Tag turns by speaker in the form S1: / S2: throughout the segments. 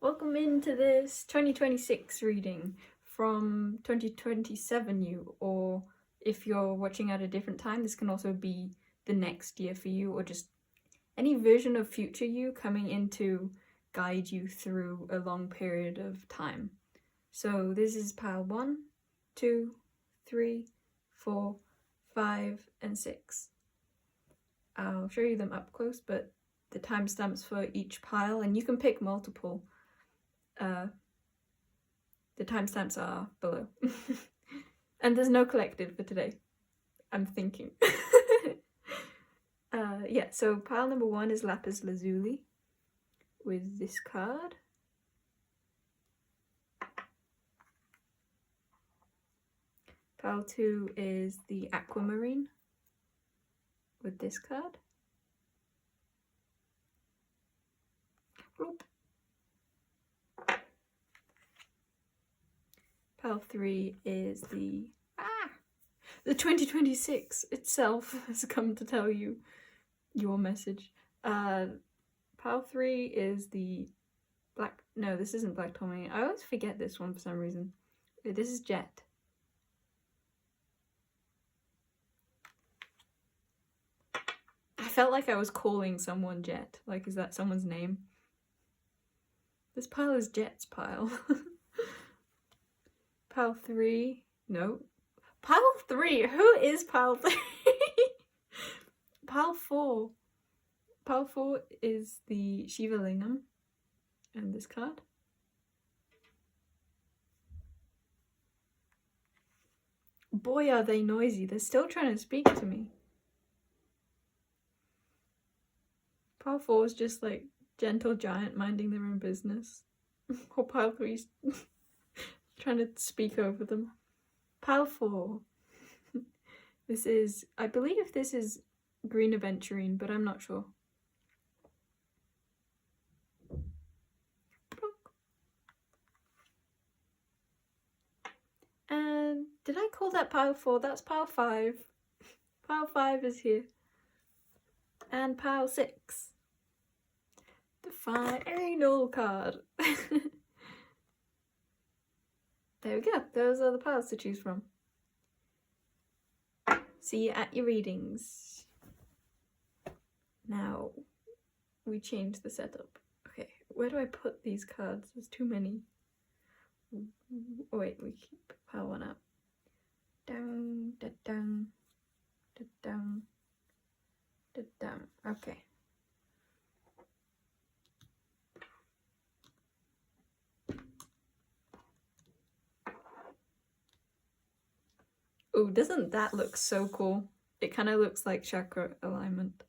S1: Welcome into this 2026 reading from 2027 you, or if you're watching at a different time, this can also be the next year for you, or just any version of future you coming in to guide you through a long period of time. So this is pile 1, 2, 3, 4, 5, and 6. I'll show you them up close, but the timestamps for each pile, and you can pick multiple. The timestamps are below. And there's no collected for today, I'm thinking. Yeah, so pile number 1 is Lapis Lazuli with this card. Pile 2 is the Aquamarine with this card. Bloop. Pile 3 is the 2026 itself has come to tell you your message. Pile 3 is the black, no, this isn't Black Tourmaline. I always forget this one for some reason. This is Jet. I felt like I was calling someone Jet. Like, is that someone's name? This pile is Jet's pile. Pile 3, no. Pile 3, who is pile 3? Pile 4. Pile 4 is the Shiva Lingam and this card. Boy, are they noisy. They're still trying to speak to me. Pile 4 is just like gentle giant minding their own business. Or pile 3's trying to speak over them. Pile 4. This is, I believe this is Green Aventurine, but I'm not sure. And did I call that pile 4? That's pile 5. Pile 5 is here. And pile 6. The final card. There we go. Those are the piles to choose from. See you at your readings. Now, we change the setup. Okay, where do I put these cards? There's too many. Oh wait, we keep pile 1 up. Down, da, down, da, down, da, down. Okay. Oh, doesn't that look so cool? It kind of looks like chakra alignment.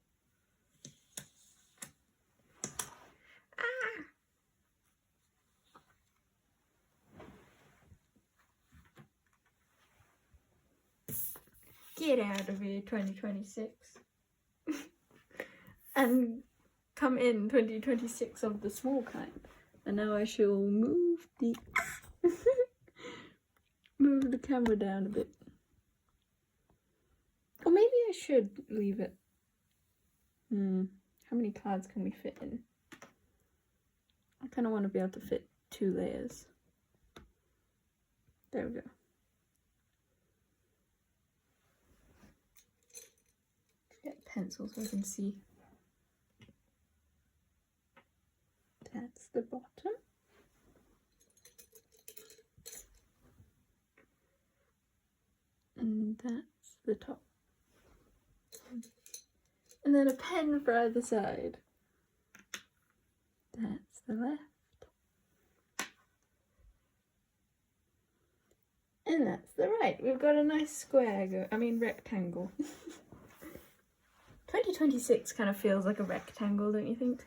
S1: Get out of here, 2026. And come in 2026 of the small kind. And now I shall move the move the camera down a bit. Or maybe I should leave it. How many cards can we fit in? I kind of want to be able to fit 2 layers. There we go. Get a pencil so I can see. That's the bottom. And that's the top. And then a pen for either side. That's the left. And that's the right. We've got a nice square, rectangle. 2026 kind of feels like a rectangle, don't you think?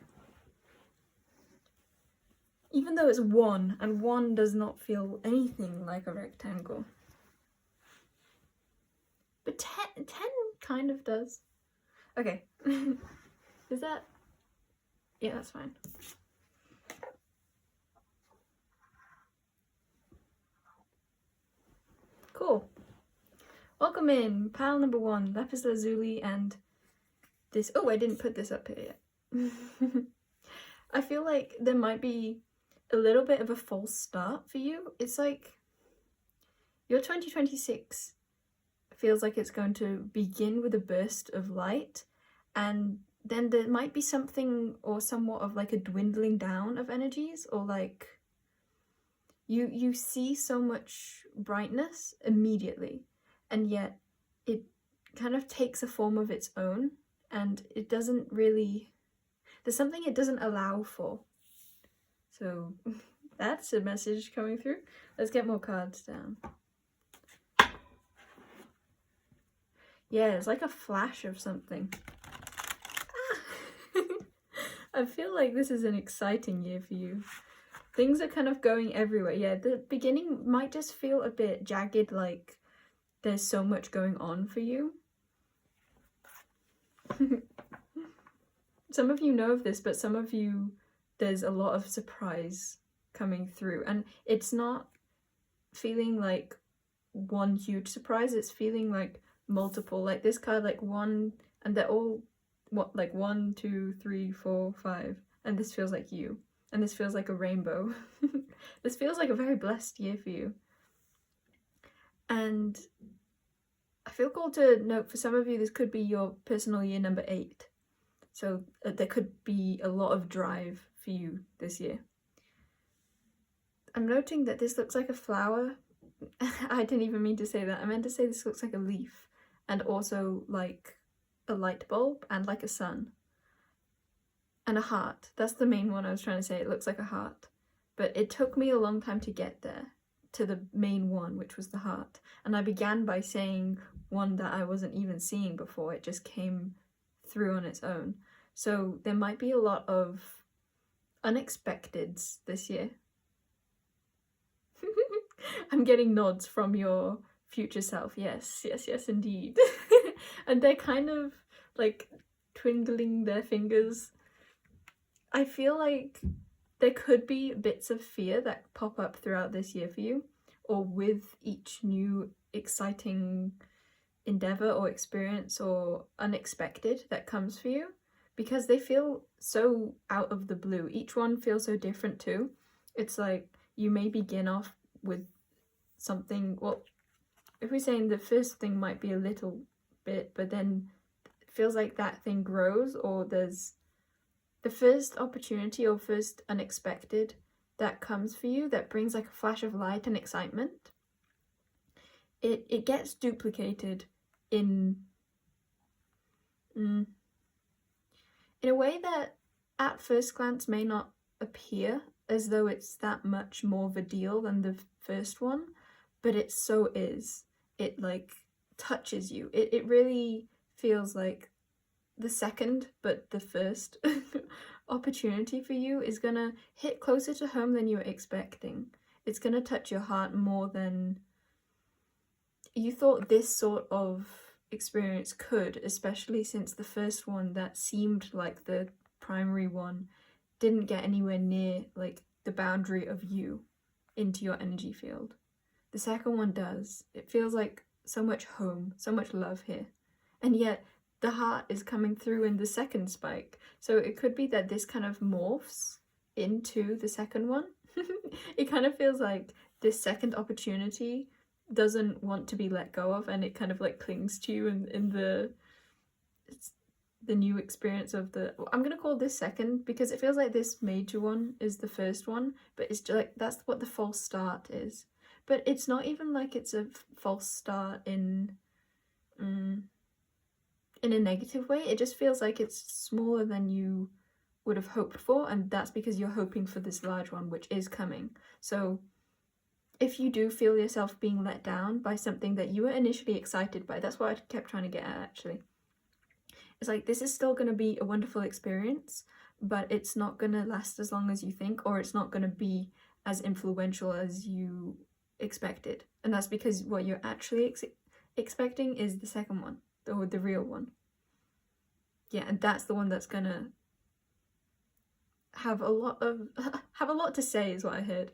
S1: Even though it's 1, and 1 does not feel anything like a rectangle. But 10 kind of does. Okay. Is that... Yeah, that's fine. Cool. Welcome in. Pile number 1, Lapis Lazuli and this... Oh, I didn't put this up here yet. I feel like there might be a little bit of a false start for you. It's like your 2026 feels like it's going to begin with a burst of light, and then there might be something or somewhat of like a dwindling down of energies, or like you see so much brightness immediately, and yet it kind of takes a form of its own, and it doesn't really, there's something it doesn't allow for. So that's a message coming through. Let's get more cards down. Yeah, it's like a flash of something. I feel like this is an exciting year for you. Things are kind of going everywhere. Yeah, the beginning might just feel a bit jagged, like there's so much going on for you. Some of you know of this, but some of you, there's a lot of surprise coming through. And it's not feeling like one huge surprise, it's feeling like multiple. Like this card, like one, and they're all, what, like 1, 2, 3, 4, 5. And this feels like you. And this feels like a rainbow. This feels like a very blessed year for you. And I feel called to note, for some of you, this could be your personal year number 8. So there could be a lot of drive for you this year. I'm noting that this looks like a flower. I didn't even mean to say that. I meant to say this looks like a leaf, and also like a light bulb, and like a sun. And a heart. That's the main one I was trying to say. It looks like a heart. But it took me a long time to get there, to the main one, which was the heart. And I began by saying one that I wasn't even seeing before. It just came through on its own. So there might be a lot of unexpecteds this year. I'm getting nods from your future self. Yes, yes, yes, indeed. And they're kind of like twiddling their fingers. I feel like there could be bits of fear that pop up throughout this year for you, or with each new exciting endeavor or experience or unexpected that comes for you, because they feel so out of the blue. Each one feels so different too. It's like you may begin off with something, well, if we're saying the first thing might be a little bit, but then it feels like that thing grows, or there's the first opportunity or first unexpected that comes for you that brings like a flash of light and excitement. It gets duplicated in a way that at first glance may not appear as though it's that much more of a deal than the first one, but it so is. It like touches you. It really feels like the second, but the first opportunity for you is gonna hit closer to home than you were expecting. It's gonna touch your heart more than you thought this sort of experience could, especially since the first one that seemed like the primary one didn't get anywhere near like the boundary of you into your energy field. The second one does. It feels like so much home, so much love here. And yet the heart is coming through in the second spike. So it could be that this kind of morphs into the second one. It kind of feels like this second opportunity doesn't want to be let go of, and it kind of like clings to you in the new experience of the, I'm gonna call this second because it feels like this major one is the first one, but it's just like that's what the false start is. But it's not even like it's a false start in a negative way. It just feels like it's smaller than you would have hoped for, and that's because you're hoping for this large one, which is coming. So if you do feel yourself being let down by something that you were initially excited by, that's what I kept trying to get at actually. It's like, this is still going to be a wonderful experience, but it's not going to last as long as you think, or it's not going to be as influential as you expected. And that's because what you're actually expecting is the second one, or the real one. Yeah, and that's the one that's going to have a lot to say is what I heard.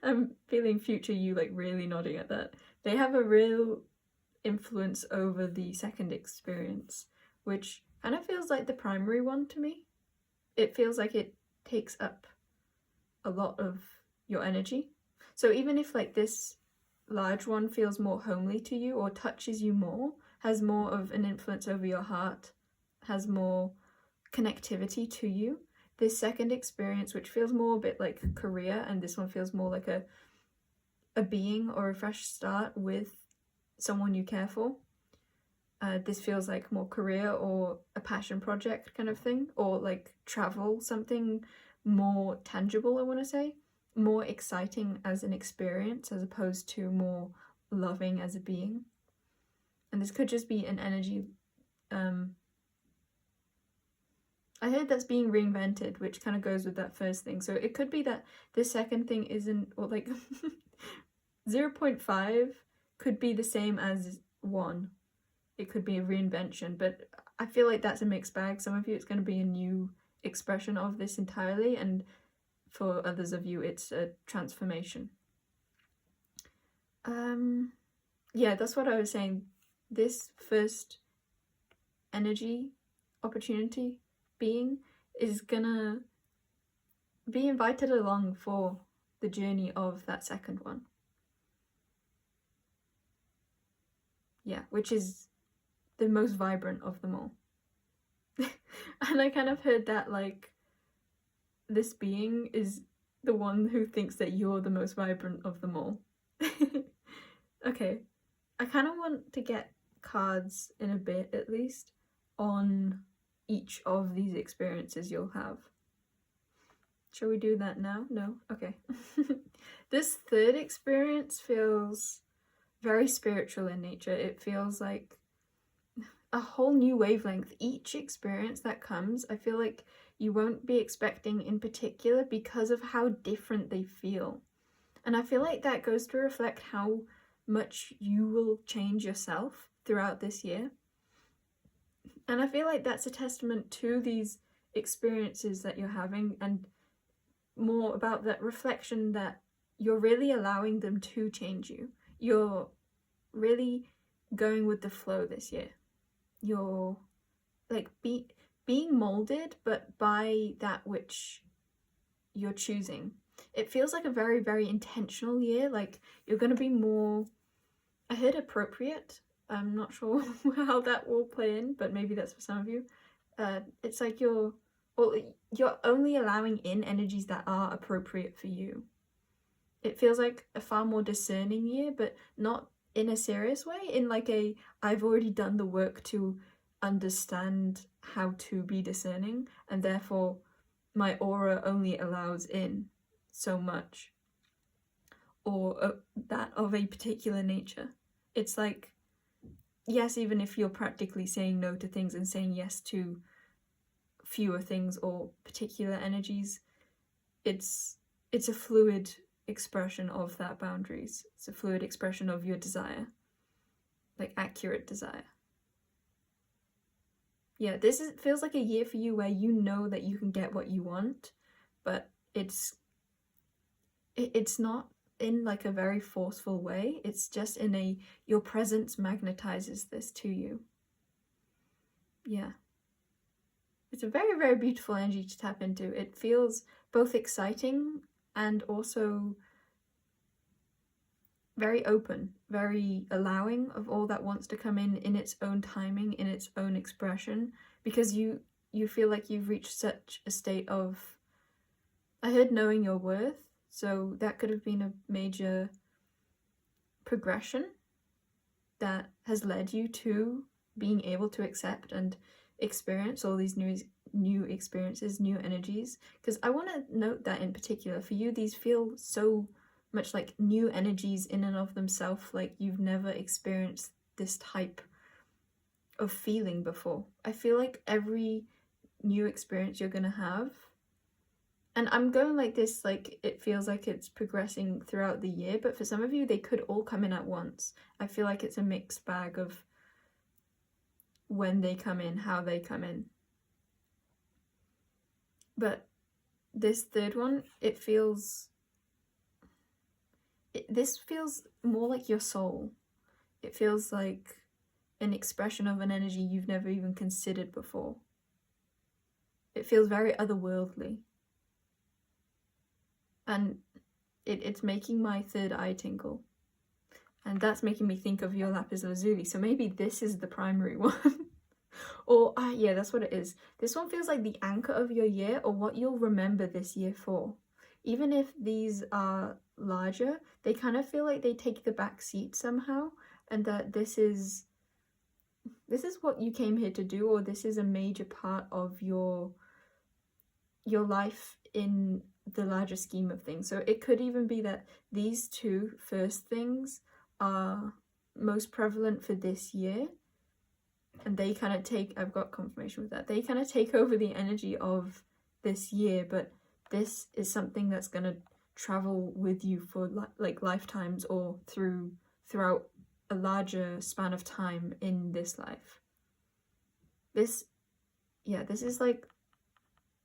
S1: I'm feeling future you like really nodding at that. They have a real influence over the second experience, which kind of feels like the primary one to me. It feels like it takes up a lot of your energy. So even if like this large one feels more homely to you or touches you more, has more of an influence over your heart, has more connectivity to you, this second experience, which feels more a bit like career, and this one feels more like a being or a fresh start with someone you care for. This feels like more career or a passion project kind of thing, or like travel, something more tangible, I want to say, more exciting as an experience as opposed to more loving as a being. And this could just be an energy, I heard that's being reinvented, which kind of goes with that first thing. So it could be that this second thing isn't, or like 0.5 could be the same as 1. It could be a reinvention, but I feel like that's a mixed bag. Some of you, it's going to be a new expression of this entirely, and for others of you, it's a transformation. Yeah, that's what I was saying. This first energy opportunity being is gonna be invited along for the journey of that second one. Yeah, which is the most vibrant of them all. And I kind of heard that like this being is the one who thinks that you're the most vibrant of them all. Okay, I kind of want to get cards in a bit at least on each of these experiences you'll have. Shall we do that now? No? Okay. This third experience feels very spiritual in nature. It feels like a whole new wavelength. Each experience that comes, I feel like you won't be expecting in particular because of how different they feel. And I feel like that goes to reflect how much you will change yourself throughout this year. And I feel like that's a testament to these experiences that you're having, and more about that reflection that you're really allowing them to change you. You're really going with the flow this year. You're like being molded, but by that which you're choosing. It feels like a very, very intentional year. Like you're going to be more, I heard appropriate. I'm not sure how that will play in, but maybe that's for some of you. It's like you're only allowing in energies that are appropriate for you. It feels like a far more discerning year, but not in a serious way, in like a, I've already done the work to understand how to be discerning, and therefore my aura only allows in so much, or that of a particular nature. It's like, yes, even if you're practically saying no to things and saying yes to fewer things or particular energies, it's a fluid expression of that boundaries. It's a fluid expression of your desire, like accurate desire. Yeah, feels like a year for you where you know that you can get what you want, but it's not in like a very forceful way. It's just in your presence magnetizes this to you. Yeah. It's a very, very beautiful energy to tap into. It feels both exciting and also very open, very allowing of all that wants to come in its own timing, in its own expression, because you feel like you've reached such a state of, I heard, knowing your worth. So that could have been a major progression that has led you to being able to accept and experience all these new experiences, new energies. Because I want to note that in particular for you, these feel so much like new energies in and of themselves, like you've never experienced this type of feeling before. I feel like every new experience you're gonna have, and I'm going like this, like it feels like it's progressing throughout the year, but for some of you they could all come in at once. I feel like it's a mixed bag of when they come in, how they come in. But this third one, this feels more like your soul. It feels like an expression of an energy you've never even considered before. It feels very otherworldly. and it's making my third eye tingle. And that's making me think of your lapis lazuli. So maybe this is the primary one. Or, yeah, that's what it is. This one feels like the anchor of your year, or what you'll remember this year for. Even if these are larger, they kind of feel like they take the back seat somehow, and that this is what you came here to do, or this is a major part of your life in the larger scheme of things. So it could even be that these two first things are most prevalent for this year, and they kind of take, I've got confirmation with that, they kind of take over the energy of this year, but this is something that's going to travel with you for like lifetimes, or throughout a larger span of time in this life. This is like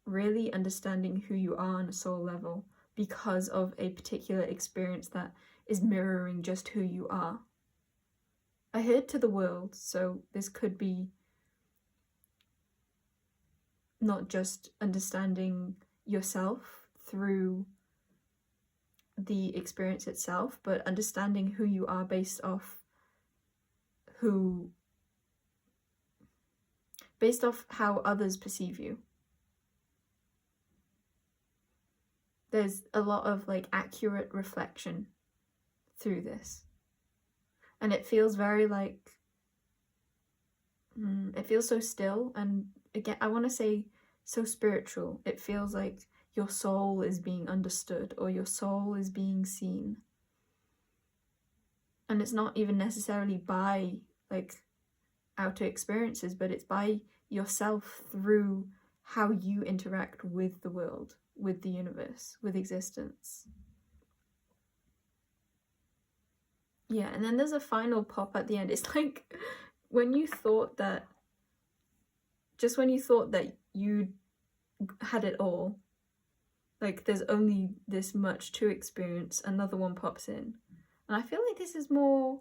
S1: really understanding who you are on a soul level because of a particular experience that is mirroring just who you are. I heard to the world, so this could be not just understanding yourself through the experience itself, but understanding who you are based off how others perceive you. There's a lot of like accurate reflection through this. And it feels very like, it feels so still, and again, I want to say so spiritual. It feels like your soul is being understood, or your soul is being seen. And it's not even necessarily by like outer experiences, but it's by yourself through how you interact with the world, with the universe, with existence. Yeah, and then there's a final pop at the end. It's like when you thought that you had it all, like there's only this much to experience, another one pops in. And I feel like this is more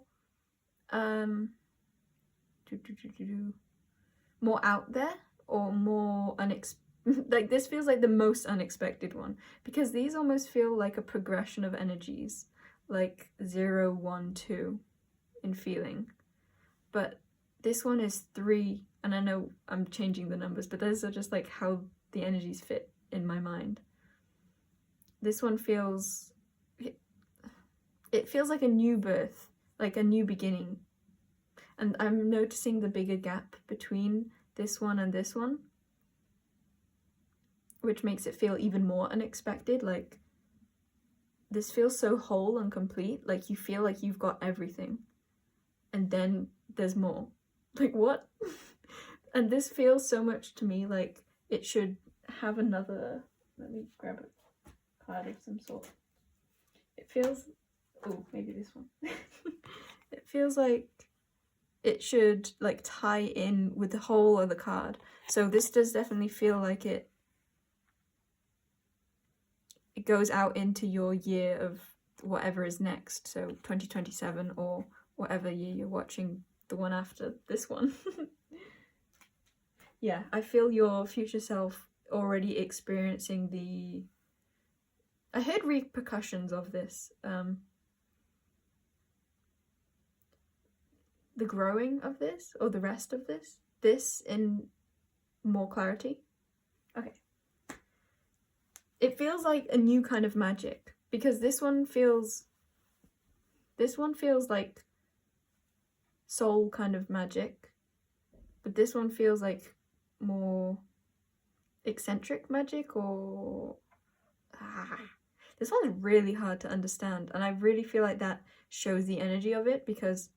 S1: more out there, or more like this feels like the most unexpected one, because these almost feel like a progression of energies, like 0, 1, 2 in feeling. But this one is 3, and I know I'm changing the numbers, but those are just like how the energies fit in my mind. This one feels, it feels like a new birth, like a new beginning. And I'm noticing the bigger gap between this one and this one, which makes it feel even more unexpected. Like this feels so whole and complete, like you feel like you've got everything, and then there's more. Like what? And this feels so much to me like it should have another, let me grab a card of some sort. It feels, oh, maybe this one. It feels like it should like tie in with the whole other card. So this does definitely feel like it goes out into your year of whatever is next, so 2027 or whatever year you're watching the one after this one. Yeah, I feel your future self already experiencing I heard repercussions of this, the growing of this, or the rest of this in more clarity. Okay. It feels like a new kind of magic, because this one feels like soul kind of magic, but this one feels like more eccentric magic, or this one's really hard to understand, and I really feel like that shows the energy of it, because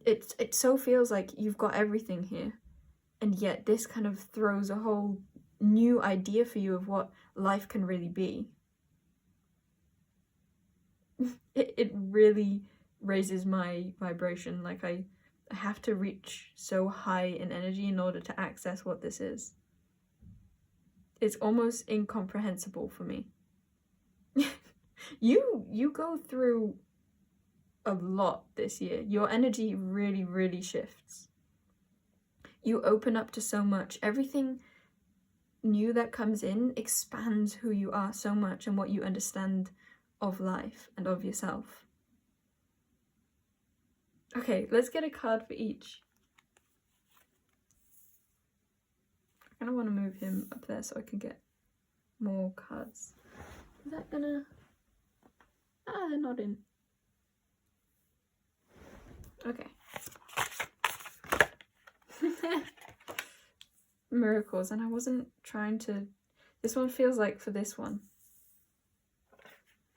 S1: it so feels like you've got everything here, and yet this kind of throws a whole new idea for you of what life can really be. It really raises my vibration. Like I have to reach so high in energy in order to access what this is. It's almost incomprehensible for me. You go through a lot this year. Your energy really, really shifts. You open up to so much. Everything new that comes in expands who you are so much and what you understand of life and of yourself. Okay, let's get a card for each. I kind of want to move him up there so I can get more cards. Is that gonna... Ah, they're not in. Okay. Miracles, and I wasn't trying to... This one feels like for this one.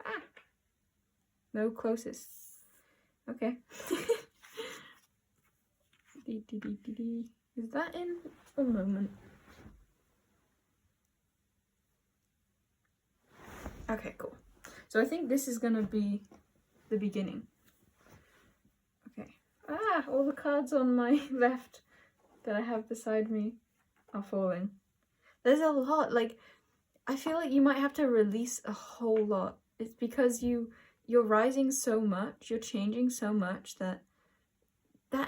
S1: Ah! No closest. Okay. Is that in? A moment. Okay, cool. So I think this is gonna be the beginning. Okay. Ah, all the cards on my left that I have beside me are falling. There's a lot. Like, I feel like you might have to release a whole lot. It's because you're rising so much, you're changing so much that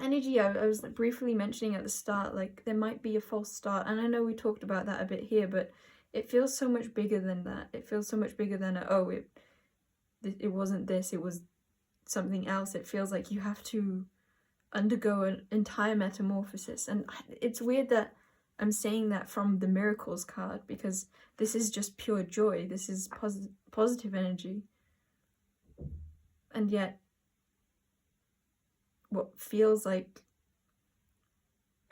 S1: energy I was briefly mentioning at the start, like there might be a false start, and I know we talked about that a bit here, but it feels so much bigger than that. It feels so much bigger than it wasn't this, it was something else. It feels like you have to undergo an entire metamorphosis, and it's weird that I'm saying that from the Miracles card, because this is just pure joy, this is positive energy, and yet what feels like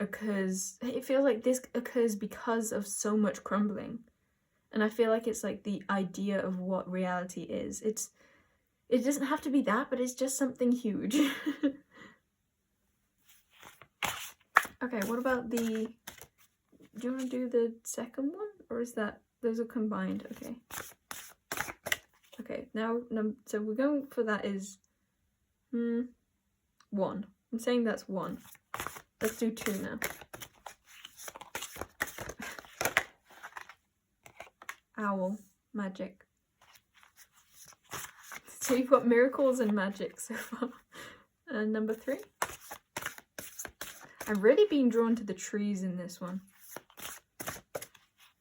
S1: occurs, it feels like this occurs because of so much crumbling, and I feel like it's like the idea of what reality is. It doesn't have to be that, but it's just something huge. Okay, what about the... Do you want to do the second one? Or is that... Those are combined. Okay. Okay, now... So we're going for that is... 1. I'm saying that's 1. Let's do 2 now. Owl. Magic. So you've got miracles and magic so far. And number 3. I've really been drawn to the trees in this one.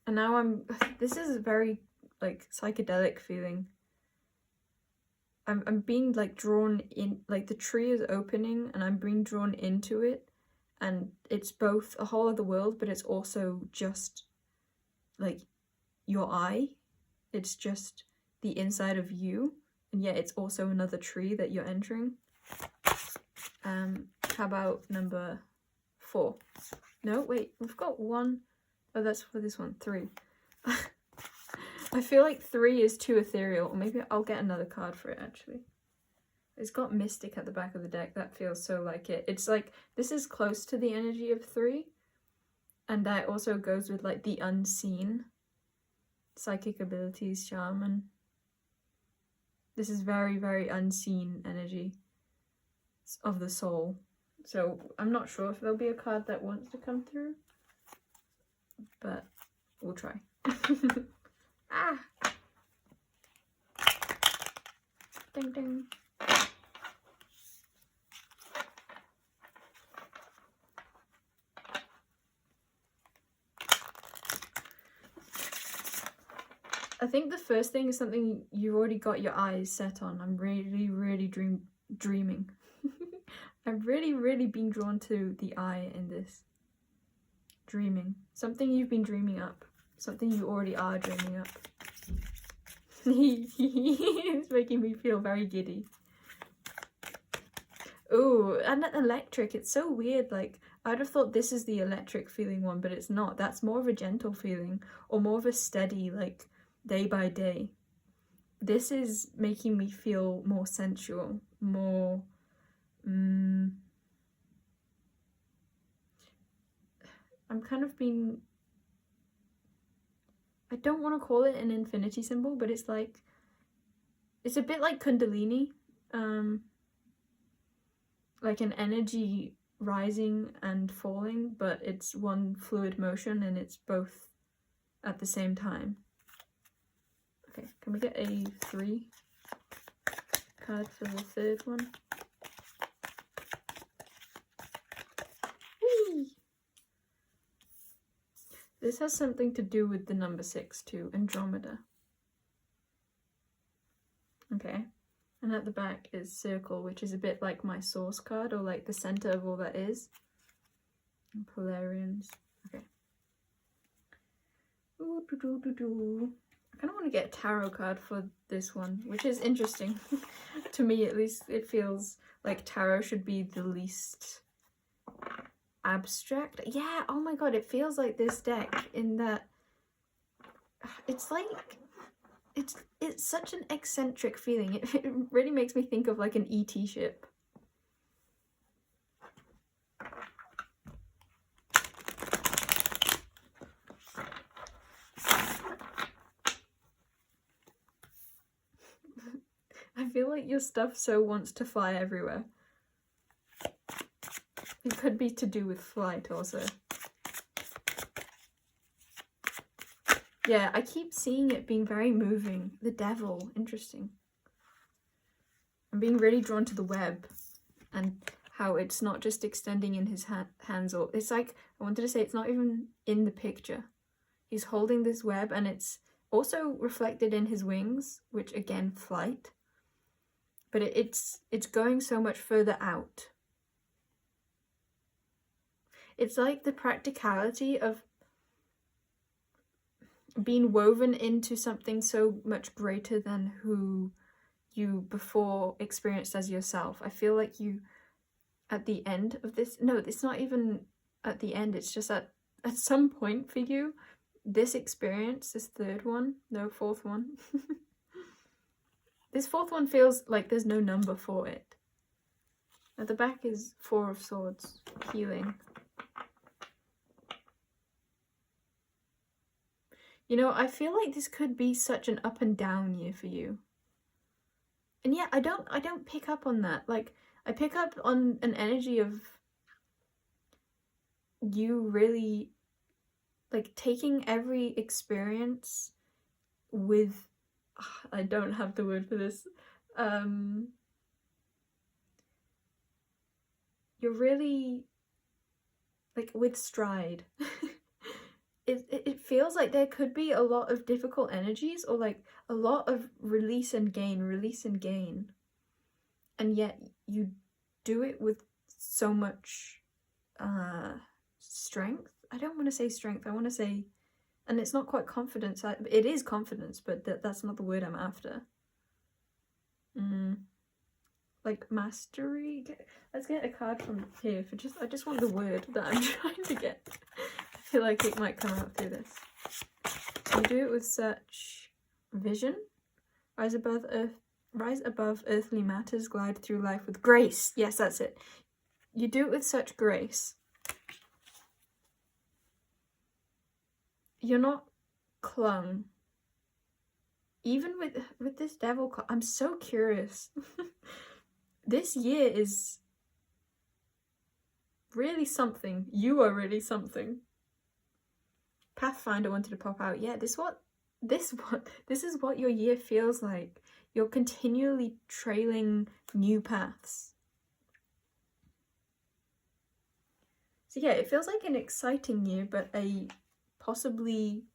S1: And now this is a very, like, psychedelic feeling. I'm being, like, drawn in, like, the tree is opening and I'm being drawn into it. And it's both a whole other world, but it's also just, like, your eye. It's just the inside of you. And yet it's also another tree that you're entering. How about number 4? No, wait, we've got 1. Oh, that's for this one. 3. I feel like 3 is too ethereal. Or maybe I'll get another card for it, actually. It's got Mystic at the back of the deck. That feels so like it. It's like, this is close to the energy of 3. And that also goes with, like, the unseen. Psychic abilities, shaman. This is very, very unseen energy of the soul. So I'm not sure if there'll be a card that wants to come through, but we'll try. Ah! Ding ding. I think the first thing is something you've already got your eyes set on. I'm really, really dreaming. I've really been drawn to the eye in this. Dreaming. Something you've been dreaming up. Something you already are dreaming up. It's making me feel very giddy. Ooh, and electric. It's so weird. Like, I'd have thought this is the electric feeling one, but it's not. That's more of a gentle feeling, or more of a steady, like, day by day. This is making me feel more sensual, more... I'm kind of being... I don't want to call it an infinity symbol, but it's like... It's a bit like Kundalini. Like an energy rising and falling, but it's one fluid motion and it's both at the same time. Okay, can we get a 3 card for the third one? Whee! This has something to do with the number 6 too, Andromeda. Okay, and at the back is Circle, which is a bit like my source card, or like the center of all that is. And Polarians. Okay. Ooh, doo -doo -doo -doo. I kind of want to get a tarot card for this one, which is interesting. To me, at least, it feels like tarot should be the least abstract. Yeah, oh my god, it feels like this deck in that it's like it's such an eccentric feeling. It really makes me think of like an ET ship. I feel like your stuff so wants to fly everywhere. It could be to do with flight also. Yeah, I keep seeing it being very moving. The devil, interesting. I'm being really drawn to the web and how it's not just extending in his hands, or it's like, I wanted to say it's not even in the picture. He's holding this web and it's also reflected in his wings, which again, flight. But it's going so much further out. It's like the practicality of being woven into something so much greater than who you before experienced as yourself. I feel like you, at the end of this, no, it's not even at the end, it's just at some point for you, this experience, this third one, no, fourth one, this fourth one feels like there's no number for it. At the back is 4 of Swords, healing. You know, I feel like this could be such an up and down year for you. And yeah, I don't pick up on that. Like, I pick up on an energy of you really, like, taking every experience with, I don't have the word for this, you're really, like, with stride. It feels like there could be a lot of difficult energies, or like a lot of release and gain, and yet you do it with so much strength. I don't want to say strength, I want to say, and it's not quite confidence, it is confidence, but that's not the word I'm after. Like mastery. Let's get a card from here for I just want the word that I'm trying to get. I feel like it might come out through this. You do it with such vision. Rise above earthly matters, glide through life with grace. Yes, that's it. You do it with such grace. You're not clung. Even with this devil card, I'm so curious. This year is really something. You are really something. Pathfinder wanted to pop out. Yeah, this is what your year feels like. You're continually trailing new paths. So yeah, it feels like an exciting year, but a possibly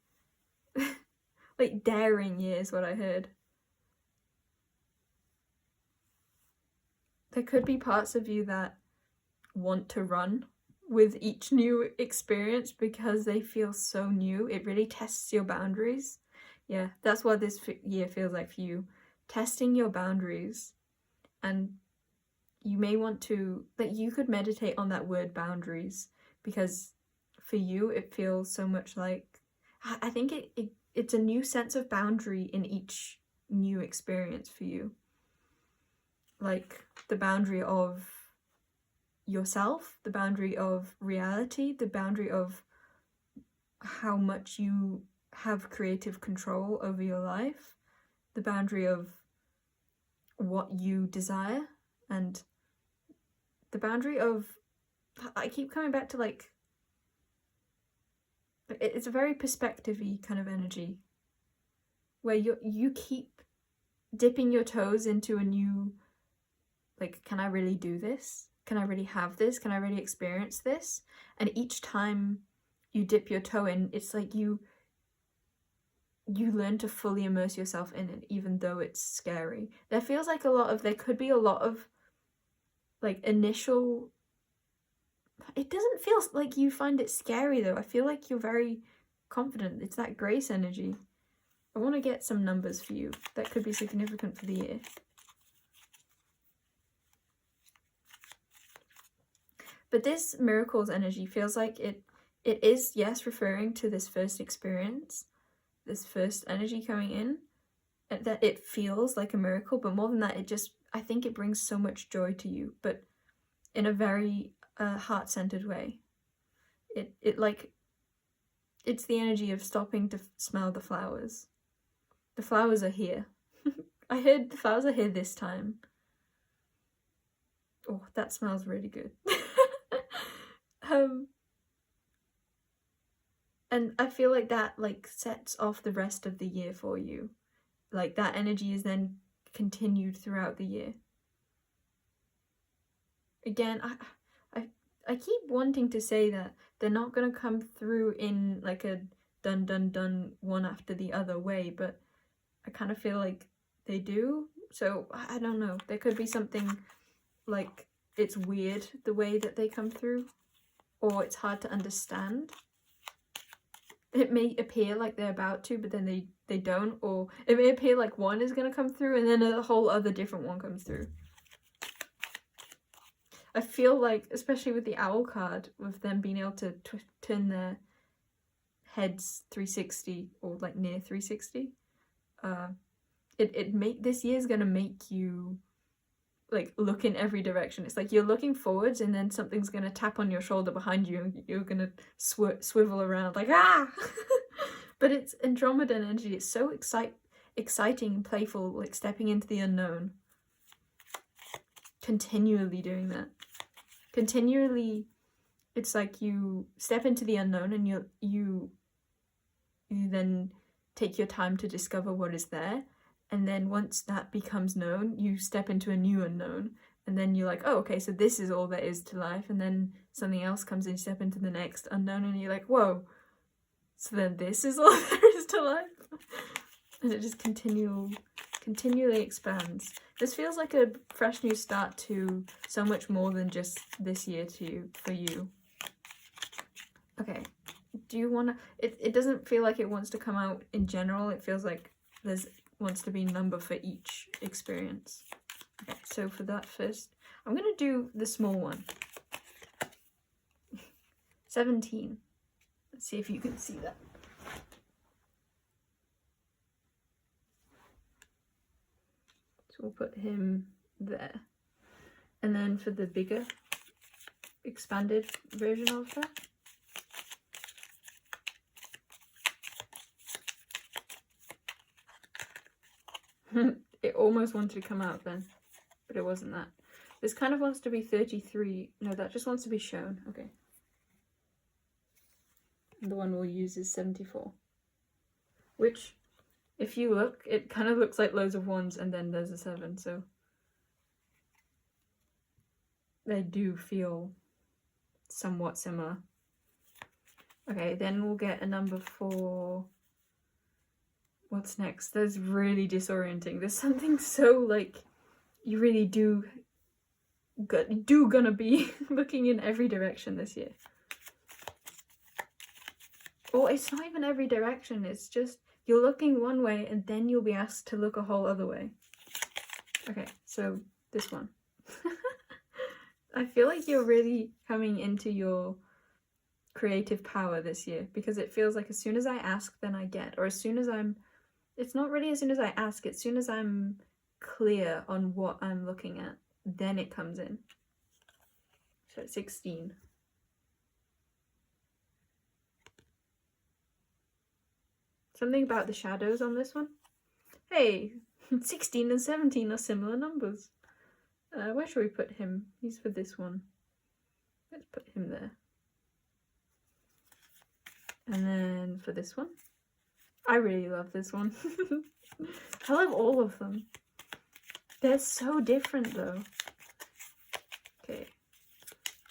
S1: like daring year is what I heard. There could be parts of you that want to run with each new experience because they feel so new. It really tests your boundaries. Yeah, that's what this year feels like for you. Testing your boundaries. And you may want to, like, you could meditate on that word boundaries, because for you it feels so much like, I think it's a new sense of boundary in each new experience for you. Like the boundary of yourself, the boundary of reality, the boundary of how much you have creative control over your life, the boundary of what you desire, and the boundary of, I keep coming back to, like, it's a very perspective-y kind of energy where you keep dipping your toes into a new, like, can I really do this? Can I really have this? Can I really experience this? And each time you dip your toe in, it's like you learn to fully immerse yourself in it, even though it's scary. There could be a lot of like initial, it doesn't feel like you find it scary though. I feel like you're very confident. It's that grace energy. I want to get some numbers for you that could be significant for the year. But this miracles energy feels like it is, yes, referring to this first experience, this first energy coming in, that it feels like a miracle, but more than that, I think it brings so much joy to you, but in a very heart-centered way. It's the energy of stopping to smell the flowers. The flowers are here. I heard the flowers are here this time. Oh, that smells really good. And I feel like that like sets off the rest of the year for you. Like that energy is then continued throughout the year. Again, I keep wanting to say that they're not going to come through in like a dun dun dun one after the other way, but I kind of feel like they do. So I don't know. There could be something like it's weird the way that they come through, or it's hard to understand. It may appear like they're about to, but then they don't, or it may appear like one is going to come through and then a whole other different one comes through. I feel like, especially with the owl card, with them being able to turn their heads 360 or like near 360, this year's going to make you like look in every direction. It's like you're looking forwards and then something's gonna tap on your shoulder behind you and you're gonna swivel around like ah. But it's Andromeda energy. It's so exciting and playful, like stepping into the unknown, continually doing that, continually. It's like you step into the unknown and you then take your time to discover what is there. And then once that becomes known, you step into a new unknown. And then you're like, oh, okay, so this is all there is to life. And then something else comes and you step into the next unknown and you're like, whoa, so then this is all there is to life? And it just continually expands. This feels like a fresh new start to so much more than just this year for you. Okay, do you want to... It doesn't feel like it wants to come out in general. It feels like wants to be a number for each experience. Okay, so for that first, I'm going to do the small one. 17. Let's see if you can see that. So we'll put him there. And then for the bigger, expanded version of her, it almost wanted to come out then, but it wasn't that. This kind of wants to be 33. No, that just wants to be shown. Okay. And the one we'll use is 74. Which, if you look, it kind of looks like loads of ones and then there's a 7, so they do feel somewhat similar. Okay, then we'll get a number for... What's next? That's really disorienting. There's something so like you really do gonna be looking in every direction this year. Or it's not even every direction. It's just you're looking one way and then you'll be asked to look a whole other way. Okay, so this one. I feel like you're really coming into your creative power this year because it feels like as soon as I ask, then I get, or as soon as it's not really as soon as I ask, as soon as I'm clear on what I'm looking at, then it comes in. So it's 16. Something about the shadows on this one. Hey, 16 and 17 are similar numbers. Where should we put him? He's for this one. Let's put him there. And then for this one. I really love this one. I love all of them. They're so different though. Okay.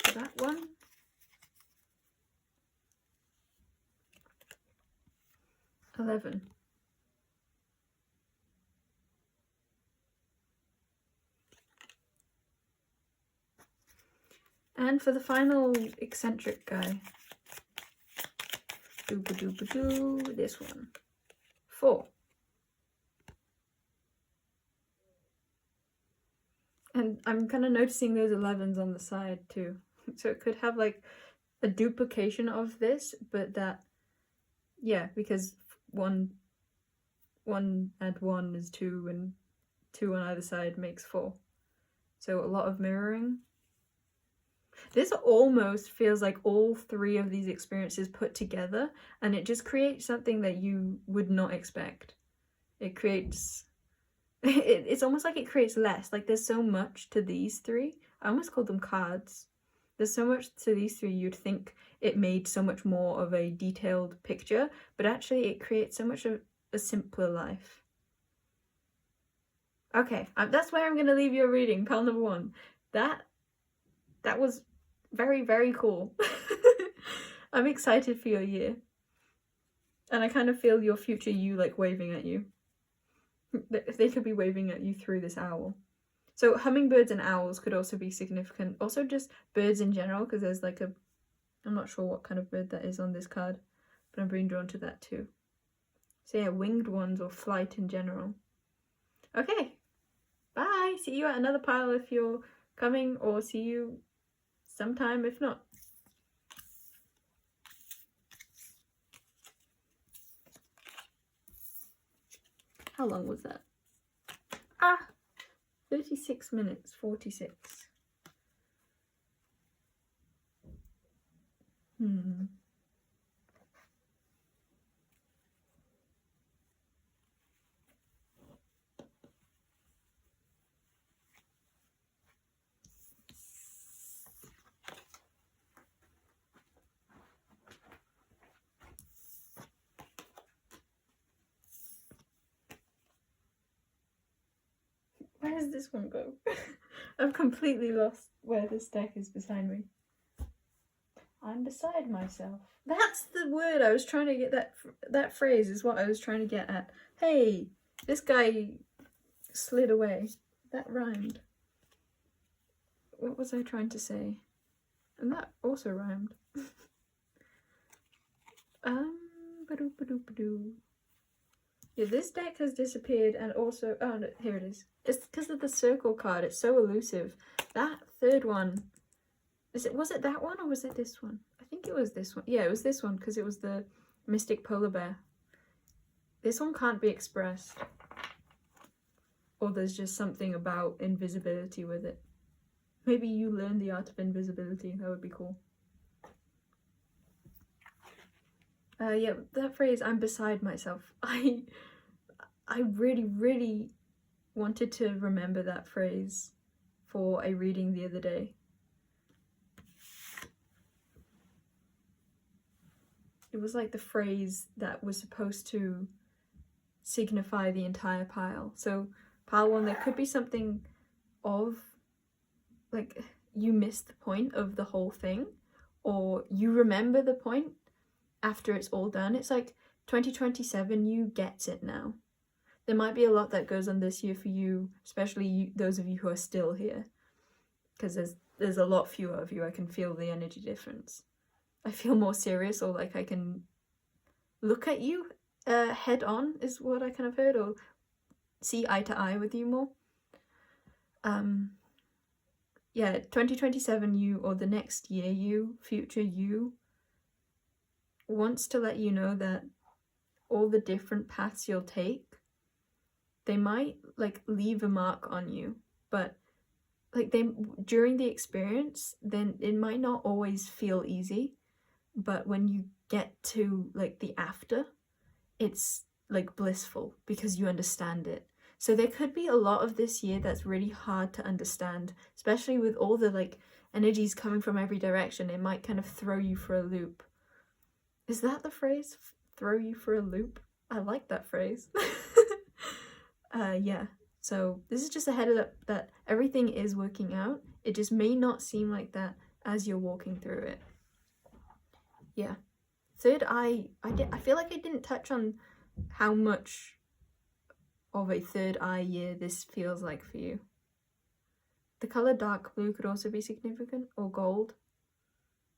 S1: For that one. 11. And for the final eccentric guy, doo-ba-doo-ba-doo, this one, 4. And I'm kind of noticing those 11s on the side too. So it could have like a duplication of this, but that, yeah, because one add 1 is 2, and 2 on either side makes 4. So a lot of mirroring. This almost feels like all 3 of these experiences put together, and it just creates something that you would not expect. It creates... it's almost like it creates less. Like there's so much to these 3. I almost called them cards. There's so much to these 3, you'd think it made so much more of a detailed picture, but actually it creates so much of a simpler life. Okay, that's where I'm going to leave your reading, pile number 1. That was very, very cool. I'm excited for your year. And I kind of feel your future you like waving at you. They could be waving at you through this owl. So hummingbirds and owls could also be significant. Also just birds in general, because there's like I'm not sure what kind of bird that is on this card, but I'm being drawn to that too. So yeah, winged ones or flight in general. Okay, bye. See you at another pile if you're coming, or see you sometime if not. How long was that? 36 minutes, 46. Where does this one go? I've completely lost where this deck is behind me. I'm beside myself. That's the word I was trying to get. That phrase is what I was trying to get at. Hey, this guy slid away. That rhymed. What was I trying to say? And that also rhymed. Ba-doo-ba-doo-ba-doo. Yeah, this deck has disappeared, and also, oh no, here it is. It's because of the circle card. It's so elusive. That third one, was it that one or was it this one? I think it was this one. Yeah, it was this one because it was the Mystic Polar Bear. This one can't be expressed. Or there's just something about invisibility with it. Maybe you learn the art of invisibility. That would be cool. Yeah, that phrase, I'm beside myself. I really, really wanted to remember that phrase for a reading the other day. It was like the phrase that was supposed to signify the entire pile. So pile 1, there could be something of, like, you missed the point of the whole thing, or you remember the point after it's all done. It's like 2027, you get it now. There might be a lot that goes on this year for you, especially those of you who are still here, because there's a lot fewer of you. I can feel the energy difference. I feel more serious, or like I can look at you head on is what I kind of heard, or see eye to eye with you more. Yeah, 2027 you, or the next year you, future you, wants to let you know that all the different paths you'll take, they might like leave a mark on you, but like during the experience, then it might not always feel easy, but when you get to like the after, it's like blissful because you understand it. So there could be a lot of this year that's really hard to understand, especially with all the like energies coming from every direction. It might kind of throw you for a loop. Is that the phrase? Throw you for a loop? I like that phrase. Yeah, so this is just a heads up that everything is working out. It just may not seem like that as you're walking through it. Yeah. Third eye, I feel like I didn't touch on how much of a third eye year this feels like for you. The color dark blue could also be significant, or gold,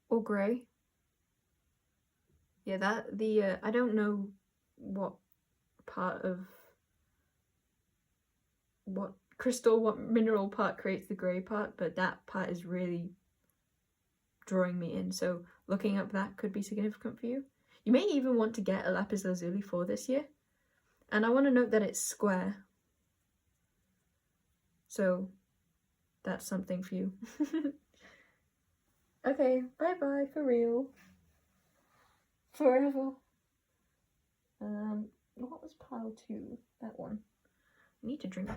S1: or grey. Yeah, I don't know what part of what mineral part creates the grey part, but that part is really drawing me in. So looking up that could be significant for you. You may even want to get a lapis lazuli for this year. And I want to note that it's square. So that's something for you. Okay, bye-bye for real. Forever. What was pile 2? That one. I need to drink.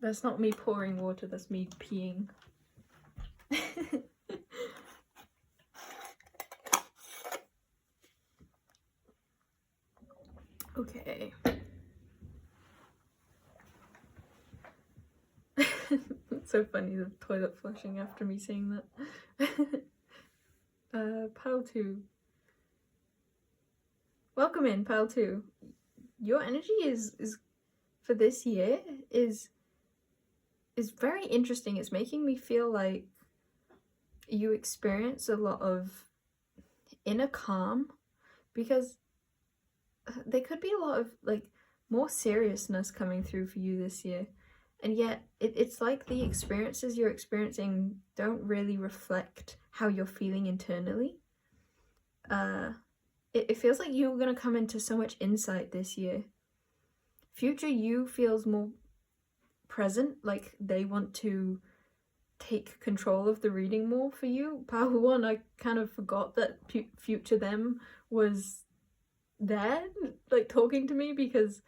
S1: That's not me pouring water, that's me peeing. Okay. It's so funny, the toilet flushing after me saying that. Pile 2. Welcome in, Pile 2. Your energy is for this year is very interesting. It's making me feel like you experience a lot of inner calm, because there could be a lot of like more seriousness coming through for you this year, and yet it's like the experiences you're experiencing don't really reflect how you're feeling internally. It feels like you're gonna come into so much insight this year. Future you feels more present, like they want to take control of the reading more for you. Pile 1, I kind of forgot that future them was there, like talking to me, because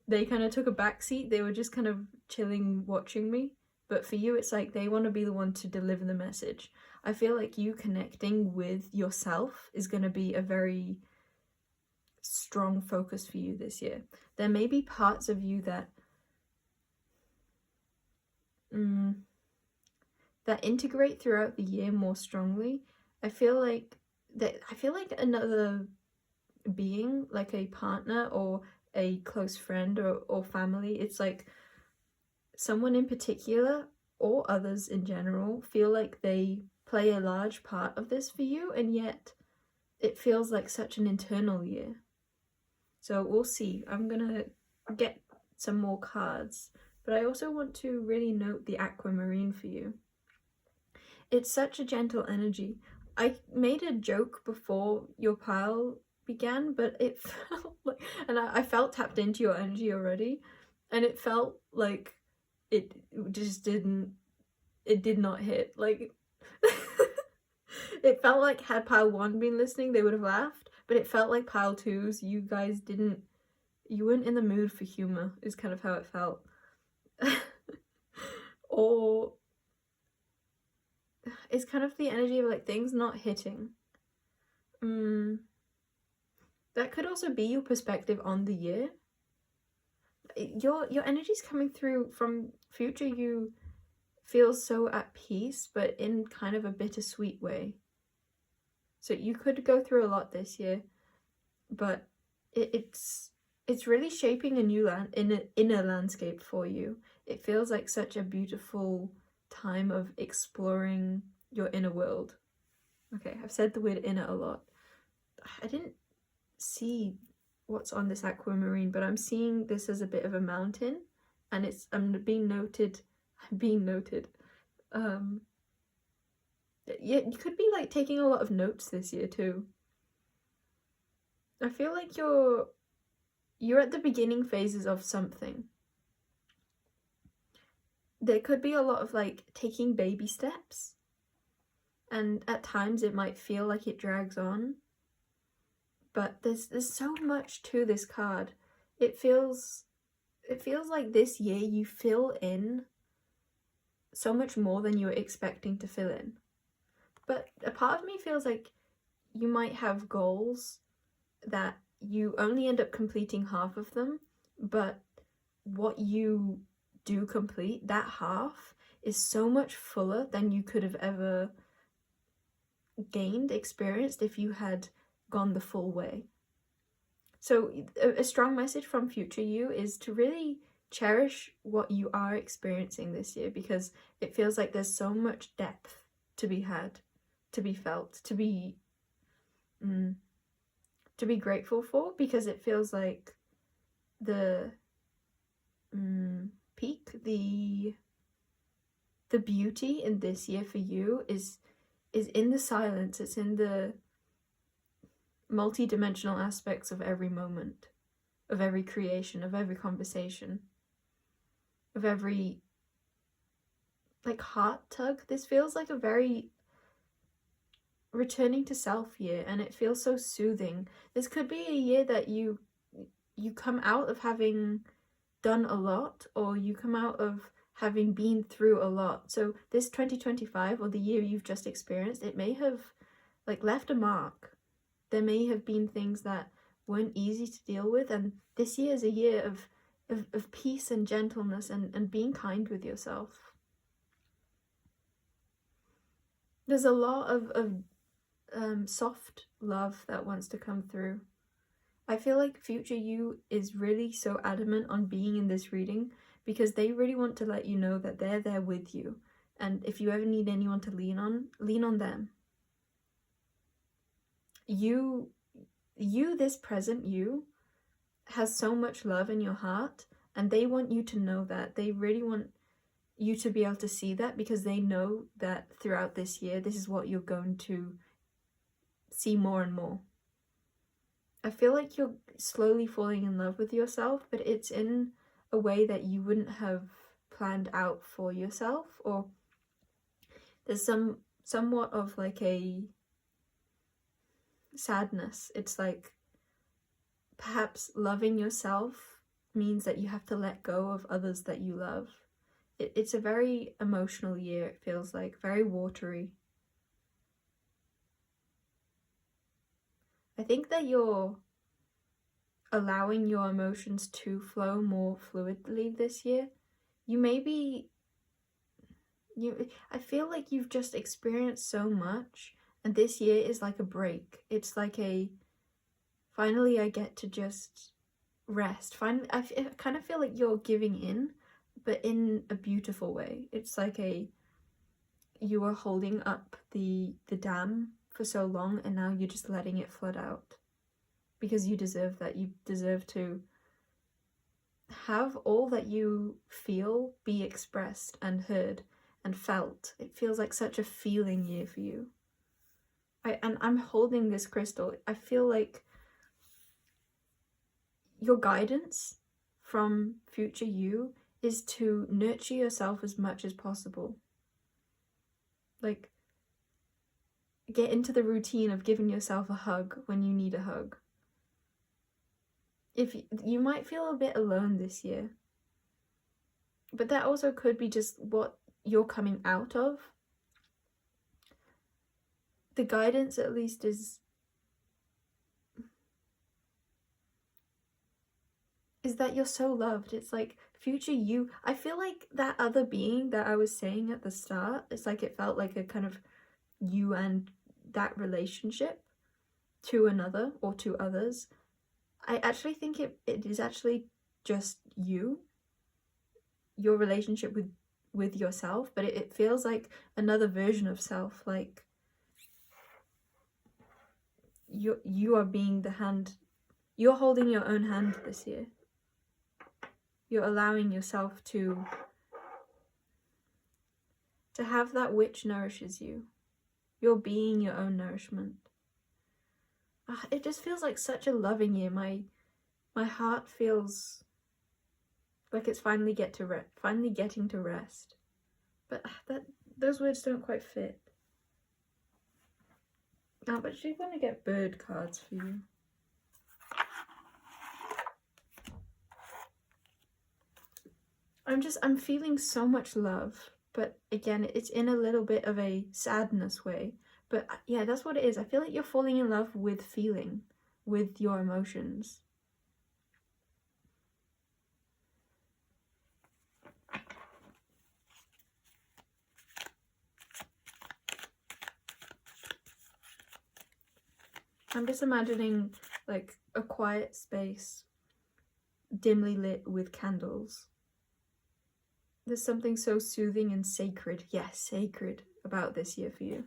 S1: they kind of took a backseat. They were just kind of chilling, watching me. But for you, it's like they want to be the one to deliver the message. I feel like you connecting with yourself is going to be a very strong focus for you this year. There may be parts of you that that integrate throughout the year more strongly. I feel like another being, like a partner or a close friend or family, it's like someone in particular or others in general feel like they play a large part of this for you, and yet it feels like such an internal year. So we'll see. I'm gonna get some more cards, but I also want to really note the aquamarine for you. It's such a gentle energy. I made a joke before your pile began, but it felt like, and I felt tapped into your energy already, and it felt like it did not hit. Like, it felt like had pile 1 been listening, they would have laughed, but it felt like pile 2's, you weren't in the mood for humor, is kind of how it felt. Or it's kind of the energy of like things not hitting. That could also be your perspective on the year. Your energy's coming through from future you feels so at peace, but in kind of a bittersweet way. So you could go through a lot this year, but it's really shaping a new inner landscape for you. It feels like such a beautiful time of exploring your inner world. Okay, I've said the word inner a lot. I didn't see what's on this aquamarine, but I'm seeing this as a bit of a mountain, and I'm being noted. Yeah, you could be like taking a lot of notes this year too. I feel like you're at the beginning phases of something. there could be a lot of like taking baby steps, and at times it might feel like it drags on, but there's so much to this card. It feels like this year you fill in so much more than you were expecting to fill in. But a part of me feels like you might have goals that you only end up completing half of them, but what you do complete, that half, is so much fuller than you could have ever experienced if you had gone the full way. So a strong message from future you is to really cherish what you are experiencing this year, because it feels like there's so much depth to be had, to be felt, to be grateful for, because it feels like the peak, the beauty in this year for you is in the silence. It's in the multi-dimensional aspects of every moment, of every creation, of every conversation, of every like heart tug. This feels like a very returning to self year, and it feels so soothing. This could be a year that you come out of having done a lot, or you come out of having been through a lot. So this 2025, or the year you've just experienced, it may have like left a mark. There may have been things that weren't easy to deal with, and this year is a year of peace and gentleness and being kind with yourself. There's a lot of soft love that wants to come through. I feel like future you is really so adamant on being in this reading because they really want to let you know that they're there with you, and if you ever need anyone to lean on them. You, this present you, has so much love in your heart, and they want you to know that. They really want you to be able to see that, because they know that throughout this year, this is what you're going to see more and more. I feel like you're slowly falling in love with yourself, but it's in a way that you wouldn't have planned out for yourself, or there's somewhat of like a sadness. It's like perhaps loving yourself means that you have to let go of others that you love. It's a very emotional year, it feels like, very watery. I think that you're allowing your emotions to flow more fluidly this year. I feel like you've just experienced so much, and this year is like a break. It's like finally I get to just rest. Finally, I kind of feel like you're giving in, but in a beautiful way. It's like you were holding up the dam for so long, and now you're just letting it flood out, because you deserve that. You deserve to have all that you feel be expressed and heard and felt. It feels like such a feeling year for you. I'm holding this crystal. I feel like your guidance from future you is to nurture yourself as much as possible. Like, get into the routine of giving yourself a hug when you need a hug. If you might feel a bit alone this year, but that also could be just what you're coming out of. The guidance, at least, is that you're so loved. It's like future you. I feel like that other being that I was saying at the start, it's like it felt like a kind of you and that relationship to another or to others. I actually think it is actually just you, your relationship with yourself, but it feels like another version of self. Like you are being the hand, you're holding your own hand this year. You're allowing yourself to have that which nourishes you. You're being your own nourishment. It just feels like such a loving year. My heart feels like it's finally getting to rest. But those words don't quite fit. Oh, but she's gonna get bird cards for you. I'm feeling so much love, but again, it's in a little bit of a sadness way. But yeah, that's what it is. I feel like you're falling in love with feeling, with your emotions. I'm just imagining like a quiet space, dimly lit with candles. There's something so soothing and sacred, yes, sacred, about this year for you.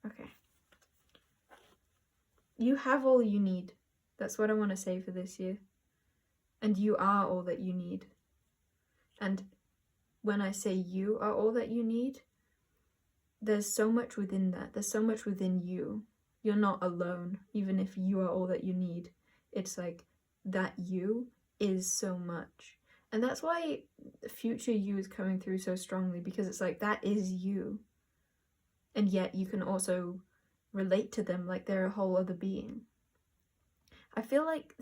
S1: Okay. You have all you need. That's what I want to say for this year. And you are all that you need. And when I say you are all that you need, there's so much within that. There's so much within you. You're not alone, even if you are all that you need. It's like that you is so much. And that's why future you is coming through so strongly, because it's like that is you. And yet you can also relate to them like they're a whole other being. I feel like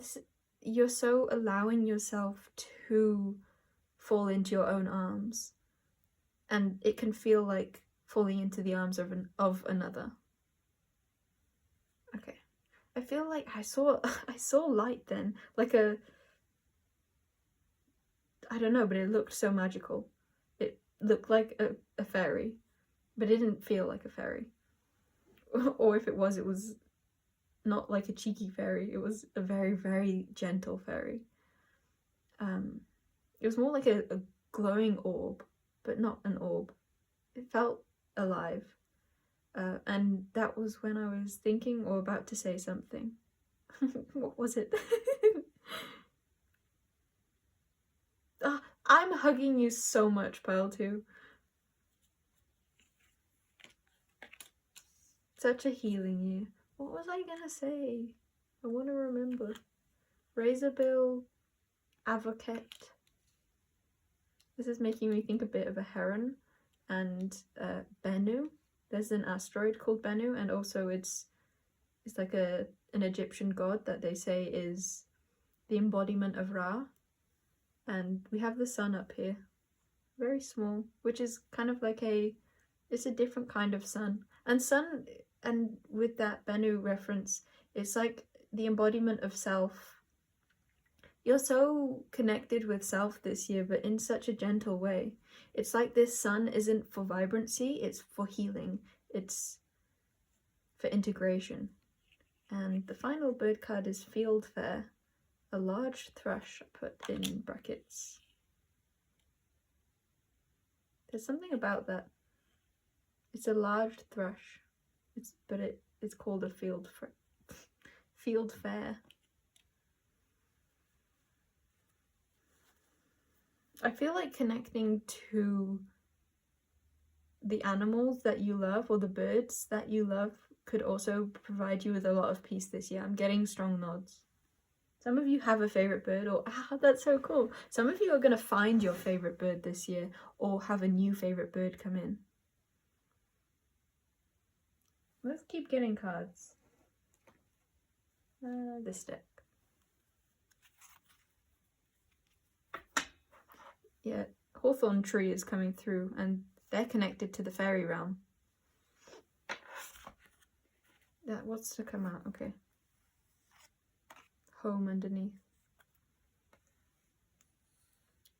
S1: you're so allowing yourself to fall into your own arms. And it can feel like falling into the arms of another. Okay. I feel like I saw light then, like I don't know, but it looked so magical. It looked like a fairy, but it didn't feel like a fairy. Or if it was not like a cheeky fairy. It was a very, very gentle fairy. It was more like a glowing orb, but not an orb. It felt alive. And that was when I was thinking or about to say something. What was it? I'm hugging you so much, Pile 2. Such a healing year. What was I gonna say? I want to remember. Razorbill, Avocat. This is making me think a bit of a heron. And Bennu. There's an asteroid called Bennu, and also it's like an Egyptian god that they say is the embodiment of Ra. And we have the sun up here, very small, which is kind of like it's a different kind of sun. And with that Bennu reference, it's like the embodiment of self. You're so connected with self this year, but in such a gentle way. It's like this sun isn't for vibrancy, it's for healing. It's for integration. And the final bird card is Fieldfare. A large thrush, I put in brackets. There's something about that. It's a large thrush. It's called a Fieldfare. I feel like connecting to the animals that you love or the birds that you love could also provide you with a lot of peace this year. I'm getting strong nods. Some of you have a favourite bird, or that's so cool. Some of you are going to find your favourite bird this year, or have a new favourite bird come in. Let's keep getting cards. This deck. Yeah, Hawthorn Tree is coming through, and they're connected to the fairy realm. Yeah, what's to come out? Okay. Home underneath.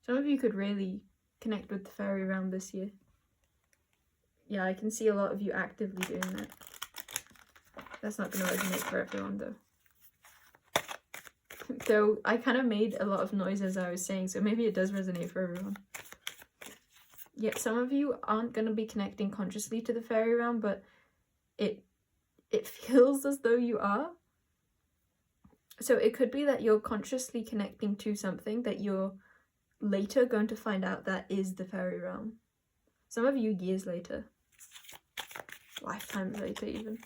S1: Some of you could really connect with the fairy realm this year. Yeah, I can see a lot of you actively doing that. That's not going to resonate for everyone though. So I kind of made a lot of noise as I was saying, so maybe it does resonate for everyone. Yeah, some of you aren't going to be connecting consciously to the fairy realm, but it feels as though you are. So it could be that you're consciously connecting to something that you're later going to find out that is the fairy realm. Some of you years later. Lifetimes later even.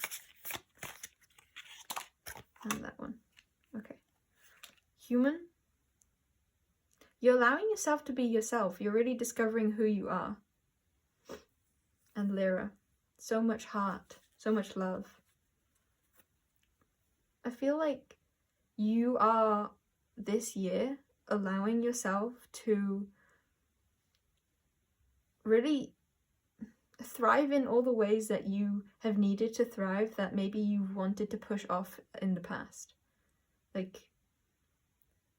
S1: And that one. Okay. Human. you're allowing yourself to be yourself. You're really discovering who you are. And Lyra, so much heart, so much love. I feel like you are this year allowing yourself to really thrive in all the ways that you have needed to thrive, that maybe you've wanted to push off in the past. Like,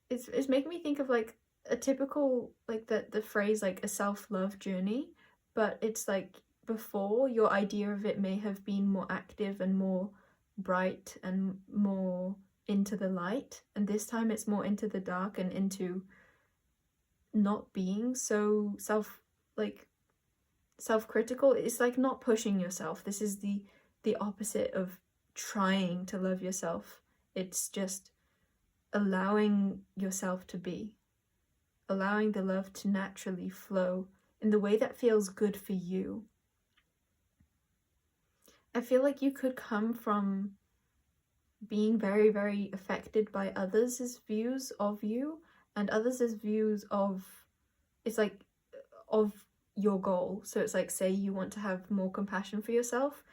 S1: it's making me think of like a typical, like the phrase like a self-love journey, but it's like before your idea of it may have been more active and more bright and more into the light, and this time it's more into the dark and into not being so self-critical. It's like not pushing yourself. This is the opposite of trying to love yourself. It's just allowing yourself to be, allowing the love to naturally flow in the way that feels good for you. I feel like you could come from being very, very affected by others' views of you and others' views of, it's like, of your goal. So it's like, say you want to have more compassion for yourself.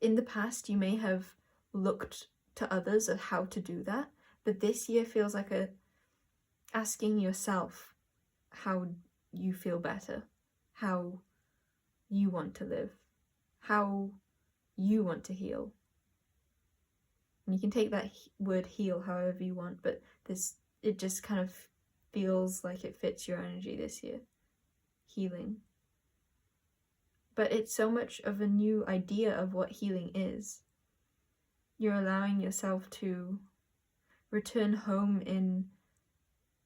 S1: In the past, you may have looked to others at how to do that, but this year feels like asking yourself how you feel better, how you want to live, how you want to heal. And you can take that word heal however you want, but it just kind of feels like it fits your energy this year. Healing. But it's so much of a new idea of what healing is. You're allowing yourself to return home in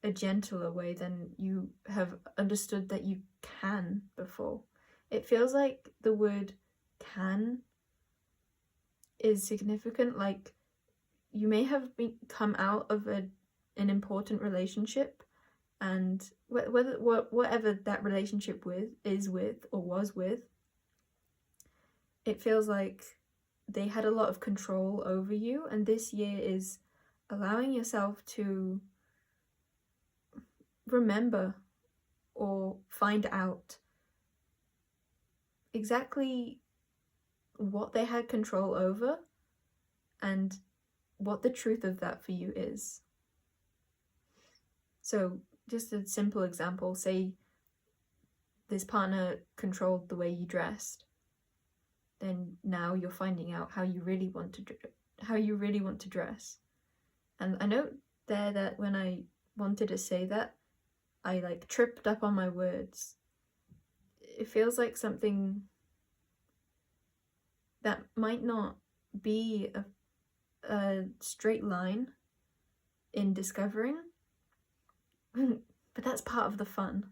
S1: a gentler way than you have understood that you can before. It feels like the word can is significant. Like, you may have come out of an important relationship, and whatever that relationship was with, it feels like they had a lot of control over you, and this year is allowing yourself to remember or find out exactly what they had control over and what the truth of that for you is. So just a simple example, say this partner controlled the way you dressed, then now you're finding out how you really want to dress. And I know there that when I wanted to say that, I like tripped up on my words. It feels like something that might not be a straight line in discovering, but that's part of the fun.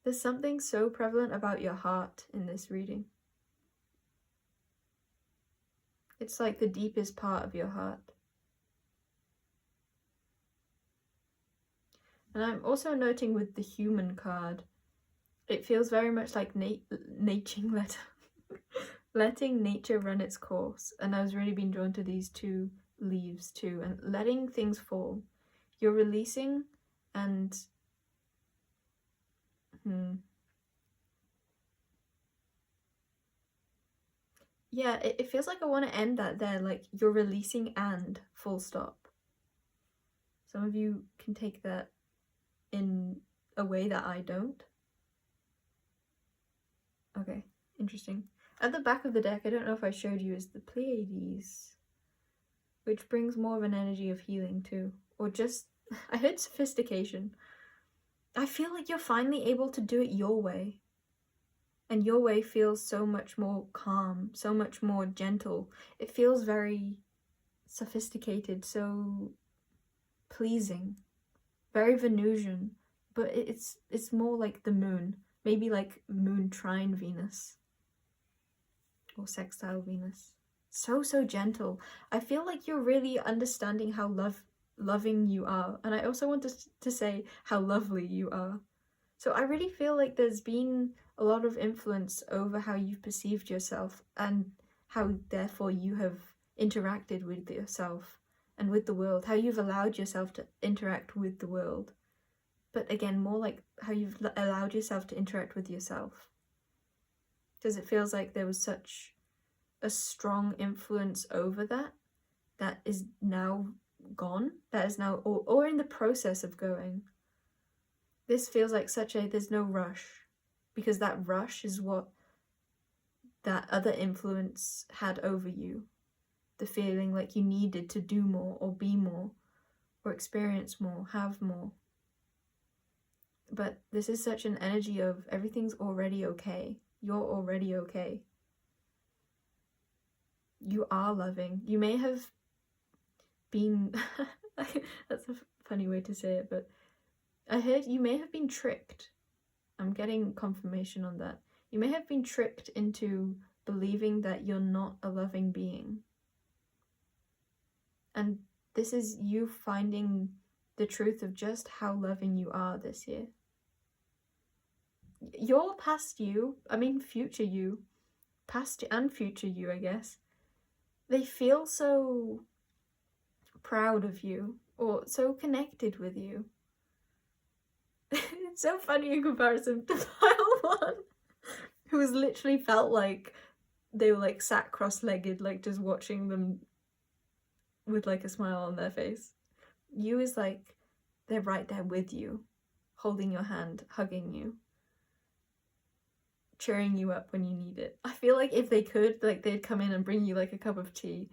S1: There's something so prevalent about your heart in this reading. It's like the deepest part of your heart. And I'm also noting with the human card, it feels very much like letting nature run its course. And I was really being drawn to these two leaves too, and letting things fall. You're releasing and yeah, it feels like I want to end that there, like you're releasing and full stop. Some of you can take that in a way that I don't. Okay, interesting. At the back of the deck, I don't know if I showed you, is the Pleiades, which brings more of an energy of healing too, or just, I heard sophistication. I feel like you're finally able to do it your way. And your way feels so much more calm, so much more gentle. It feels very sophisticated, so pleasing, very Venusian, but it's more like the moon, maybe like moon trine Venus or sextile Venus. So gentle. I feel like you're really understanding how loving you are, and I also want to say how lovely you are. So I really feel like there's been a lot of influence over how you've perceived yourself and how therefore you have interacted with yourself and with the world, how you've allowed yourself to interact with the world. but again, more like how you've allowed yourself to interact with yourself. Because it feels like there was such a strong influence over that is now gone, that is now, or in the process of going. This feels like there's no rush, because that rush is what that other influence had over you. The feeling like you needed to do more or be more or experience more, have more. But this is such an energy of everything's already okay. You're already okay. You are loving. You may have been that's a funny way to say it, but I heard you may have been tricked. I'm getting confirmation on that. You may have been tricked into believing that you're not a loving being. And this is you finding the truth of just how loving you are this year. Your past you, I mean future you, past and future you, I guess, they feel so proud of you or so connected with you. It's so funny in comparison to Pile 1, who has literally felt like they were like sat cross-legged, like just watching them with like a smile on their face. You is like they're right there with you, holding your hand, hugging you, cheering you up when you need it. I feel like if they could, like they'd come in and bring you like a cup of tea,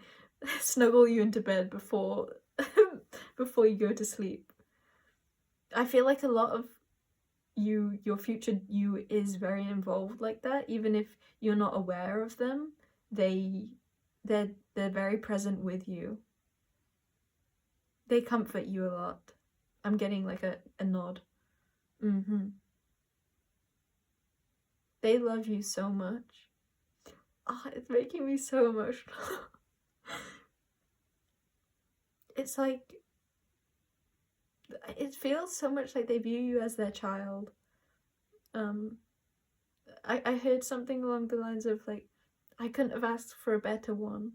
S1: snuggle you into bed before before you go to sleep. I feel like a lot of your future you is very involved like that, even if you're not aware of them. They're very present with you. They comfort you a lot. I'm getting like a nod. They love you so much. Oh, it's making me so emotional. It's like, it feels so much like they view you as their child. I heard something along the lines of like, I couldn't have asked for a better one.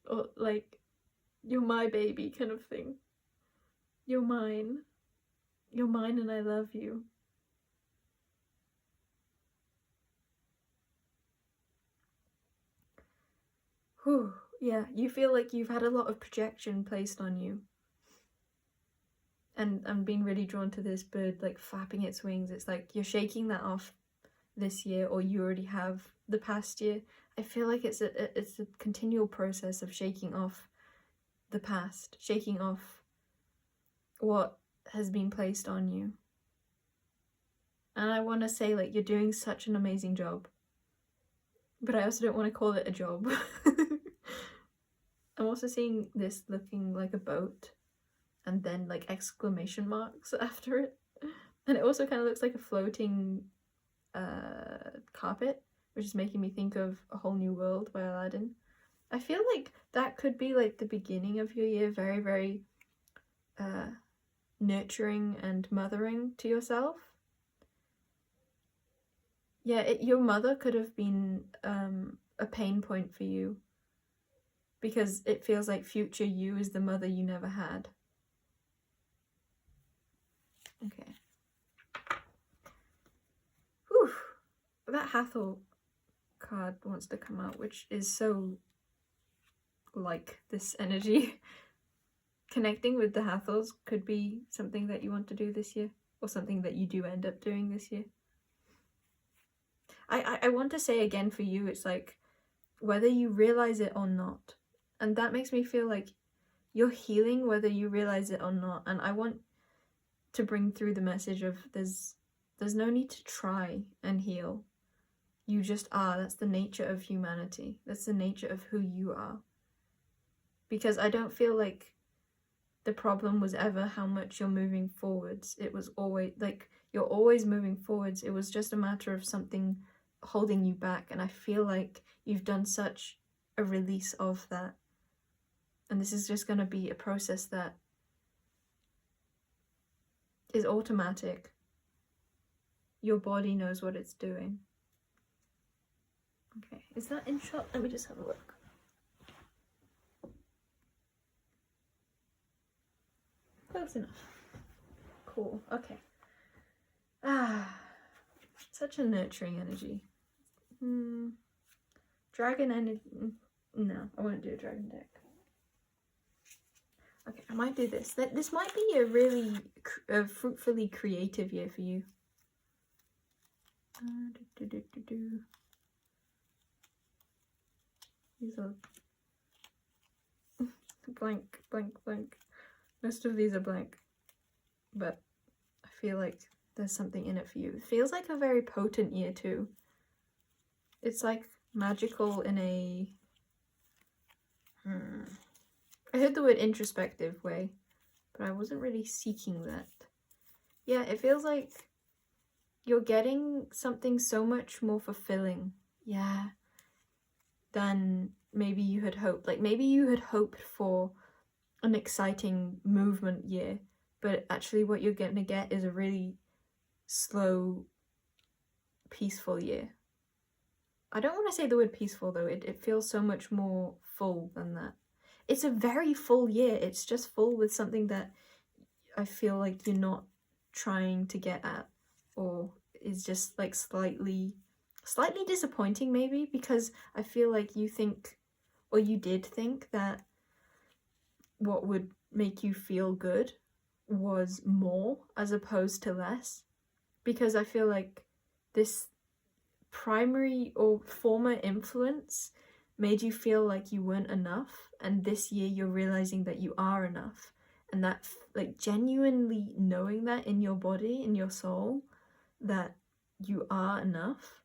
S1: Or like, you're my baby kind of thing. You're mine. You're mine and I love you. Whew, yeah, you feel like you've had a lot of projection placed on you. And I'm being really drawn to this bird like flapping its wings. It's like you're shaking that off this year, or you already have the past year. I feel like it's a continual process of shaking off the past, shaking off what has been placed on you. And I want to say, like, you're doing such an amazing job, but I also don't want to call it a job. I'm also seeing this looking like a boat, and then like exclamation marks after it. And it also kind of looks like a floating carpet, which is making me think of A Whole New World by Aladdin. I feel like that could be like the beginning of your year, very, very nurturing and mothering to yourself. Yeah, your mother could have been a pain point for you, because it feels like future you is the mother you never had. Okay. Whew. That Hathor card wants to come out, which is so like this energy. Connecting with the Hathors could be something that you want to do this year, or something that you do end up doing this year. I want to say again for you, it's like whether you realize it or not. And that makes me feel like you're healing whether you realize it or not. And I want to bring through the message of there's no need to try and heal. You just are. That's the nature of humanity. That's the nature of who you are. Because I don't feel like the problem was ever how much you're moving forwards. It was always like you're always moving forwards. It was just a matter of something holding you back. And I feel like you've done such a release of that. And this is just going to be a process that is automatic. Your body knows what it's doing. Okay, is that in shot? Let me just have a look. Close enough. Cool, okay. Such a nurturing energy. Dragon energy. No, I won't do a dragon deck. Okay, I might do this. This might be a really fruitfully creative year for you. These are blank, blank, blank. Most of these are blank, but I feel like there's something in it for you. It feels like a very potent year too. It's like magical in a... I heard the word introspective way, but I wasn't really seeking that. Yeah, it feels like you're getting something so much more fulfilling, yeah, than maybe you had hoped. Like maybe you had hoped for an exciting movement year, but actually what you're going to get is a really slow, peaceful year. I don't want to say the word peaceful though, it feels so much more full than that. It's a very full year, it's just full with something that I feel like you're not trying to get at, or is just like slightly disappointing maybe, because I feel like you think, or you did think, that what would make you feel good was more as opposed to less, because I feel like this primary or former influence made you feel like you weren't enough, and this year you're realizing that you are enough, and that like genuinely knowing that in your body, in your soul, that you are enough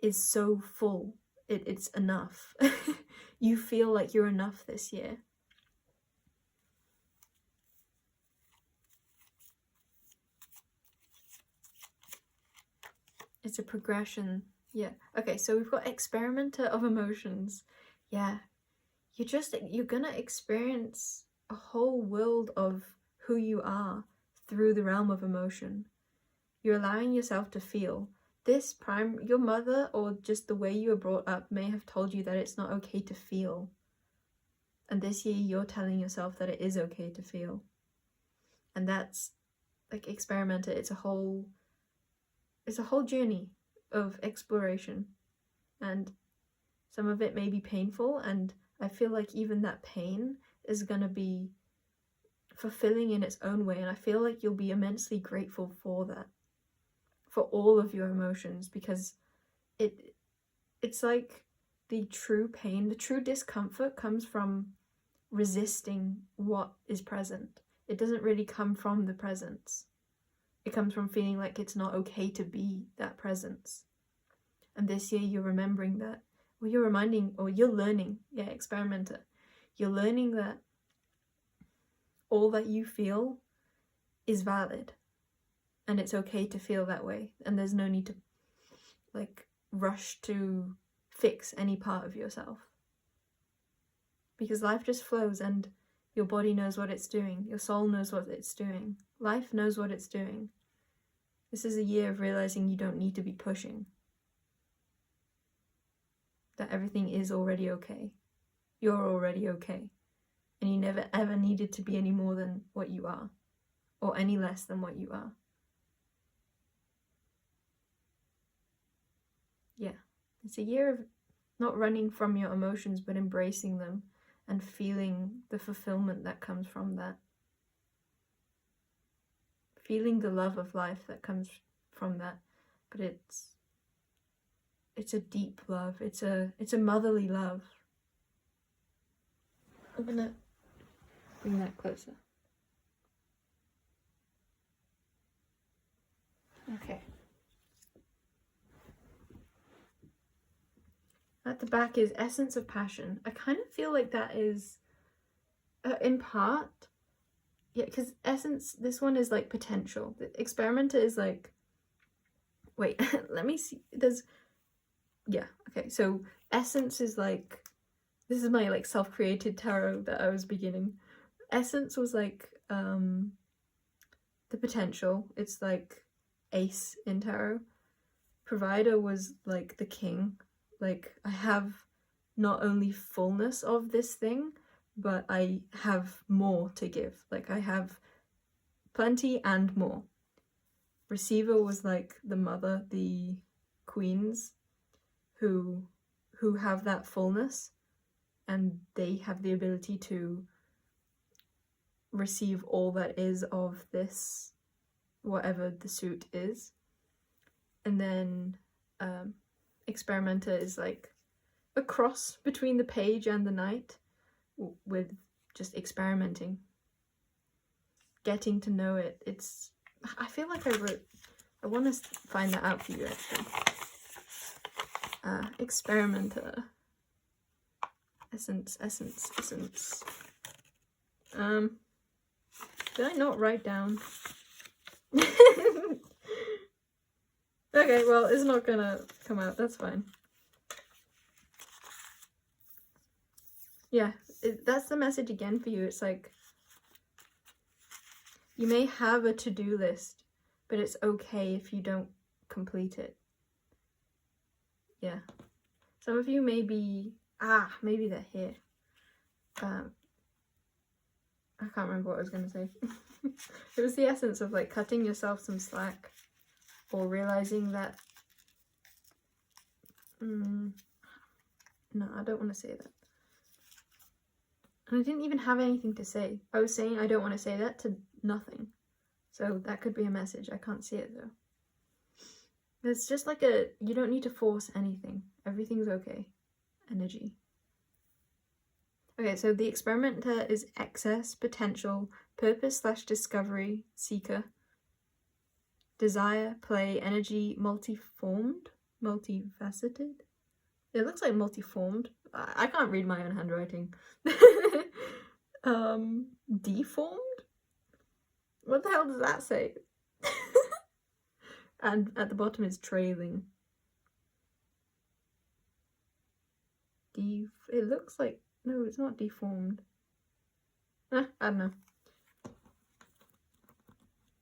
S1: is so full. It's enough. You feel like you're enough this year. It's a progression. Yeah. Okay, so we've got experimenter of emotions. Yeah. You're gonna experience a whole world of who you are through the realm of emotion. You're allowing yourself to feel. Your mother, or just the way you were brought up, may have told you that it's not okay to feel. And this year you're telling yourself that it is okay to feel. And that's like experimenter. It's a whole journey of exploration, and some of it may be painful, and I feel like even that pain is gonna be fulfilling in its own way, and I feel like you'll be immensely grateful for that, for all of your emotions, because it's like the true pain, the true discomfort comes from resisting what is present. It doesn't really come from the presence. It comes from feeling like it's not okay to be that presence. And this year you're remembering that, or you're learning, experimenter. You're learning that all that you feel is valid, and it's okay to feel that way, and there's no need to like rush to fix any part of yourself, because life just flows, and your body knows what it's doing, your soul knows what it's doing, life knows what it's doing. This is a year of realizing you don't need to be pushing, that everything is already okay. You're already okay, and you never ever needed to be any more than what you are, or any less than what you are. Yeah, it's a year of not running from your emotions, but embracing them and feeling the fulfillment that comes from that. Feeling the love of life that comes from that. But it's a deep love. It's a motherly love. I'm gonna bring that closer. Okay. At the back is essence of passion. I kind of feel like that is, in part, yeah, because essence, this one is like potential. The experimenter is like, wait, let me see. Okay, so essence is like, this is my like self-created tarot that I was beginning. Essence was like the potential. It's like ace in tarot. Provider was like the king. Like, I have not only fullness of this thing, but I have more to give. Like, I have plenty and more. receiver was like the mother, the queens who have that fullness, and they have the ability to receive all that is of this, whatever the suit is. And then experimenter is like a cross between the page and the knight, with just experimenting, getting to know it. I feel like I want to find that out for you actually. Experimenter. Essence. Did I not write down? Okay, well, it's not gonna come out, that's fine. Yeah, that's the message again for you. It's like, you may have a to-do list, but it's okay if you don't complete it. Yeah. Some of you may be, maybe they're here. I can't remember what I was going to say. It was the essence of like cutting yourself some slack, or realizing that, no, I don't want to say that. And I didn't even have anything to say. I was saying I don't want to say that to nothing. So that could be a message. I can't see it though. It's just like you don't need to force anything. Everything's okay. Energy. Okay, so the experimenter is excess, potential, purpose/discovery, seeker, desire, play, energy, multiformed, multifaceted. It looks like multiformed. I can't read my own handwriting. Deformed? What the hell does that say? And at the bottom is trailing. It looks like, no, it's not deformed. I don't know.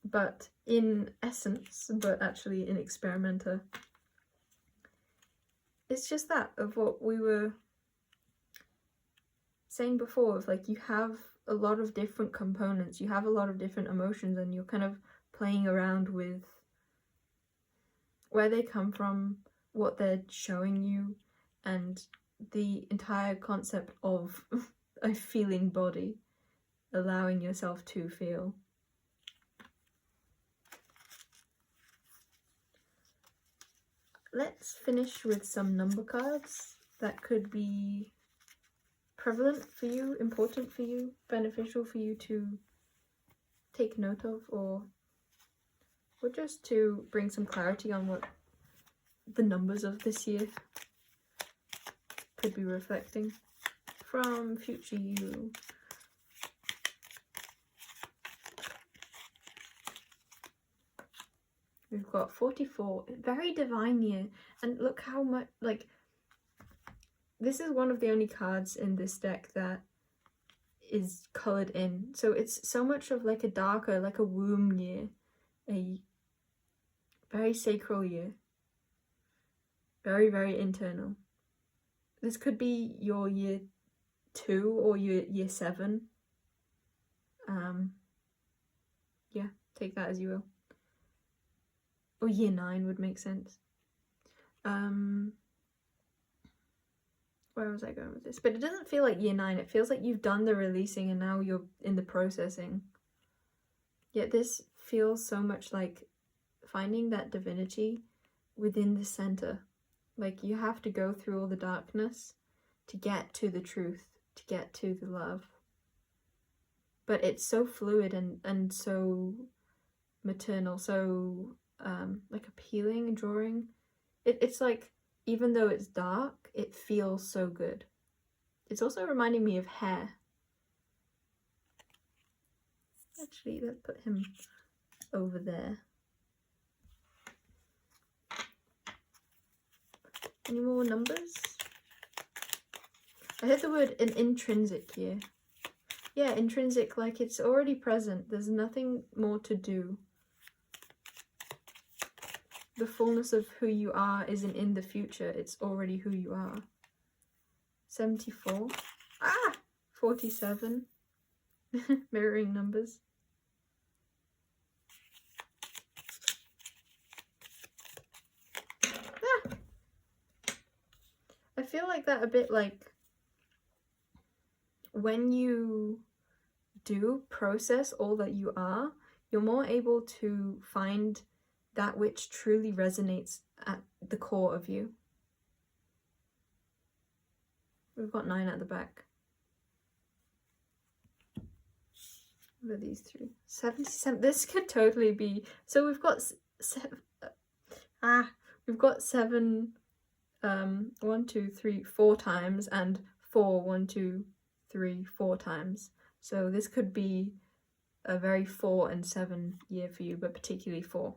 S1: But in essence, but actually in experimenter, it's just that of what we were saying before, of like, you have a lot of different components, you have a lot of different emotions, and you're kind of playing around with where they come from, what they're showing you, and the entire concept of a feeling body, allowing yourself to feel. Let's finish with some number cards that could be prevalent for you, important for you, beneficial for you to take note of, or just to bring some clarity on what the numbers of this year could be reflecting from future you. We've got 44, very divine year, and look how much, like, this is one of the only cards in this deck that is coloured in, so it's so much of like a darker, like a womb year, a very sacral year, very, very internal. This could be your year 2 or your year 7. Yeah, take that as you will. Or year 9 would make sense. Where was I going with this? But it doesn't feel like year 9. It feels like you've done the releasing and now you're in the processing. Yet this feels so much like finding that divinity within the center. Like, you have to go through all the darkness to get to the truth, to get to the love. But it's so fluid and so maternal, so like appealing and drawing. It's like, even though it's dark, it feels so good. It's also reminding me of hair. Actually, let's put him over there. Any more numbers? I heard the word an intrinsic here. Yeah, intrinsic, like it's already present. There's nothing more to do. The fullness of who you are isn't in the future. It's already who you are. 74. 47. Mirroring numbers. feel like that a bit, like when you do process all that you are, you're more able to find that which truly resonates at the core of you. We've got 9 at the back. What are these 3? 77. This could totally be. So we've got 7. We've got 7. 1, 2, 3, 4 times, and 4, 1, 2, 3, 4 times. So this could be a very 4 and 7 year for you, but particularly 4.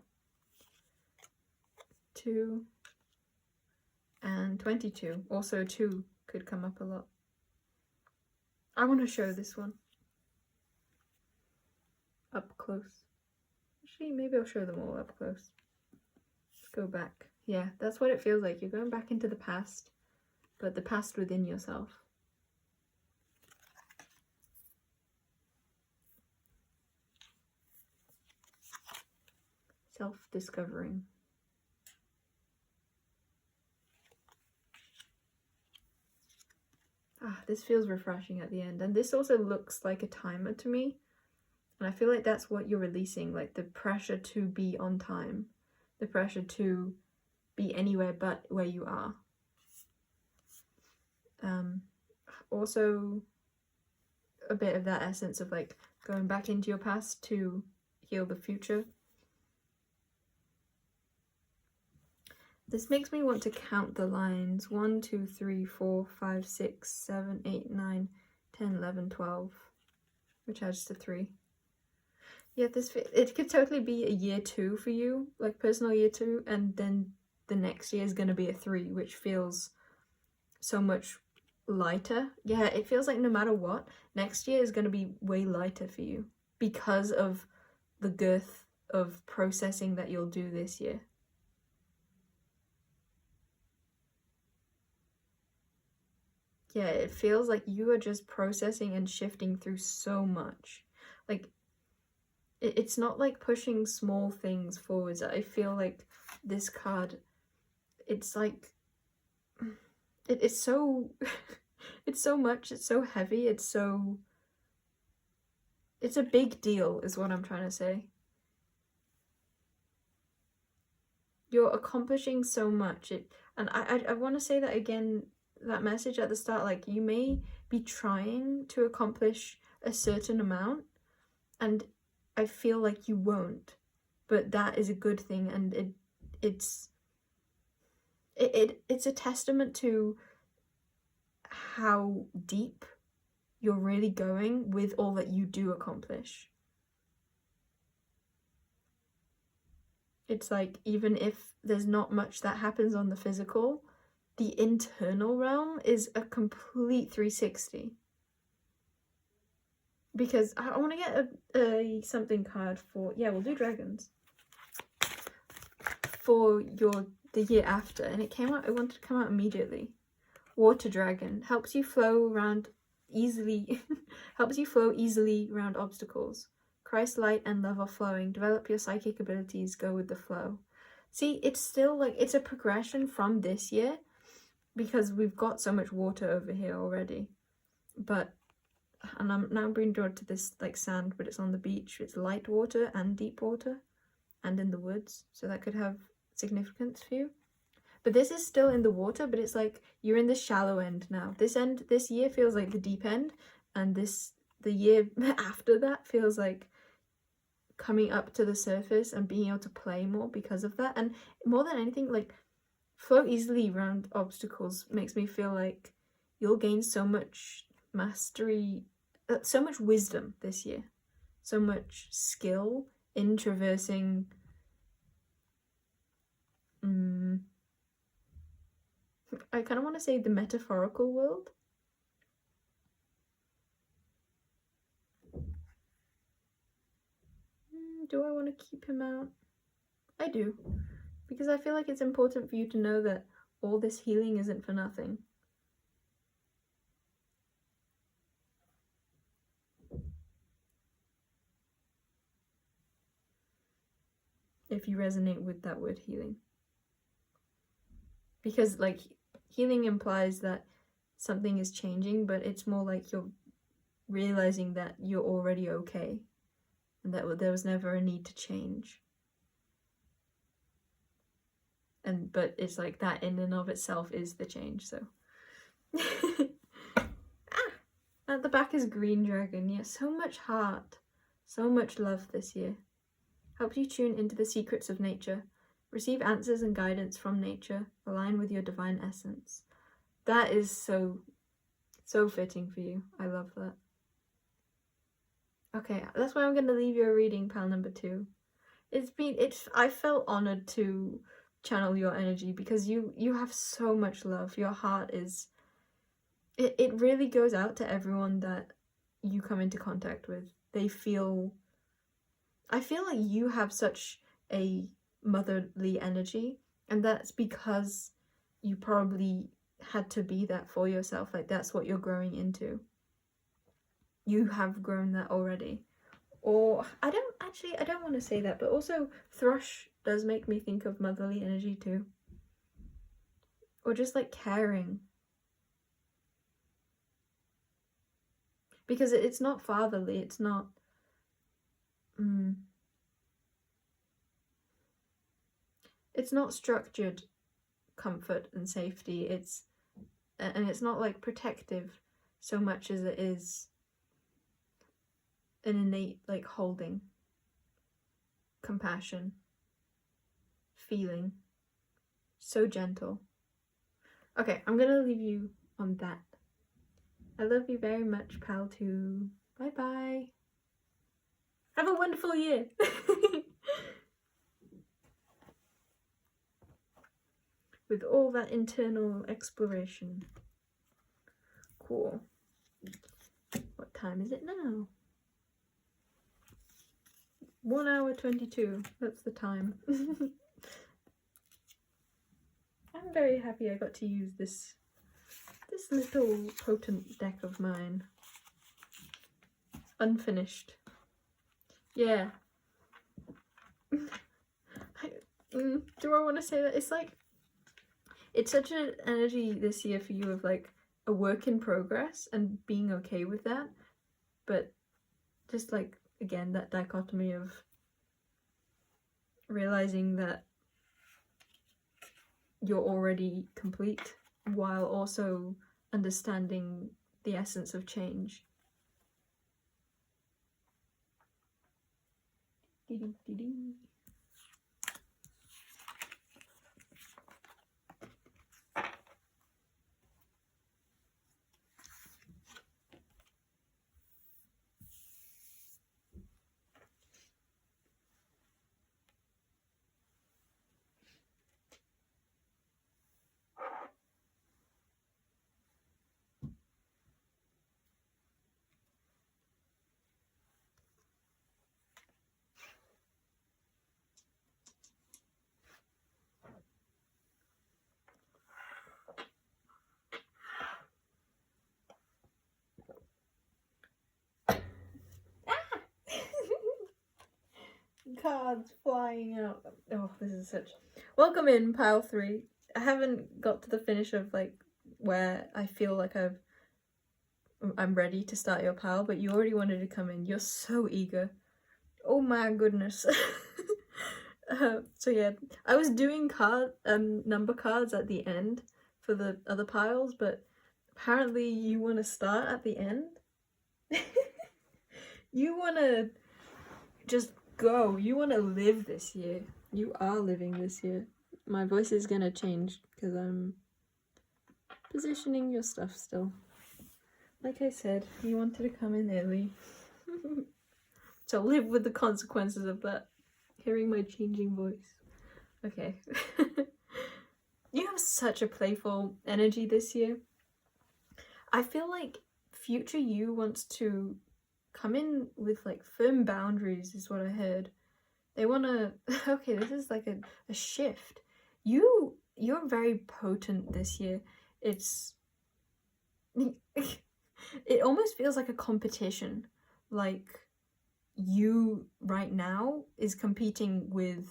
S1: 2 and 22. Also 2 could come up a lot. I want to show this one up close. Actually, maybe I'll show them all up close. Let's go back. Yeah, that's what it feels like. You're going back into the past, but the past within yourself. Self-discovering. This feels refreshing at the end. And this also looks like a timer to me. And I feel like that's what you're releasing, like the pressure to be on time. The pressure to be anywhere but where you are. Also, a bit of that essence of like going back into your past to heal the future. This makes me want to count the lines. 1, 2, 3, 4, 5, 6, 7, 8, 9, 10, 11, 12, which adds to 3. Yeah, it could totally be a year 2 for you, like personal year 2, and then the next year is going to be a 3, which feels so much lighter. Yeah, it feels like no matter what, next year is going to be way lighter for you because of the girth of processing that you'll do this year. Yeah, it feels like you are just processing and shifting through so much. Like, it's not like pushing small things forwards. I feel like this card, it's like, it's so, it's so much, it's so heavy, it's a big deal is what I'm trying to say. You're accomplishing so much. And I want to say that again, that message at the start, like you may be trying to accomplish a certain amount and I feel like you won't, but that is a good thing, and it's a testament to how deep you're really going with all that you do accomplish. It's like, even if there's not much that happens on the physical, the internal realm is a complete 360. Because I want to get a something card for, yeah, we'll do dragons. For the year after, and it wanted to come out immediately. Water dragon helps you flow around easily, helps you flow easily around obstacles. Christ light and love are flowing. Develop your psychic abilities. Go with the flow. See, it's still like it's a progression from this year because we've got so much water over here already. But and I'm now being drawn to this like sand, but it's on the beach. It's light water and deep water, and in the woods. So that could have significance for you. But this is still in the water, but it's like you're in the shallow end now. This year feels like the deep end, and the year after that feels like coming up to the surface and being able to play more because of that. And more than anything, like flow easily around obstacles makes me feel like you'll gain so much mastery, so much wisdom this year, so much skill in traversing I kind of want to say the metaphorical world. Do I want to keep him out? I do, because I feel like it's important for you to know that all this healing isn't for nothing. If you resonate with that word healing. Because like healing implies that something is changing, but it's more like you're realizing that you're already okay and that there was never a need to change. But it's like that in and of itself is the change, so. At the back is Green Dragon. Yeah, so much heart, so much love this year. Helps you tune into the secrets of nature. Receive answers and guidance from nature. Align with your divine essence. That is so fitting for you. I love that. Okay, that's why I'm going to leave you a reading, pal number 2. I felt honored to channel your energy because you have so much love. Your heart is, it really goes out to everyone that you come into contact with. I feel like you have such a motherly energy, and that's because you probably had to be that for yourself. Like, that's what you're growing into. You have grown that already. Or I don't want to say that, but also thrush does make me think of motherly energy too. Or just like caring. Because it's not fatherly, it's not it's not structured comfort and safety. It's not like protective so much as it is an innate like holding, compassion, feeling, so gentle. Okay, I'm gonna leave you on that. I love you very much, pal 2. Bye bye. Have a wonderful year. With all that internal exploration. Cool. What time is it now? 1 hour 22. That's the time. I'm very happy I got to use this little potent deck of mine. Unfinished. Yeah. Do I want to say that? It's like, it's such an energy this year for you of like a work in progress and being okay with that. But just like, again, that dichotomy of realizing that you're already complete while also understanding the essence of change. Cards flying out. Oh, this is such... Welcome in, pile 3. I haven't got to the finish of like where I feel like I'm ready to start your pile, but you already wanted to come in. You're so eager. Oh my goodness. So yeah, I was doing number cards at the end for the other piles, but apparently you want to start at the end. You want to just go. You want to live this year. You are living this year. My voice is gonna change because I'm positioning your stuff still. Like I said, you wanted to come in early. So live with the consequences of that. Hearing my changing voice. Okay. You have such a playful energy this year. I feel like future you wants to come in with like firm boundaries is what I heard. They want to... Okay, this is like a shift. You're very potent this year. It's... It almost feels like a competition. Like you right now is competing with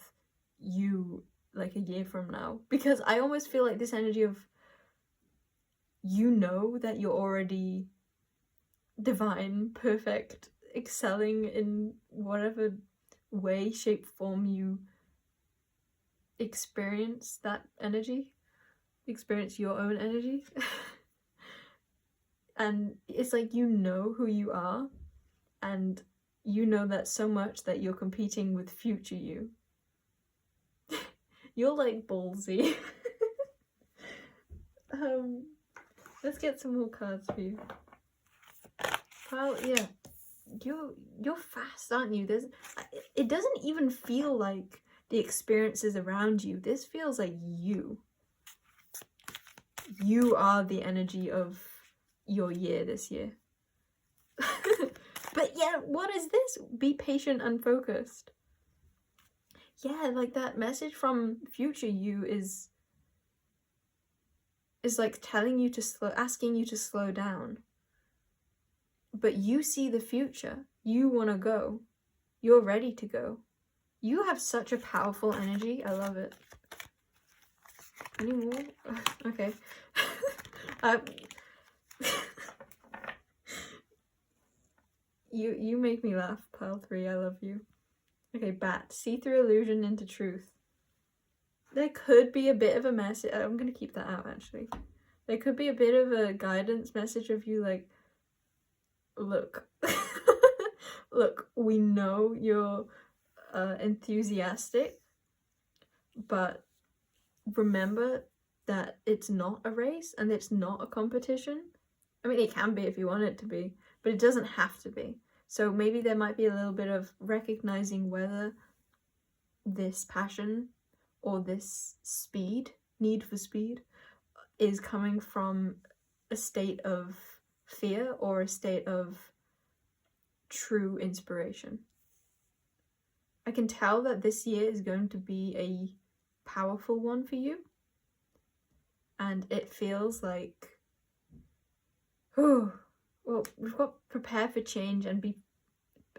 S1: you like a year from now. Because I almost feel like this energy of you know that you're already divine, perfect, excelling in whatever way, shape, form you experience that energy, experience your own energy. And it's like, you know who you are, and you know that so much that you're competing with future you. You're like ballsy. Let's get some more cards for you. Well, yeah, you're fast, aren't you? It doesn't even feel like the experiences around you. This feels like you. You are the energy of your year this year. But yeah, what is this? Be patient and focused. Yeah, like that message from future you is like telling you to asking you to slow down. But you see the future. You want to go. You're ready to go. You have such a powerful energy. I love it. Any more? Okay. You make me laugh, pile 3. I love you. Okay, bat. See through illusion into truth. There could be a bit of a message. I'm going to keep that out, actually. There could be a bit of a guidance message of you, like, look. Look, we know you're enthusiastic, but remember that it's not a race and it's not a competition. I mean, it can be if you want it to be, but it doesn't have to be. So maybe there might be a little bit of recognizing whether this passion or this need for speed, is coming from a state of fear or a state of true inspiration. I can tell that this year is going to be a powerful one for you. And it feels like, well, we've got prepare for change and be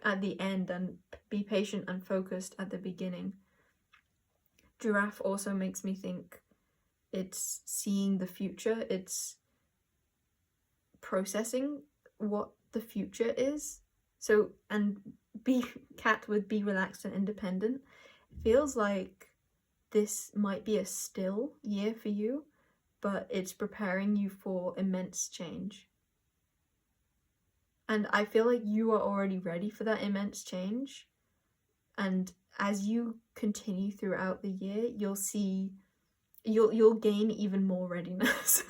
S1: at the end, and be patient and focused at the beginning. Giraffe also makes me think it's seeing the future. It's processing what the future is. So, and cat would be relaxed and independent. It feels like this might be a still year for you, but it's preparing you for immense change. And I feel like you are already ready for that immense change. And as you continue throughout the year, you'll see, you'll gain even more readiness.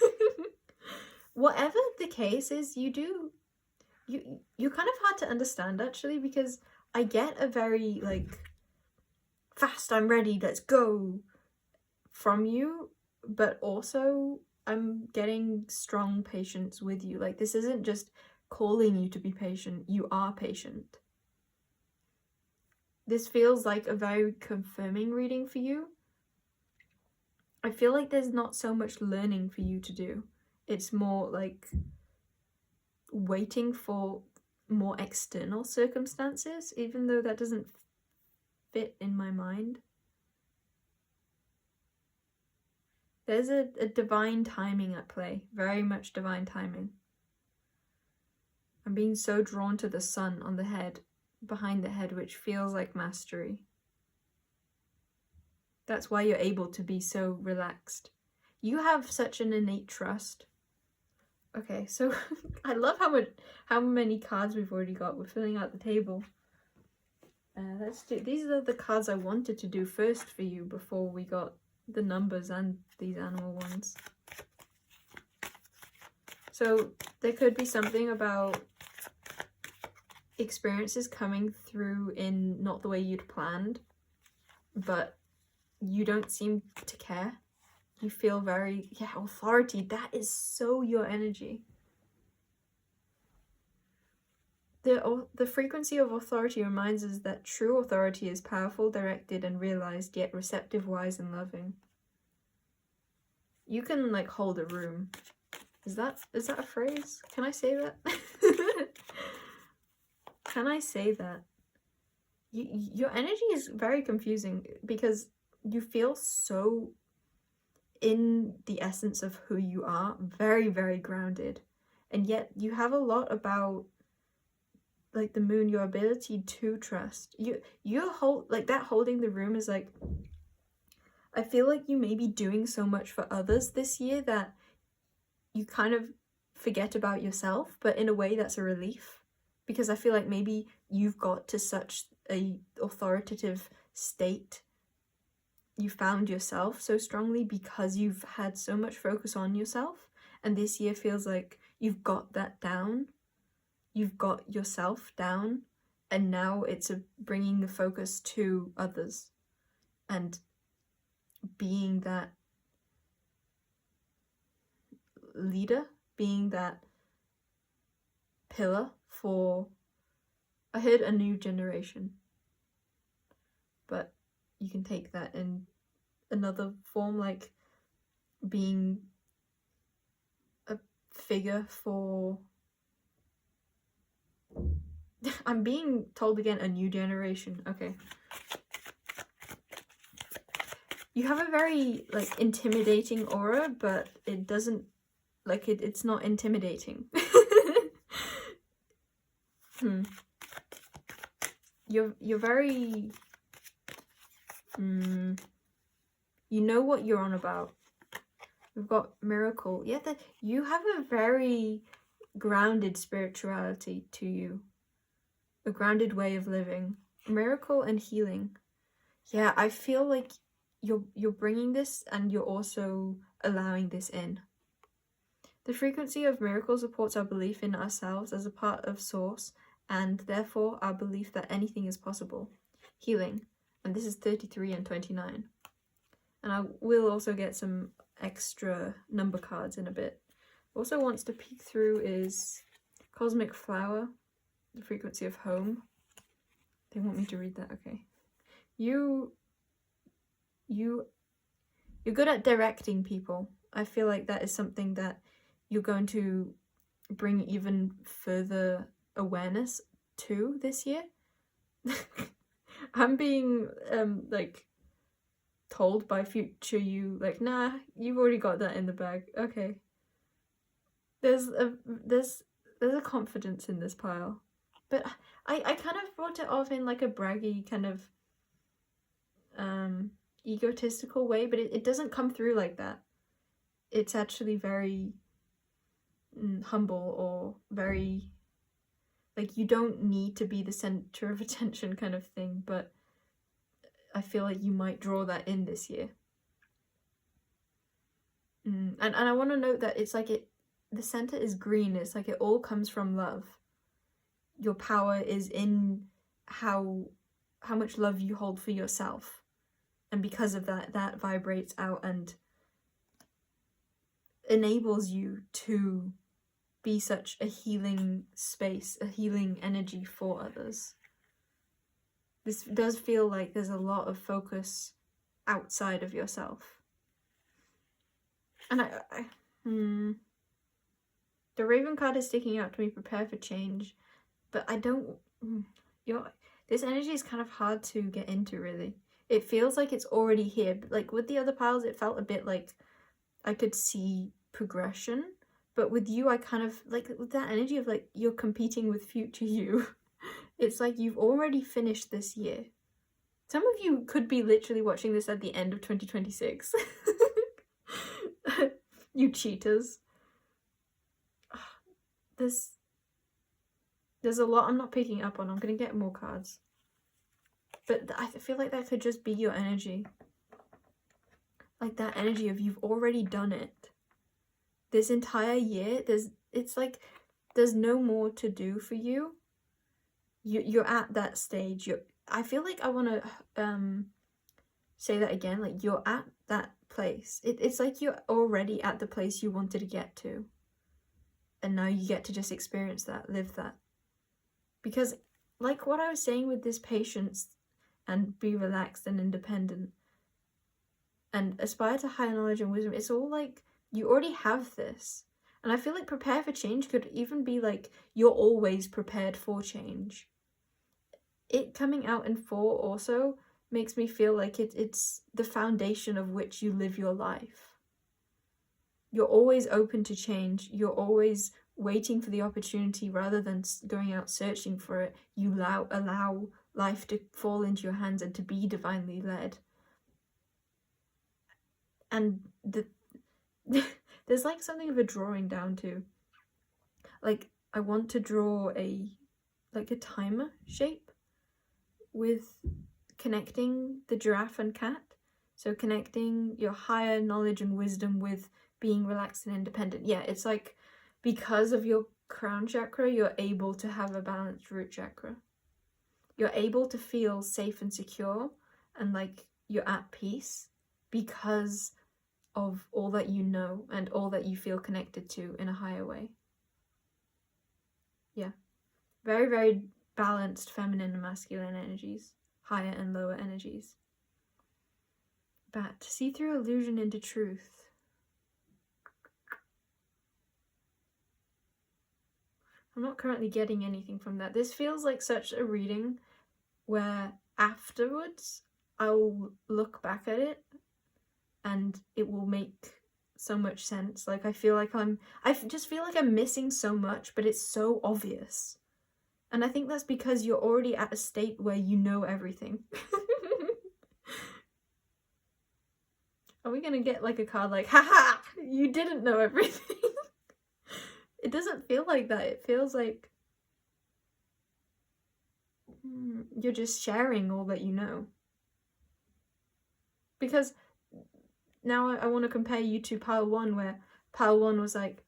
S1: Whatever the case is, you're kind of hard to understand, actually, because I get a very, like, fast, I'm ready, let's go from you, but also I'm getting strong patience with you. Like, this isn't just calling you to be patient, you are patient. This feels like a very confirming reading for you. I feel like there's not so much learning for you to do. It's more like waiting for more external circumstances, even though that doesn't fit in my mind. There's a divine timing at play, very much divine timing. I'm being so drawn to the sun on the head, behind the head, which feels like mastery. That's why you're able to be so relaxed. You have such an innate trust. Okay, so I love how many cards we've already got. We're filling out the table. Let's do. These are the cards I wanted to do first for you before we got the numbers and these animal ones. So there could be something about experiences coming through in not the way you'd planned, but you don't seem to care. You feel very, authority. That is so your energy. The frequency of authority reminds us that true authority is powerful, directed, and realized, yet receptive, wise, and loving. You can, like, hold a room. Is that a phrase? Can I say that? Can I say that? Your energy is very confusing because you feel so in the essence of who you are, very, very grounded. And yet you have a lot about, like, the moon, your ability to trust. You're like, that holding the room is like, I feel like you may be doing so much for others this year that you kind of forget about yourself, but in a way that's a relief, because I feel like maybe you've got to such a authoritative state, you found yourself so strongly because you've had so much focus on yourself, and this year feels like you've got that down, you've got yourself down, and now it's bringing the focus to others and being that leader, being that pillar for, I heard a new generation, but you can take that in another form, like being a figure for, I'm being told again, a new generation. Okay. You have a very, like, intimidating aura, but it doesn't, like, it's not intimidating. You're very, you know what you're on about. We've got miracle. Yeah, that you have a very grounded spirituality to you, a grounded way of living, miracle and healing. Yeah, I feel like you're bringing this, and you're also allowing this in. The frequency of miracle supports our belief in ourselves as a part of source, and therefore our belief that anything is possible. Healing, and this is 33 and 29. And I will also get some extra number cards in a bit. Also wants to peek through is Cosmic Flower, the frequency of home. They want me to read that. Okay. You're good at directing people. I feel like that is something that you're going to bring even further awareness to this year. I'm being like told by future you, like, nah, you've already got that in the bag. Okay. There's a confidence in this pile. But I kind of brought it off in like a braggy kind of egotistical way, but it doesn't come through like that. It's actually very humble, or very, like, you don't need to be the center of attention kind of thing, but I feel like you might draw that in this year. And I want to note that it's like the center is green. It's like it all comes from love. Your power is in how much love you hold for yourself. And because of that vibrates out and enables you to be such a healing space, a healing energy for others. This does feel like there's a lot of focus outside of yourself. And the Raven card is sticking out to me, prepare for change. But I don't, this energy is kind of hard to get into, really. It feels like it's already here. But like with the other piles, it felt a bit like I could see progression. But with you, I kind of, like, with that energy of, like, you're competing with future you. It's like you've already finished this year. Some of you could be literally watching this at the end of 2026. You cheaters. There's a lot I'm not picking up on. I'm going to get more cards. But I feel like that could just be your energy. Like that energy of you've already done it. This entire year, it's like there's no more to do for you. You're at that stage. I feel like I want to say that again. Like, you're at that place. It's like you're already at the place you wanted to get to. And now you get to just experience that, live that. Because, like what I was saying with this patience and be relaxed and independent and aspire to higher knowledge and wisdom, it's all like you already have this. And I feel like prepare for change could even be like you're always prepared for change. It coming out in 4 also makes me feel like it's the foundation of which you live your life. you're always open to change. You're always waiting for the opportunity rather than going out searching for it. You allow life to fall into your hands and to be divinely led. And there's like something of a drawing down too. Like, I want to draw a timer shape with connecting the giraffe and cat. So connecting your higher knowledge and wisdom with being relaxed and independent. Yeah, it's like, because of your crown chakra, you're able to have a balanced root chakra. You're able to feel safe and secure and like you're at peace because of all that you know and all that you feel connected to in a higher way. Yeah. Very, very balanced feminine and masculine energies. Higher and lower energies. Bat. See through illusion into truth. I'm not currently getting anything from that. This feels like such a reading where afterwards I'll look back at it and it will make so much sense. Like, I just feel like I'm missing so much, but it's so obvious. And I think that's because you're already at a state where you know everything. Are we gonna get like a card like, haha, you didn't know everything? It doesn't feel like that. It feels like you're just sharing all that you know. Because now I want to compare you to Pile 1, where Pile 1 was like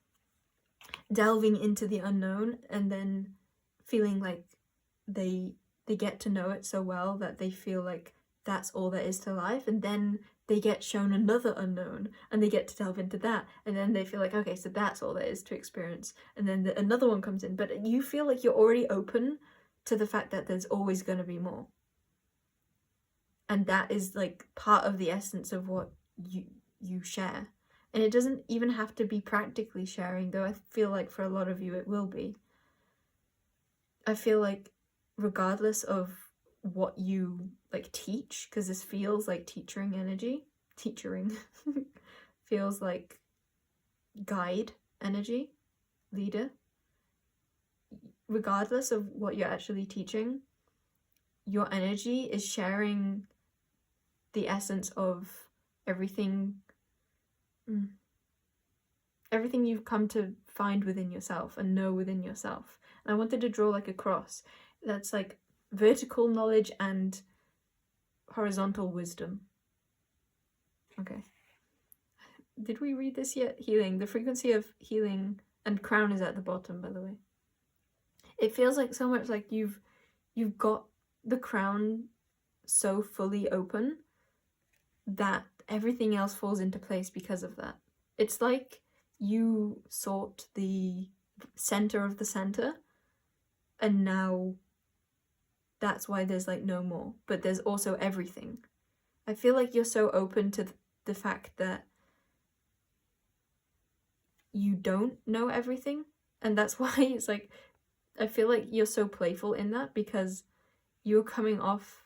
S1: delving into the unknown and then feeling like they get to know it so well that they feel like that's all there is to life, and then they get shown another unknown and they get to delve into that, and then they feel like, okay, so that's all there is to experience, and then another one comes in. But you feel like you're already open to the fact that there's always going to be more, and that is like part of the essence of what you share. And it doesn't even have to be practically sharing, though I feel like for a lot of you it will be. I feel like regardless of what you like teach, because this feels like teaching energy, feels like guide energy, leader. Regardless of what you're actually teaching, your energy is sharing the essence of everything you've come to find within yourself and know within yourself. And I wanted to draw like a cross that's like vertical knowledge and horizontal wisdom. Okay. Did we read this yet? Healing. The frequency of healing, and crown is at the bottom, by the way. It feels like so much like you've got the crown so fully open that everything else falls into place because of that. It's like you sought the center of the center, and now that's why there's like no more, but there's also everything. I feel like you're so open to the fact that you don't know everything, and that's why it's like, I feel like you're so playful in that, because you're coming off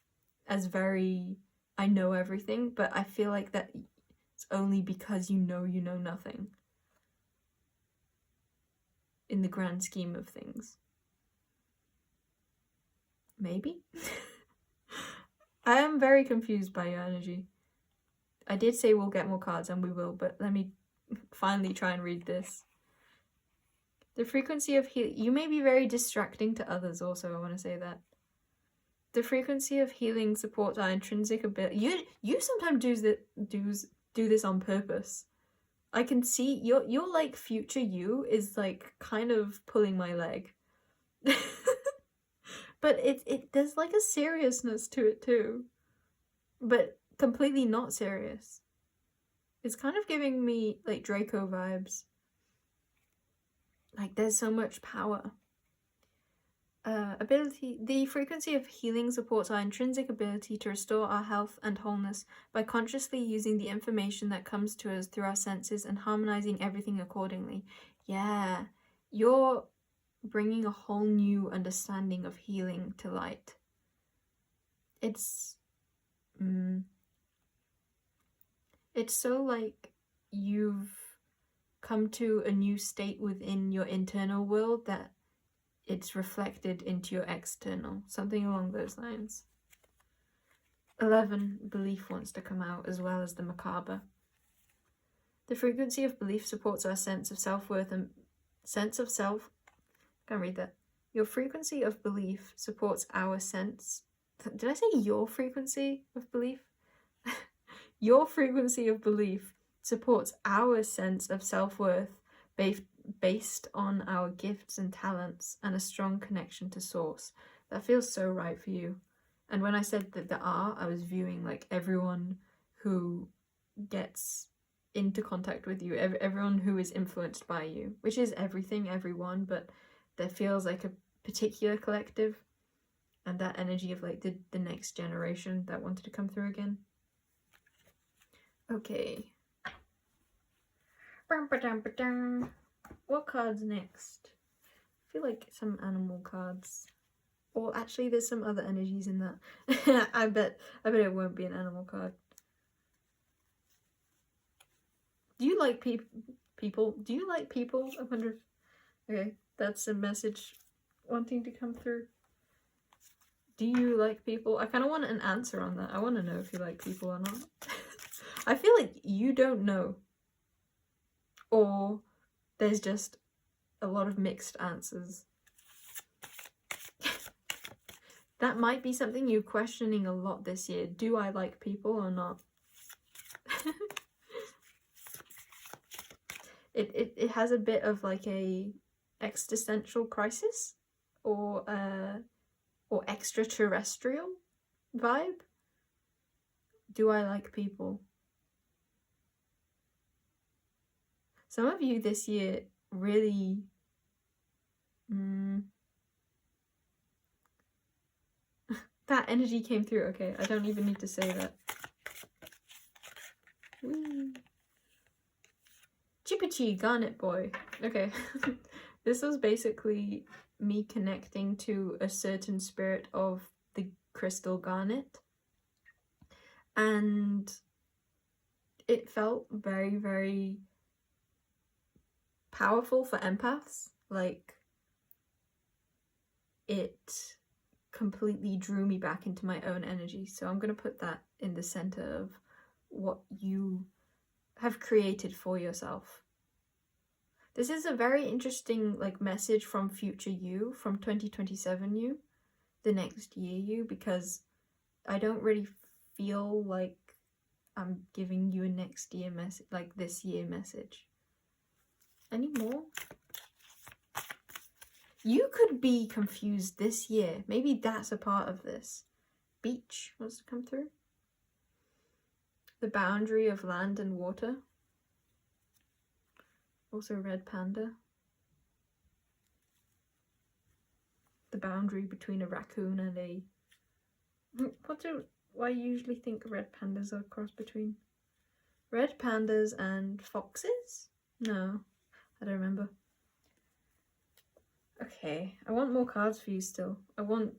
S1: as very, I know everything, but I feel like that it's only because you know nothing in the grand scheme of things. Maybe? I am very confused by your energy. I did say we'll get more cards, and we will, but let me finally try and read this. The frequency of healing. You may be very distracting to others also, I want to say that. The frequency of healing supports our intrinsic ability. You sometimes do this on purpose. I can see your like future you is like kind of pulling my leg. But there's like a seriousness to it too, but completely not serious. It's kind of giving me like Draco vibes. Like there's so much power. Ability. The frequency of healing supports our intrinsic ability to restore our health and wholeness by consciously using the information that comes to us through our senses and harmonizing everything accordingly. Yeah, you're bringing a whole new understanding of healing to light. It's so like you've come to a new state within your internal world that it's reflected into your external, something along those lines. 11, belief wants to come out, as well as the macabre. The frequency of belief supports our sense of self-worth and sense of self. Can't read that. Your frequency of belief supports our sense. Did I say your frequency of belief? Your frequency of belief supports our sense of self-worth based on our gifts and talents and a strong connection to source. That feels so right for you. And when I said that the R, I was viewing like everyone who gets into contact with you, everyone who is influenced by you, which is everything, everyone, but there feels like a particular collective and that energy of like the next generation that wanted to come through again. Okay. What cards next? I feel like some animal cards. Or actually there's some other energies in that. I bet it won't be an animal card. Do you like people? Do you like people? I wonder. Okay, that's a message wanting to come through. Do you like people? I kind of want an answer on that. I want to know if you like people or not. I feel like you don't know. Or there's just a lot of mixed answers. That might be something you're questioning a lot this year. Do I like people or not? It has a bit of like a existential crisis or extraterrestrial vibe. Do I like people? Some of you this year really that energy came through. Okay, I don't even need to say that. Chippy Garnet Boy. Okay. This was basically me connecting to a certain spirit of the crystal garnet. And it felt very, very powerful for empaths. Like, it completely drew me back into my own energy. So I'm going to put that in the center of what you have created for yourself. This is a very interesting like message from future you, from 2027 you, the next year you, because I don't really feel like I'm giving you a next year message, like this year message. Any more? You could be confused this year. Maybe that's a part of this. Beach wants to come through. The boundary of land and water. Also red panda. The boundary between a raccoon and a... What do I usually think red pandas are crossed between? Red pandas and foxes? No, I don't remember. Okay, I want more cards for you still. I want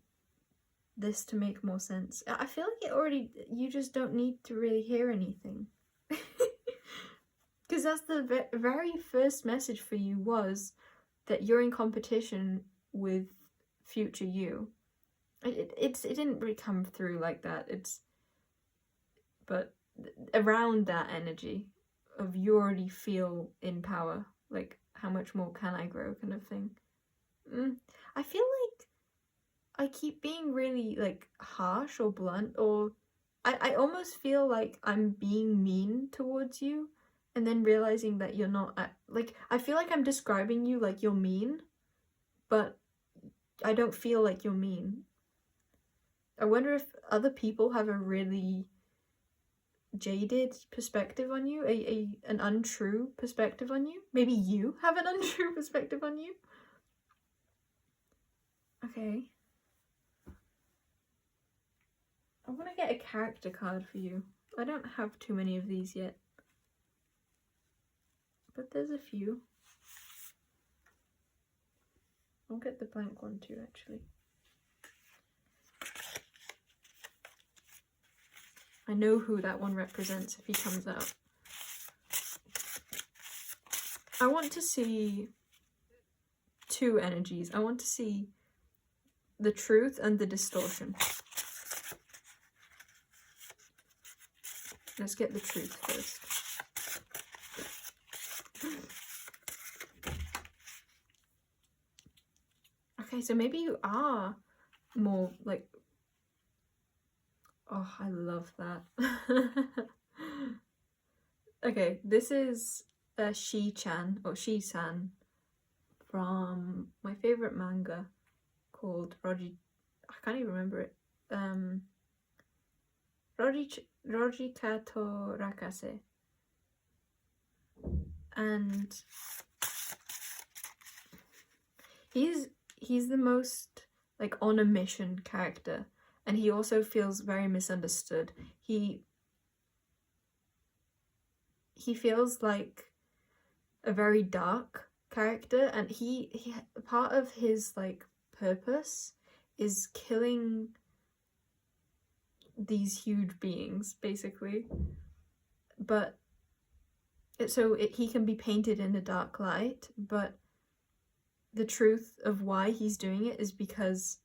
S1: this to make more sense. I feel like it already... You just don't need to really hear anything. Because that's the very first message for you, was that you're in competition with future you. It didn't really come through like that. But around that energy of you already feel in power. Like, how much more can I grow kind of thing. I feel like I keep being really like harsh or blunt, or I almost feel like I'm being mean towards you. And then realizing that you're not, like, I feel like I'm describing you like you're mean, but I don't feel like you're mean. I wonder if other people have a really jaded perspective on you, an untrue perspective on you. Maybe you have an untrue perspective on you. Okay. I want to get a character card for you. I don't have too many of these yet. But there's a few. I'll get the blank one too, actually. I know who that one represents if he comes out. I want to see two energies. I want to see the truth and the distortion. Let's get the truth first. Okay, so maybe you are more like... Oh, I love that. Okay, this is Shi-chan or Shi-san from my favorite manga called I can't even remember it. Rojika to Rakase. And he's the most like on a mission character, and he also feels very misunderstood. He feels like a very dark character, and he part of his like purpose is killing these huge beings, basically. But he can be painted in a dark light, but the truth of why he's doing it is because,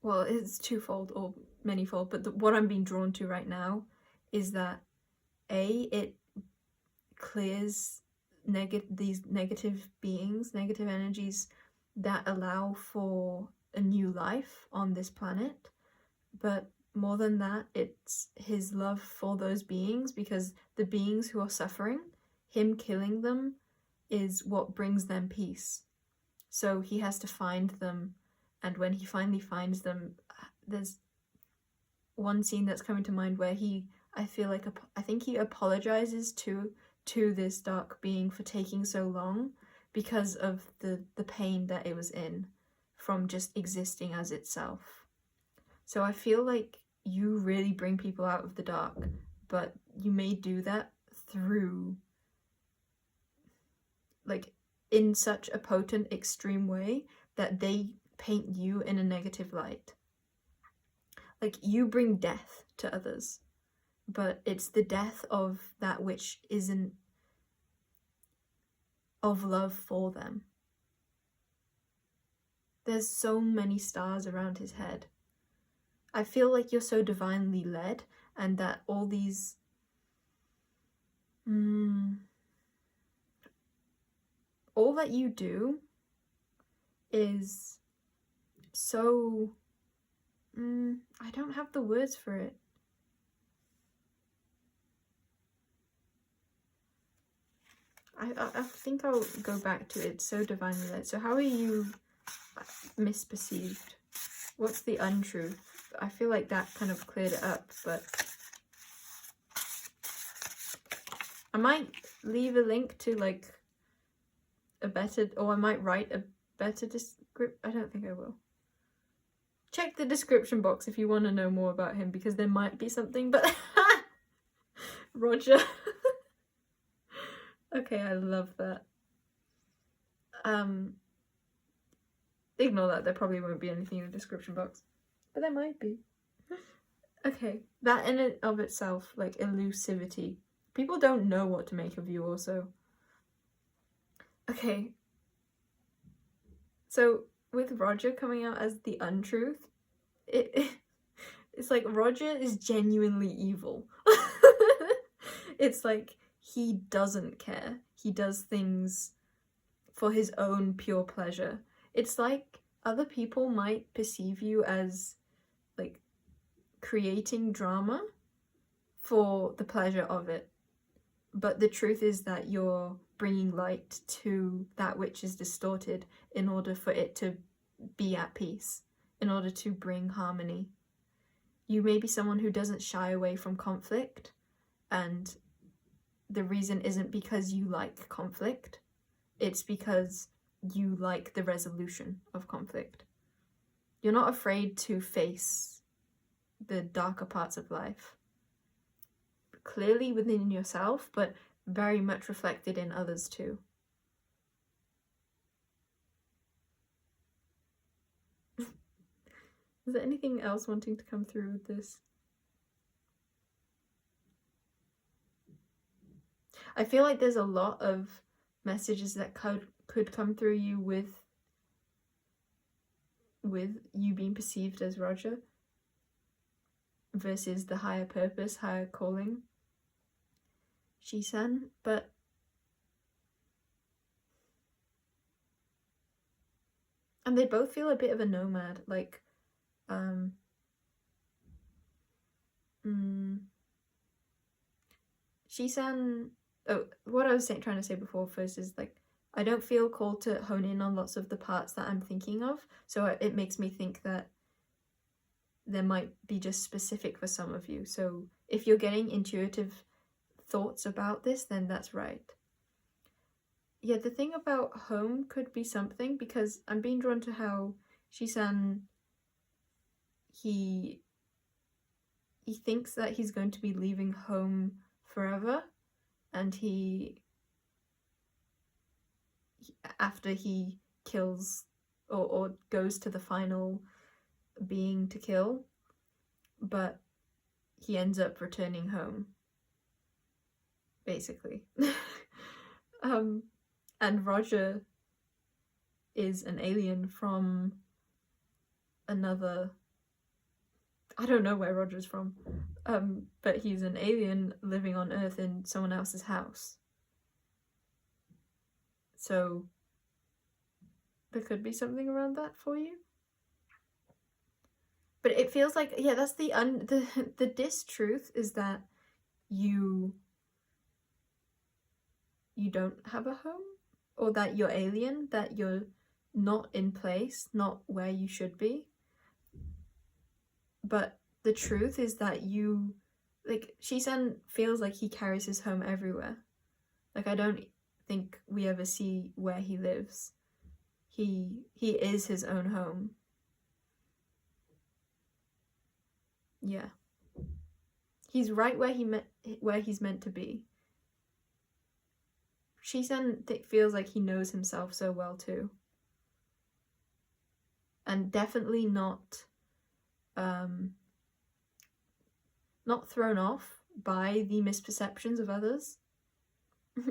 S1: well, it's twofold or manyfold, but what I'm being drawn to right now is that it clears these negative beings, negative energies that allow for a new life on this planet. But more than that, it's his love for those beings, because the beings who are suffering, him killing them is what brings them peace. So he has to find them, and when he finally finds them, there's one scene that's coming to mind where I think he apologizes to this dark being for taking so long because of the pain that it was in from just existing as itself. So I feel like you really bring people out of the dark, but you may do that through, like, in such a potent, extreme way that they paint you in a negative light. Like, you bring death to others, but it's the death of that which isn't of love for them. There's so many stars around his head. I feel like you're so divinely led, and that all these all that you do is so I don't have the words for it. I think I'll go back to it. So divinely led. So how are you misperceived? What's the untruth? I feel like that kind of cleared it up, but I might leave a link to like a better, or I might write a better description. I don't think I will. Check the description box if you want to know more about him, because there might be something, but Roger. Okay, I love that. Ignore that, there probably won't be anything in the description box, but there might be. Okay, that in and of itself, like elusivity. People don't know what to make of you also. Okay. So with Roger coming out as the untruth, it's like Roger is genuinely evil. It's like he doesn't care. He does things for his own pure pleasure. It's like other people might perceive you as like creating drama for the pleasure of it. But the truth is that you're bringing light to that which is distorted in order for it to be at peace, in order to bring harmony. You may be someone who doesn't shy away from conflict, and the reason isn't because you like conflict, it's because you like the resolution of conflict. You're not afraid to face the darker parts of life, clearly within yourself, but very much reflected in others too. Is there anything else wanting to come through with this? I feel like there's a lot of messages that could come through you with you being perceived as Roger versus the higher purpose, higher calling, Shisan. But and they both feel a bit of a nomad, like Shisan. Oh, what I was trying to say before first is like, I don't feel called to hone in on lots of the parts that I'm thinking of, so it makes me think that there might be just specific for some of you. So if you're getting intuitive thoughts about this, then that's right. Yeah, the thing about home could be something, because I'm being drawn to how Shisan, he thinks that he's going to be leaving home forever, and he after he kills or goes to the final being to kill, but he ends up returning home, basically. And Roger is an alien from another, I don't know where Roger's from, but he's an alien living on Earth in someone else's house. So there could be something around that for you. But it feels like, yeah, that's the distruth, is that you don't have a home, or that you're alien, that you're not in place, not where you should be. But the truth is that you, like, Shisan feels like he carries his home everywhere. Like, I don't think we ever see where he lives. He is his own home. Yeah. He's right where he's meant to be. Shisan feels like he knows himself so well too. And definitely not thrown off by the misperceptions of others.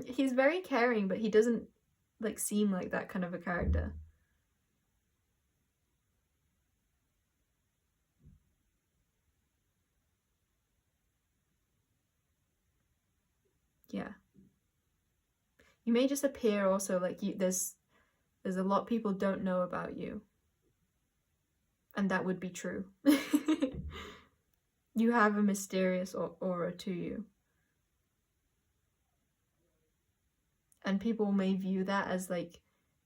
S1: He's very caring, but he doesn't like seem like that kind of a character. Yeah. You may just appear also like there's a lot people don't know about you. And that would be true. You have a mysterious aura to you. And people may view that as like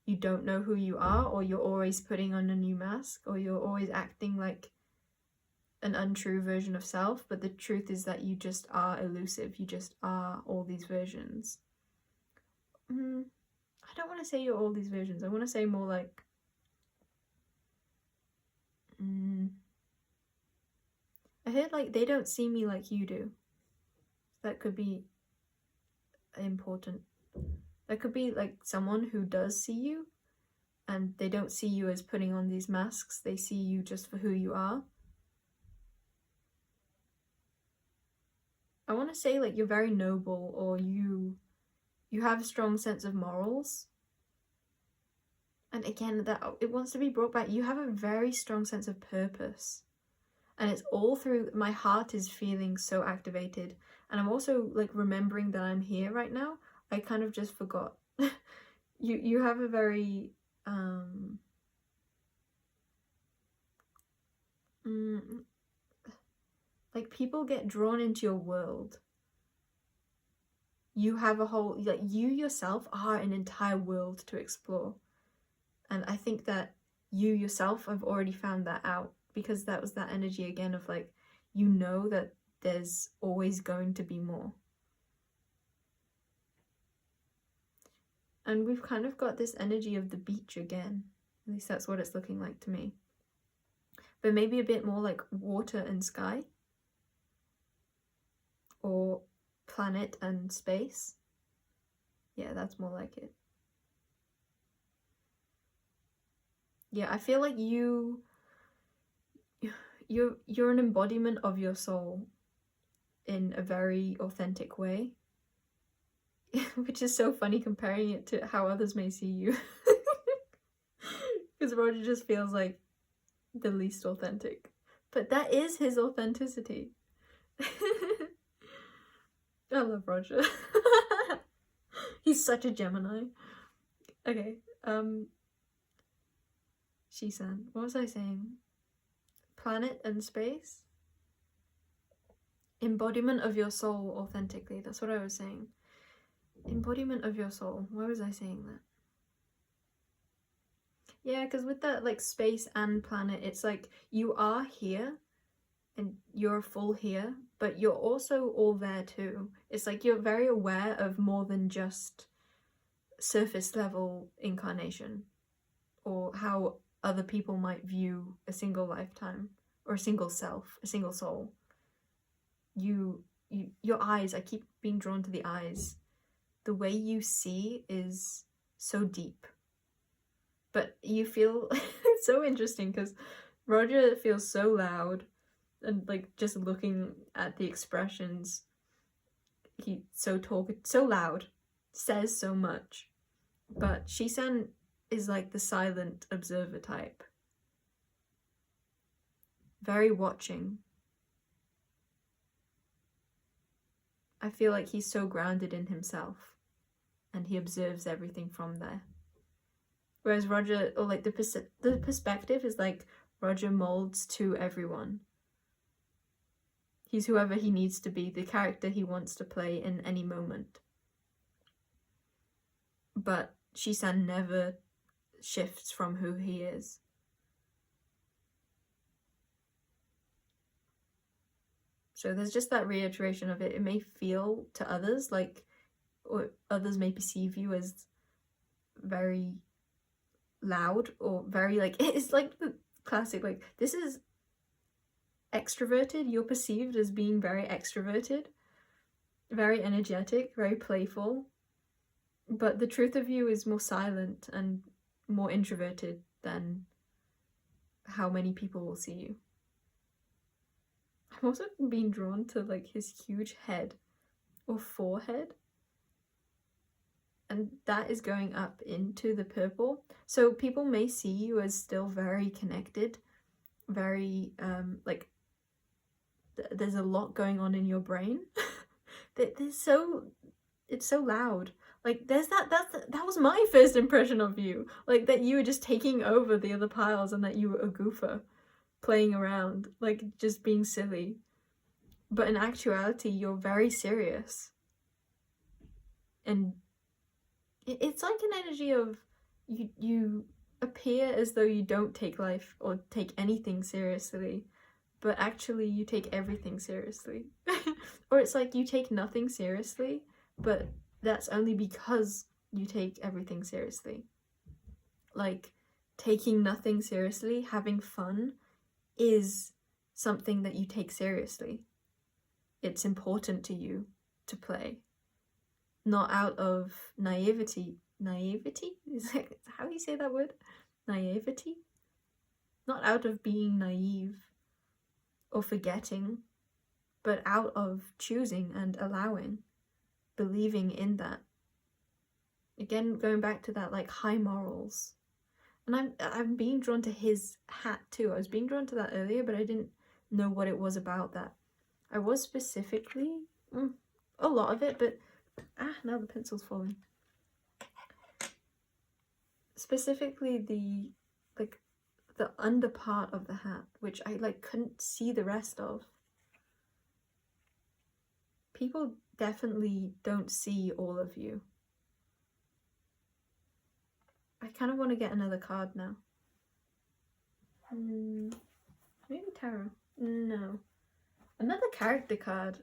S1: you don't know who you are, or you're always putting on a new mask, or you're always acting like an untrue version of self. But the truth is that you just are elusive. You just are all these versions. I don't want to say you're all these versions. I want to say more like I heard like they don't see me like you do. That could be important. That could be like someone who does see you, and they don't see you as putting on these masks. They see you just for who you are. I want to say like you're very noble, or you have a strong sense of morals. And again, that it wants to be brought back. You have a very strong sense of purpose. And it's all through, my heart is feeling so activated. And I'm also like remembering that I'm here right now. I kind of just forgot. You have a very like people get drawn into your world. You have a whole, like you yourself are an entire world to explore. And I think that you yourself have already found that out, because that was that energy again of like, you know that there's always going to be more. And we've kind of got this energy of the beach again. At least that's what it's looking like to me. But maybe a bit more like water and sky. Or planet and space. Yeah, that's more like it. Yeah, I feel like you're an embodiment of your soul in a very authentic way. which is so funny comparing it to how others may see you. Because Roger just feels like the least authentic. But that is his authenticity. I love Roger. He's such a Gemini. Okay, Shisan, what was I saying? Planet and space? Embodiment of your soul authentically. That's what I was saying. Embodiment of your soul. Why was I saying that? Yeah, because with that, like, space and planet, it's like you are here and you're full here, but you're also all there too. It's like you're very aware of more than just surface level incarnation or how other people might view a single lifetime or a single self, a single soul. Your eyes, I keep being drawn to the eyes. The way you see is so deep. But you feel, it's so interesting because Roger feels so loud and like just looking at the expressions, he's so loud, says so much. But Shisan is like the silent observer type. Very watching. I feel like he's so grounded in himself and he observes everything from there. Whereas Roger, or like the perspective is like Roger molds to everyone. He's whoever he needs to be, the character he wants to play in any moment. But Shisan never shifts from who he is. So there's just that reiteration of it. It may feel to others like, or others may perceive you as very loud or very like, it's like the classic, like, this is extroverted. You're perceived as being very extroverted, very energetic, very playful. But the truth of you is more silent and more introverted than how many people will see you. I'm also being drawn to like his huge head or forehead, and that is going up into the purple. So people may see you as still very connected, very like there's a lot going on in your brain. It's so loud. Like there's that was my first impression of you, like that you were just taking over the other piles and that you were a goofer playing around, like just being silly. But in actuality, you're very serious. And it's like an energy of you appear as though you don't take life or take anything seriously, but actually you take everything seriously. Or it's like you take nothing seriously, but that's only because you take everything seriously. Like taking nothing seriously, having fun, is something that you take seriously. It's important to you to play, not out of naivety. Naivety? Is that how you say that word? Naivety? Not out of being naive or forgetting, but out of choosing and allowing, believing in that. Again, going back to that like high morals. And I'm being drawn to his hat too. I was being drawn to that earlier, but I didn't know what it was about that. I was specifically, a lot of it, but now the pencil's falling. Specifically the under part of the hat, which I like couldn't see the rest of. People definitely don't see all of you. I kind of want to get another card now. Maybe tarot. No. Another character card.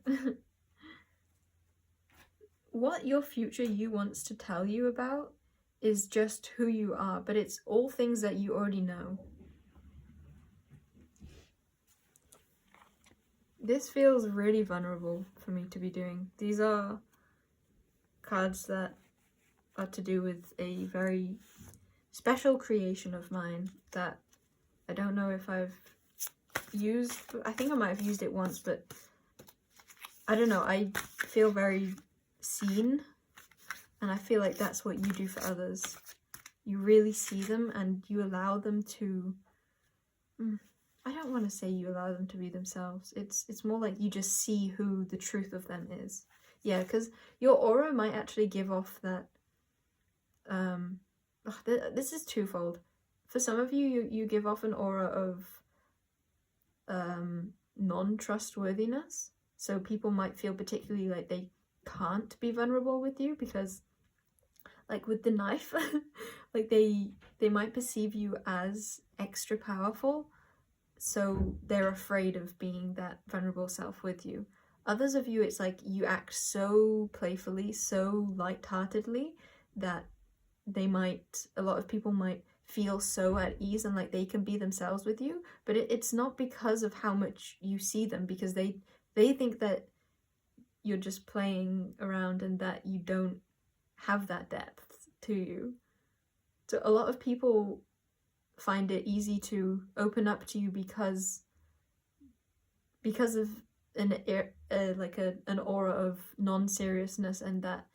S1: What your future you wants to tell you about is just who you are, but it's all things that you already know. This feels really vulnerable for me to be doing. These are cards that are to do with a very special creation of mine that I don't know if I've used. I think I might have used it once, but I don't know. I feel very seen And I feel like that's what you do for others. You really see them and you allow them to... I don't want to say you allow them to be themselves. It's more like you just see who the truth of them is. Yeah, because your aura might actually give off that... this is twofold. For some of you, you give off an aura of non-trustworthiness. So people might feel particularly like they can't be vulnerable with you because, like with the knife, like they might perceive you as extra powerful, so they're afraid of being that vulnerable self with you. Others of you, it's like you act so playfully, so lightheartedly that a lot of people might feel so at ease and like they can be themselves with you, but it's not because of how much you see them, because they think that you're just playing around and that you don't have that depth to you. So a lot of people find it easy to open up to you because of an aura of non-seriousness, and that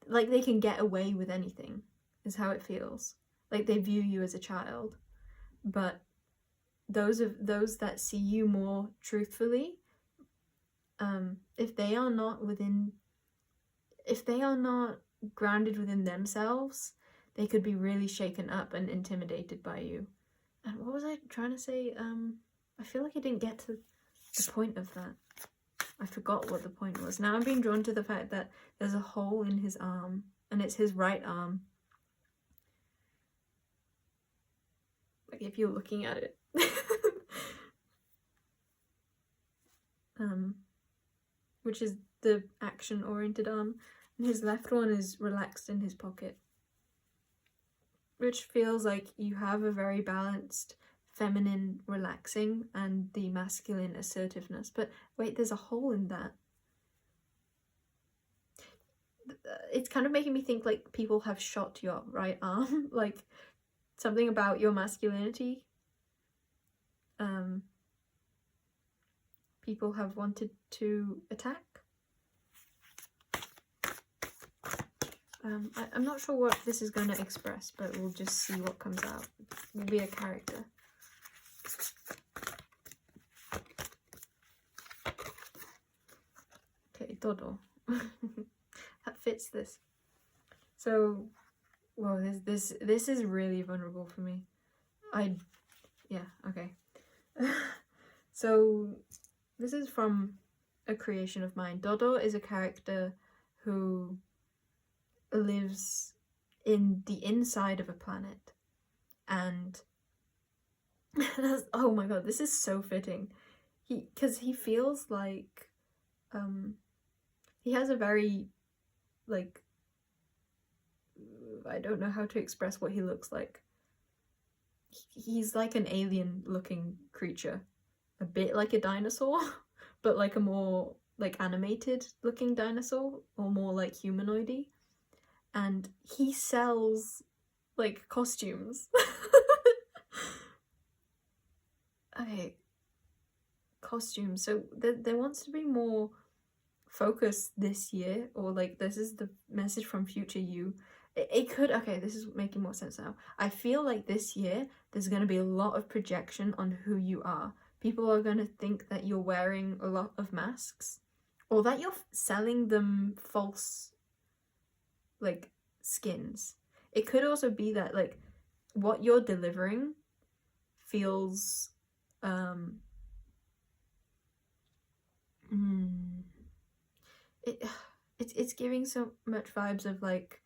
S1: like they can get away with anything is how it feels. Like they view you as a child. But those that see you more truthfully, if they are not grounded within themselves, they could be really shaken up and intimidated by you. And what was I trying to say? I feel like I didn't get to the point of that. I forgot what the point was. Now I'm being drawn to the fact that there's a hole in his arm, and it's his right arm. Like if you're looking at it. Which is the action-oriented arm. And his left one is relaxed in his pocket. Which feels like you have a very balanced feminine relaxing and the masculine assertiveness. But wait, there's a hole in that. It's kind of making me think like people have shot your right arm. Like something about your masculinity. People have wanted to attack. I'm not sure what this is going to express, but we'll just see what comes out. We'll be a character. Okay, Dodo. That fits this. So, whoa, this is really vulnerable for me. Yeah, okay. So, this is from a creation of mine. Dodo is a character who lives in the inside of a planet, and oh my god, this is so fitting. Because he feels like he has a very, like, I don't know how to express what he looks like. He's like an alien looking creature, a bit like a dinosaur, but like a more like animated looking dinosaur, or more like humanoidy. And he sells like costumes. Okay, costumes. So there wants to be more focus this year, or like this is the message from future you. It could, okay, this is making more sense now. I feel like this year there's going to be a lot of projection on who you are. People are going to think that you're wearing a lot of masks, or that you're selling them false like skins. It could also be that like what you're delivering feels it's giving so much vibes of like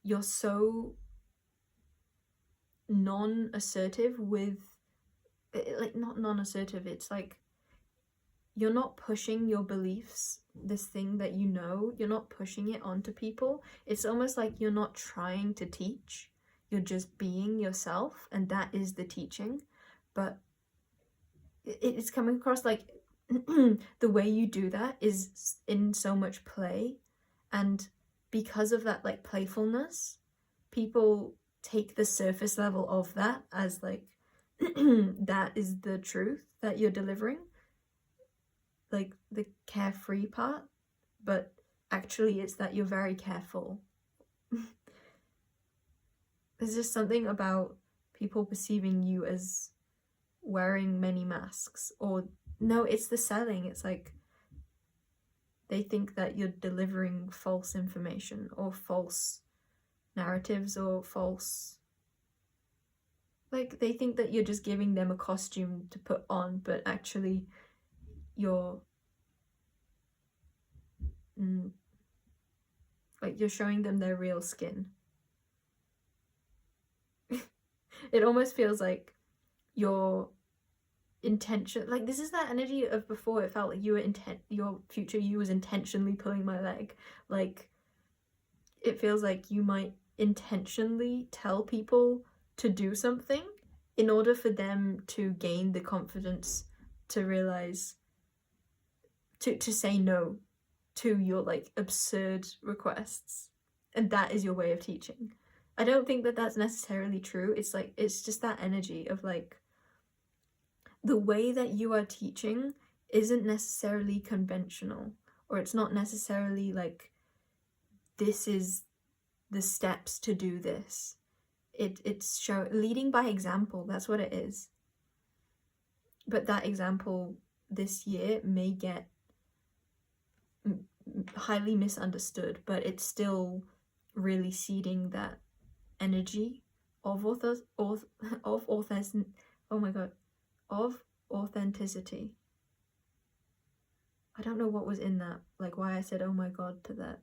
S1: you're so non-assertive with, like, not non-assertive, it's like you're not pushing your beliefs, this thing that you know, you're not pushing it onto people. It's almost like you're not trying to teach, you're just being yourself, and that is the teaching. But it's coming across like the way you do that is in so much play, and because of that like playfulness, people take the surface level of that as like that is the truth that you're delivering, like the carefree part, but actually it's that you're very careful there's just something about people perceiving you as wearing many masks, or no, it's the selling. It's like they think that you're delivering false information or false narratives or false, like they think that you're just giving them a costume to put on, but actually you're like you're showing them their real skin. It almost feels like your intention, like this is that energy of before. It felt like you were your future you was intentionally pulling my leg. Like it feels like you might intentionally tell people to do something in order for them to gain the confidence to realize to say no to your like absurd requests, and that is your way of teaching. I don't think that that's necessarily true. It's like, it's just that energy of like the way that you are teaching isn't necessarily conventional, or it's not necessarily like this is the steps to do this. It's leading by example. That's what it is. But that example this year may get highly misunderstood, but it's still really seeding that energy of authenticity. I don't know what was in that, like why I said oh my god to that.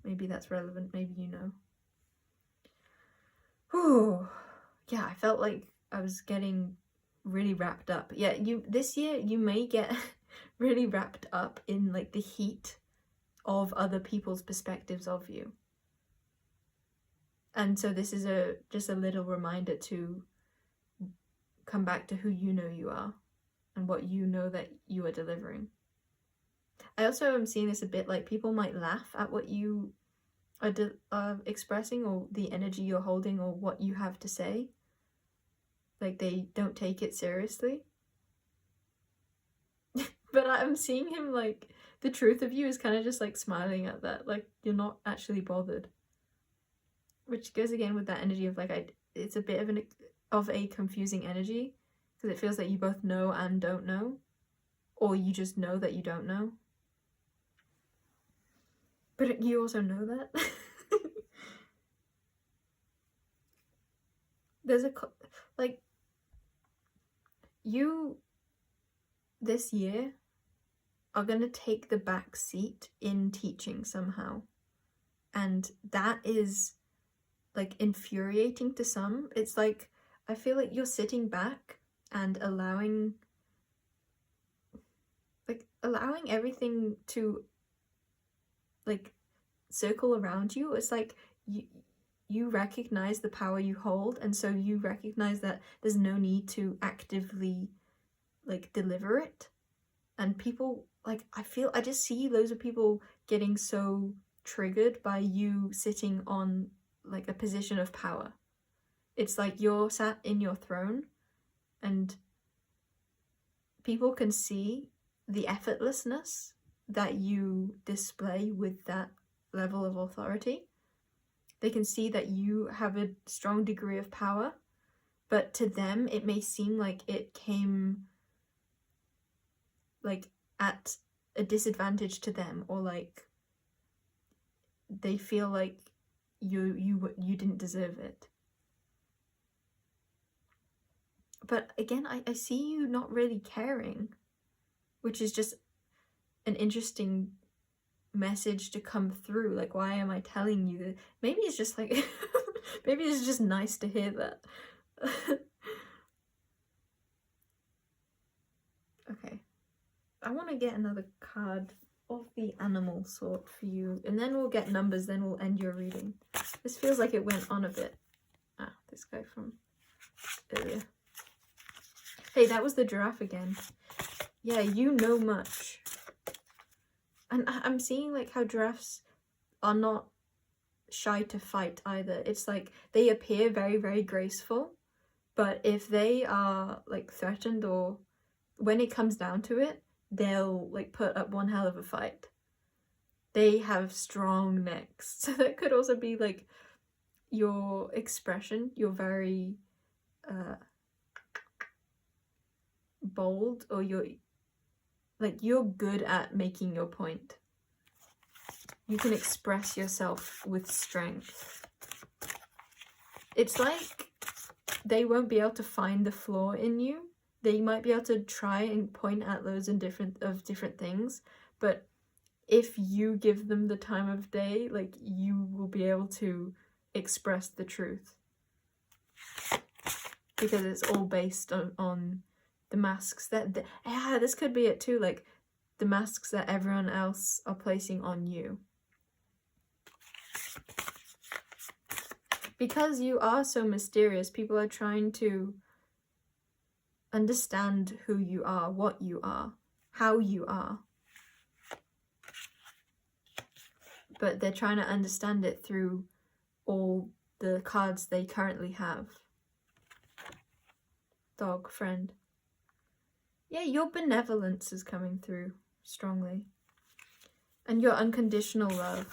S1: Maybe that's relevant, maybe you know. Whew. Yeah, I felt like I was getting really wrapped up. Yeah, this year you may get really wrapped up in like the heat of other people's perspectives of you. And so this is just a little reminder to come back to who you know you are and what you know that you are delivering. I also am seeing this a bit like people might laugh at what you are expressing, or the energy you're holding, or what you have to say. Like they don't take it seriously. But I'm seeing him like the truth of you is kind of just like smiling at that, like you're not actually bothered. Which goes again with that energy of like it's a bit of a confusing energy, because it feels like you both know and don't know, or you just know that you don't know. But you also know that. There's like you this year are gonna take the back seat in teaching somehow, and that is like infuriating to some. It's like I feel like you're sitting back and allowing everything to like circle around you. It's like you recognize the power you hold, and so you recognize that there's no need to actively like deliver it. And people like I just see loads of people getting so triggered by you sitting on like a position of power. It's like you're sat in your throne and people can see the effortlessness that you display with that level of authority. They can see that you have a strong degree of power, but to them it may seem like it came like at a disadvantage to them, or like they feel like you didn't deserve it. But again, I see you not really caring, which is just an interesting message to come through. Like, why am I telling you that? Maybe it's just like maybe it's just nice to hear that. Okay, I want to get another card of the animal sort for you, and then we'll get numbers, then we'll end your reading. This feels like it went on a bit. This guy from earlier. Hey, that was the giraffe again. Yeah, you know much. And I'm seeing like how giraffes are not shy to fight either. It's like they appear very, very graceful, but if they are like threatened, or when it comes down to it, they'll like put up one hell of a fight. They have strong necks. So that could also be like your expression, you're very bold, or you're good at making your point. You can express yourself with strength. It's like they won't be able to find the flaw in you. They might be able to try and point at loads of different things, but if you give them the time of day, like, you will be able to express the truth. Because it's all based on the masks that... this could be it too, like, the masks that everyone else are placing on you. Because you are so mysterious, people are trying to understand who you are, what you are, how you are. But they're trying to understand it through all the cards they currently have. Dog friend. Yeah, your benevolence is coming through strongly. And your unconditional love.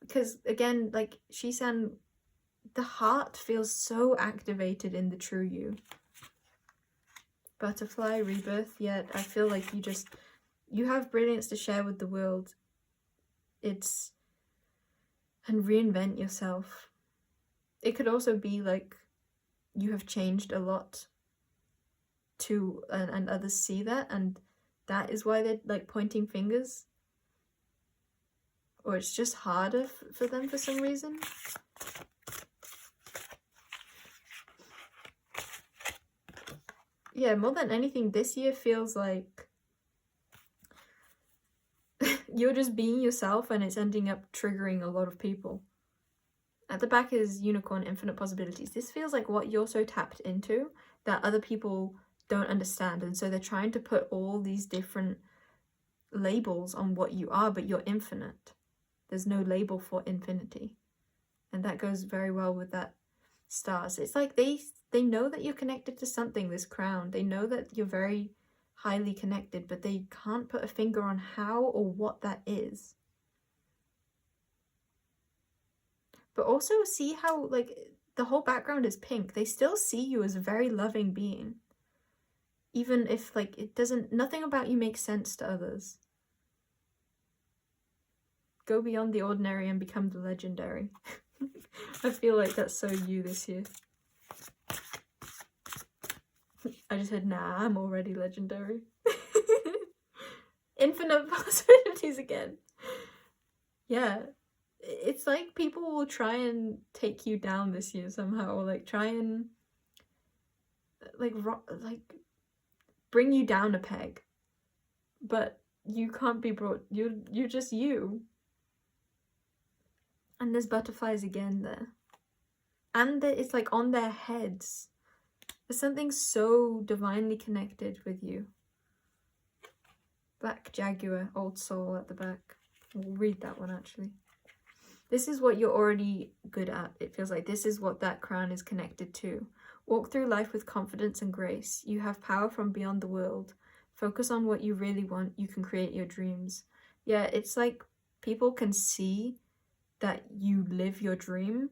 S1: Because, again, like, Shisan, the heart feels so activated in the true you. Butterfly, rebirth, yet I feel like you have brilliance to share with the world. And reinvent yourself. It could also be like you have changed a lot too, and others see that, and that is why they're like pointing fingers. Or it's just harder for them for some reason. Yeah, more than anything, this year feels like you're just being yourself, and it's ending up triggering a lot of people. At the back is Unicorn, Infinite Possibilities. This feels like what you're so tapped into that other people don't understand, and so they're trying to put all these different labels on what you are, but you're infinite. There's no label for infinity. And that goes very well with that stars. It's like they know that you're connected to something, this crown. They know that you're very highly connected, but they can't put a finger on how or what that is. But also see how, like, the whole background is pink. They still see you as a very loving being. Even if, like, nothing about you makes sense to others. Go beyond the ordinary and become the legendary. I feel like that's so you this year. I just said, nah, I'm already legendary. Infinite possibilities again. Yeah. It's like people will try and take you down this year somehow, or like try and like bring you down a peg. But you can't be brought, you're just you. And there's butterflies again there. And it's like on their heads. There's something so divinely connected with you. Black Jaguar, Old Soul at the back. We'll read that one actually. This is what you're already good at. It feels like this is what that crown is connected to. Walk through life with confidence and grace. You have power from beyond the world. Focus on what you really want. You can create your dreams. Yeah, it's like people can see that you live your dream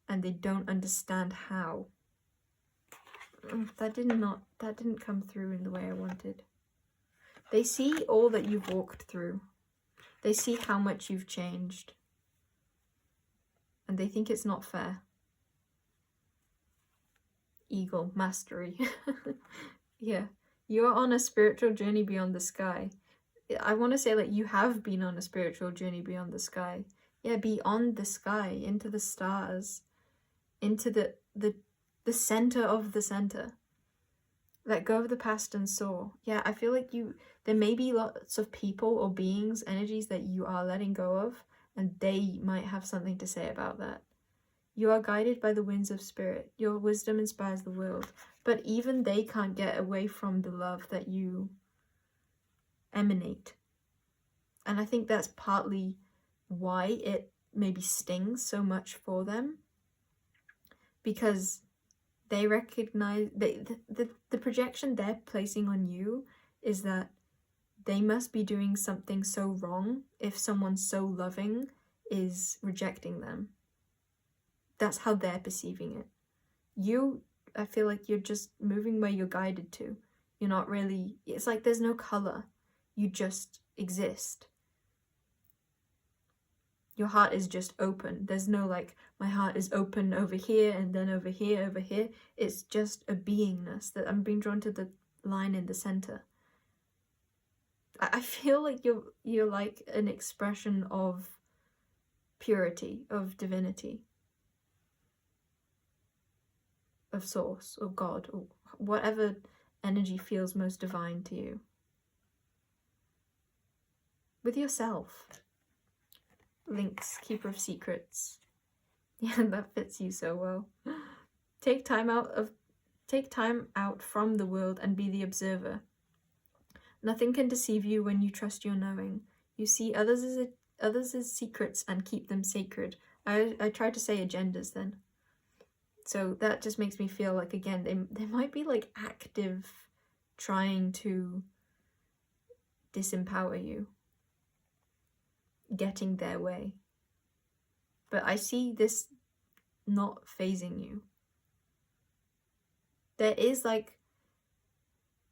S1: and they don't understand how. That didn't come through in the way I wanted. They see all that you've walked through. They see how much you've changed. And they think it's not fair. Eagle, mastery. Yeah, you are on a spiritual journey beyond the sky. I want to say, like, you have been on a spiritual journey beyond the sky. Yeah, beyond the sky, into the stars, into the center of the center. Let go of the past and soar. Yeah, I feel like there may be lots of people or beings, energies that you are letting go of, and they might have something to say about that. You are guided by the winds of spirit. Your wisdom inspires the world. But even they can't get away from the love that you emanate. And I think that's partly why it maybe stings so much for them. Because they recognize... The projection they're placing on you is that they must be doing something so wrong if someone so loving is rejecting them. that's how they're perceiving it. I feel like you're just moving where you're guided to. You're not really, it's like there's no color. You just exist. Your heart is just open. There's no like, my heart is open over here and then over here, over here. It's just a beingness that I'm being drawn to the line in the center. I feel like you're like an expression of purity, of divinity, of source, or God, or whatever energy feels most divine to you. With yourself. Lynx, keeper of secrets. Yeah, that fits you so well. Take time out from the world and be the observer. Nothing can deceive you when you trust your knowing. You see others as secrets and keep them sacred. I tried to say agendas then. So that just makes me feel like, again, they might be like active trying to disempower you, getting their way. But I see this not phasing you. There is like,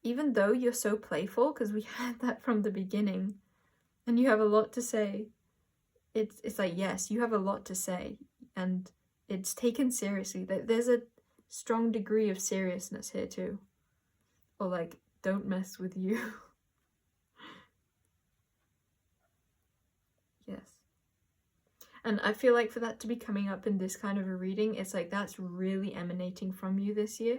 S1: even though you're so playful, because we had that from the beginning, and you have a lot to say, it's like, yes, you have a lot to say, and it's taken seriously. There's a strong degree of seriousness here too. Or like, don't mess with you. Yes. And I feel like for that to be coming up in this kind of a reading, it's like that's really emanating from you this year.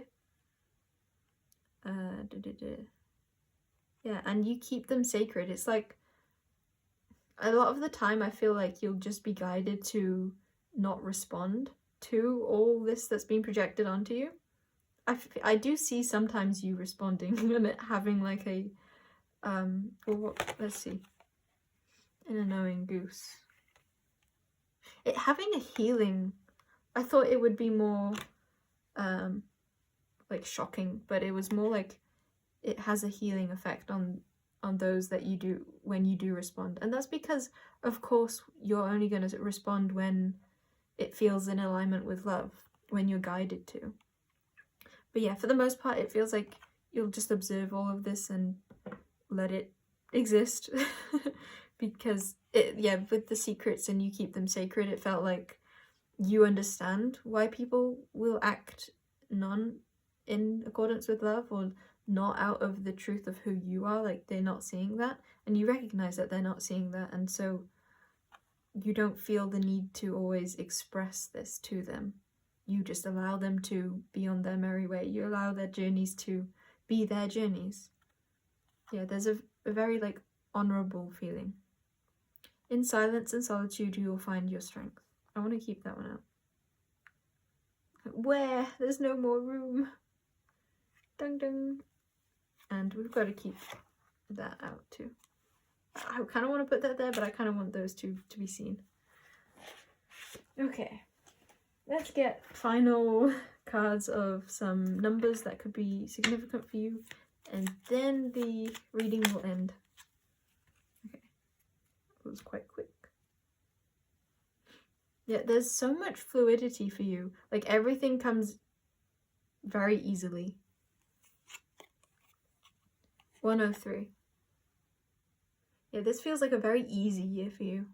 S1: Yeah, and you keep them sacred. It's like, a lot of the time I feel like you'll just be guided to not respond to all this that's being projected onto you. I do see sometimes you responding and it having like a, let's see, in a knowing goose. It having a healing, I thought it would be more, like shocking, but it was more like it has a healing effect on those that you do, when you do respond. And that's because, of course, you're only going to respond when it feels in alignment with love, when you're guided to. But yeah, for the most part, it feels like you'll just observe all of this and let it exist. Because, with the secrets and you keep them sacred, it felt like you understand why people will act in accordance with love, or not out of the truth of who you are. Like, they're not seeing that, and you recognize that they're not seeing that, and so you don't feel the need to always express this to them. You just allow them to be on their merry way. You allow their journeys to be their journeys. Yeah, there's a very like honorable feeling. In silence and solitude you will find your strength. I want to keep that one out. Where? There's no more room. Dun dun. And we've got to keep that out too. I kind of want to put that there, but I kind of want those two to be seen. Okay. Let's get final cards of some numbers that could be significant for you, and then the reading will end. Okay. It was quite quick. Yeah, there's so much fluidity for you. Like, everything comes very easily. 103. Yeah, this feels like a very easy year for you.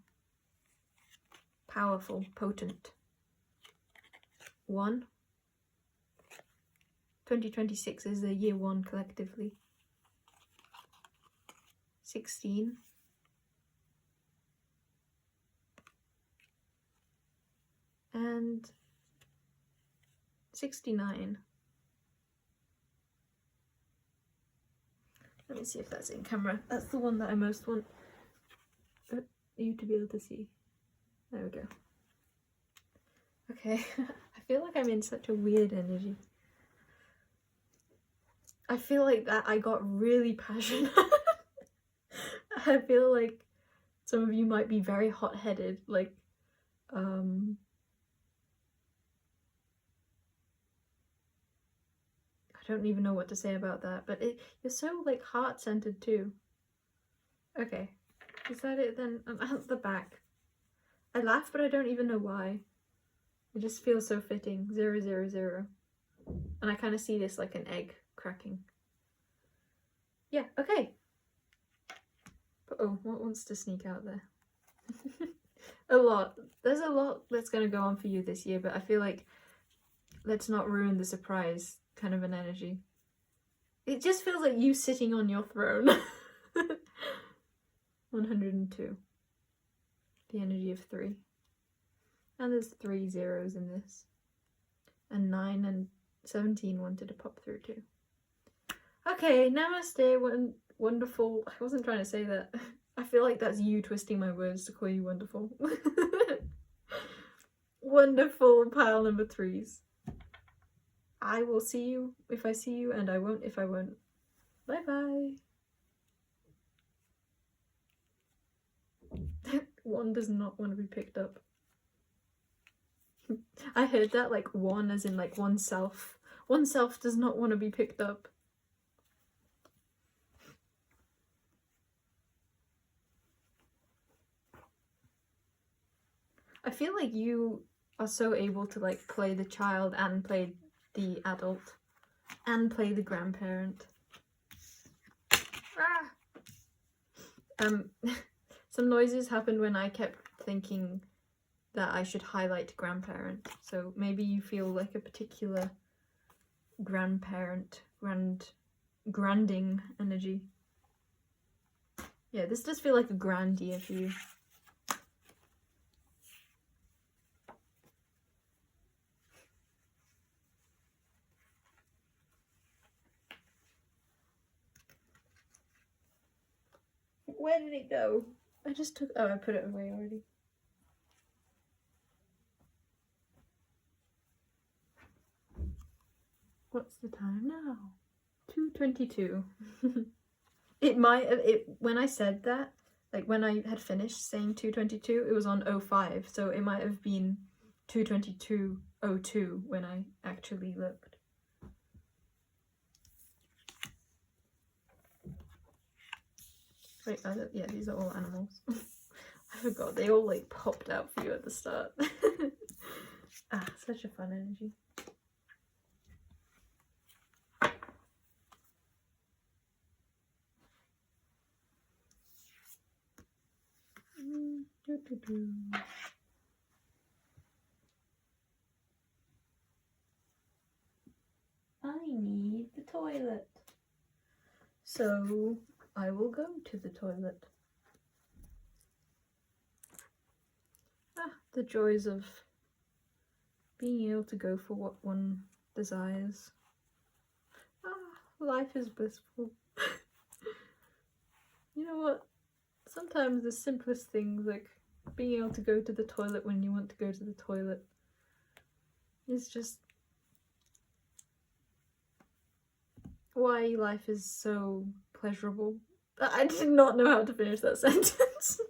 S1: Powerful, potent. 1. 2026 is the year 1 collectively. 16. And 69. Let me see if that's in camera. That's the one that I most want you to be able to see. There we go. Okay, I feel like I'm in such a weird energy. I feel like that I got really passionate. I feel like some of you might be very hot-headed, like, I don't even know what to say about that, but you're so, like, heart-centered too. Okay, is that it then? I'm at the back. I laugh, but I don't even know why. It just feels so fitting. 0, 0, 0. And I kind of see this like an egg cracking. Yeah, okay. But oh, what wants to sneak out there? A lot. There's a lot that's going to go on for you this year, but I feel like let's not ruin the surprise kind of an energy. It just feels like you sitting on your throne. 102. The energy of 3. And there's 3 zeros in this. And 9 and 17 wanted to pop through too. Okay, namaste, wonderful. I wasn't trying to say that. I feel like that's you twisting my words to call you wonderful. Wonderful pile number 3s. I will see you if I see you, and I won't if I won't. Bye bye. 1 does not want to be picked up. I heard that like 1 as in like oneself. Oneself does not want to be picked up. I feel like you are so able to like play the child and play the adult and play the grandparent. Some noises happened when I kept thinking that I should highlight grandparent, so maybe you feel like a particular grandparent, granding energy. Yeah, this does feel like a grand year for you. Where did it go? I just took, oh, I put it away already. What's the time now? 2:22. It might have, when I said that, like when I had finished saying 2:22, it was on 05, so it might have been 2:22:02 when I actually looked. Wait, yeah, these are all animals. I forgot, they all like popped out for you at the start. Such a fun energy. I need the toilet. So I will go to the toilet. The joys of being able to go for what one desires. Life is blissful. You know what? Sometimes the simplest things, like being able to go to the toilet when you want to go to the toilet, is just why life is so pleasurable. I did not know how to finish that sentence.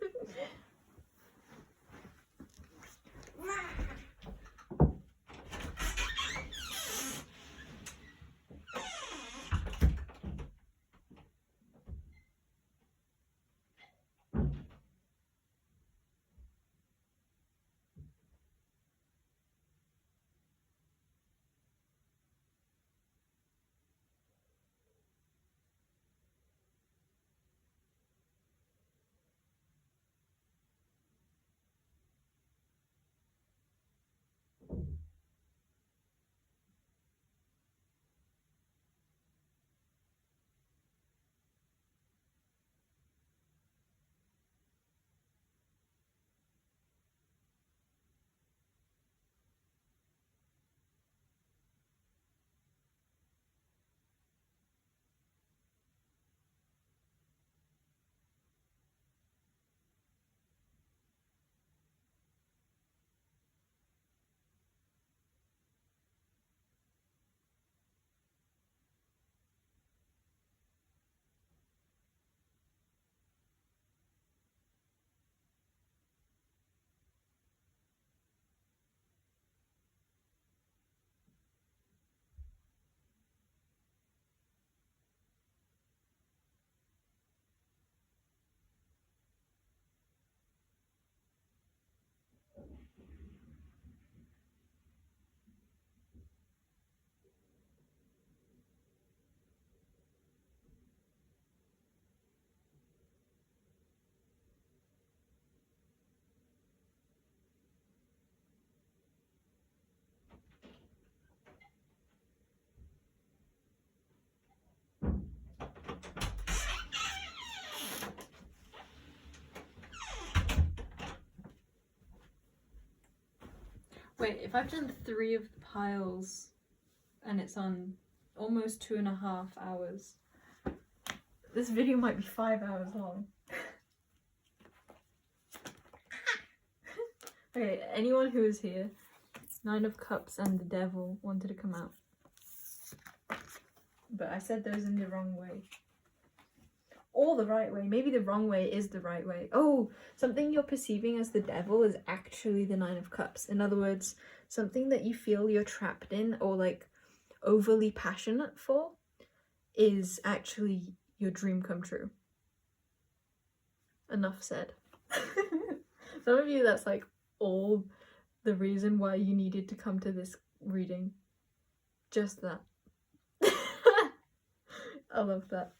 S1: Wait, if I've done 3 of the piles and it's on almost 2.5 hours, this video might be 5 hours long. Okay, anyone who is here, 9 of Cups and the Devil wanted to come out. But I said those in the wrong way. Or the right way. Maybe the wrong way is the right way. Oh, something you're perceiving as the devil is actually the 9 of Cups. In other words, something that you feel you're trapped in or like overly passionate for is actually your dream come true. Enough said. Some of you, that's like all the reason why you needed to come to this reading. Just that. I love that.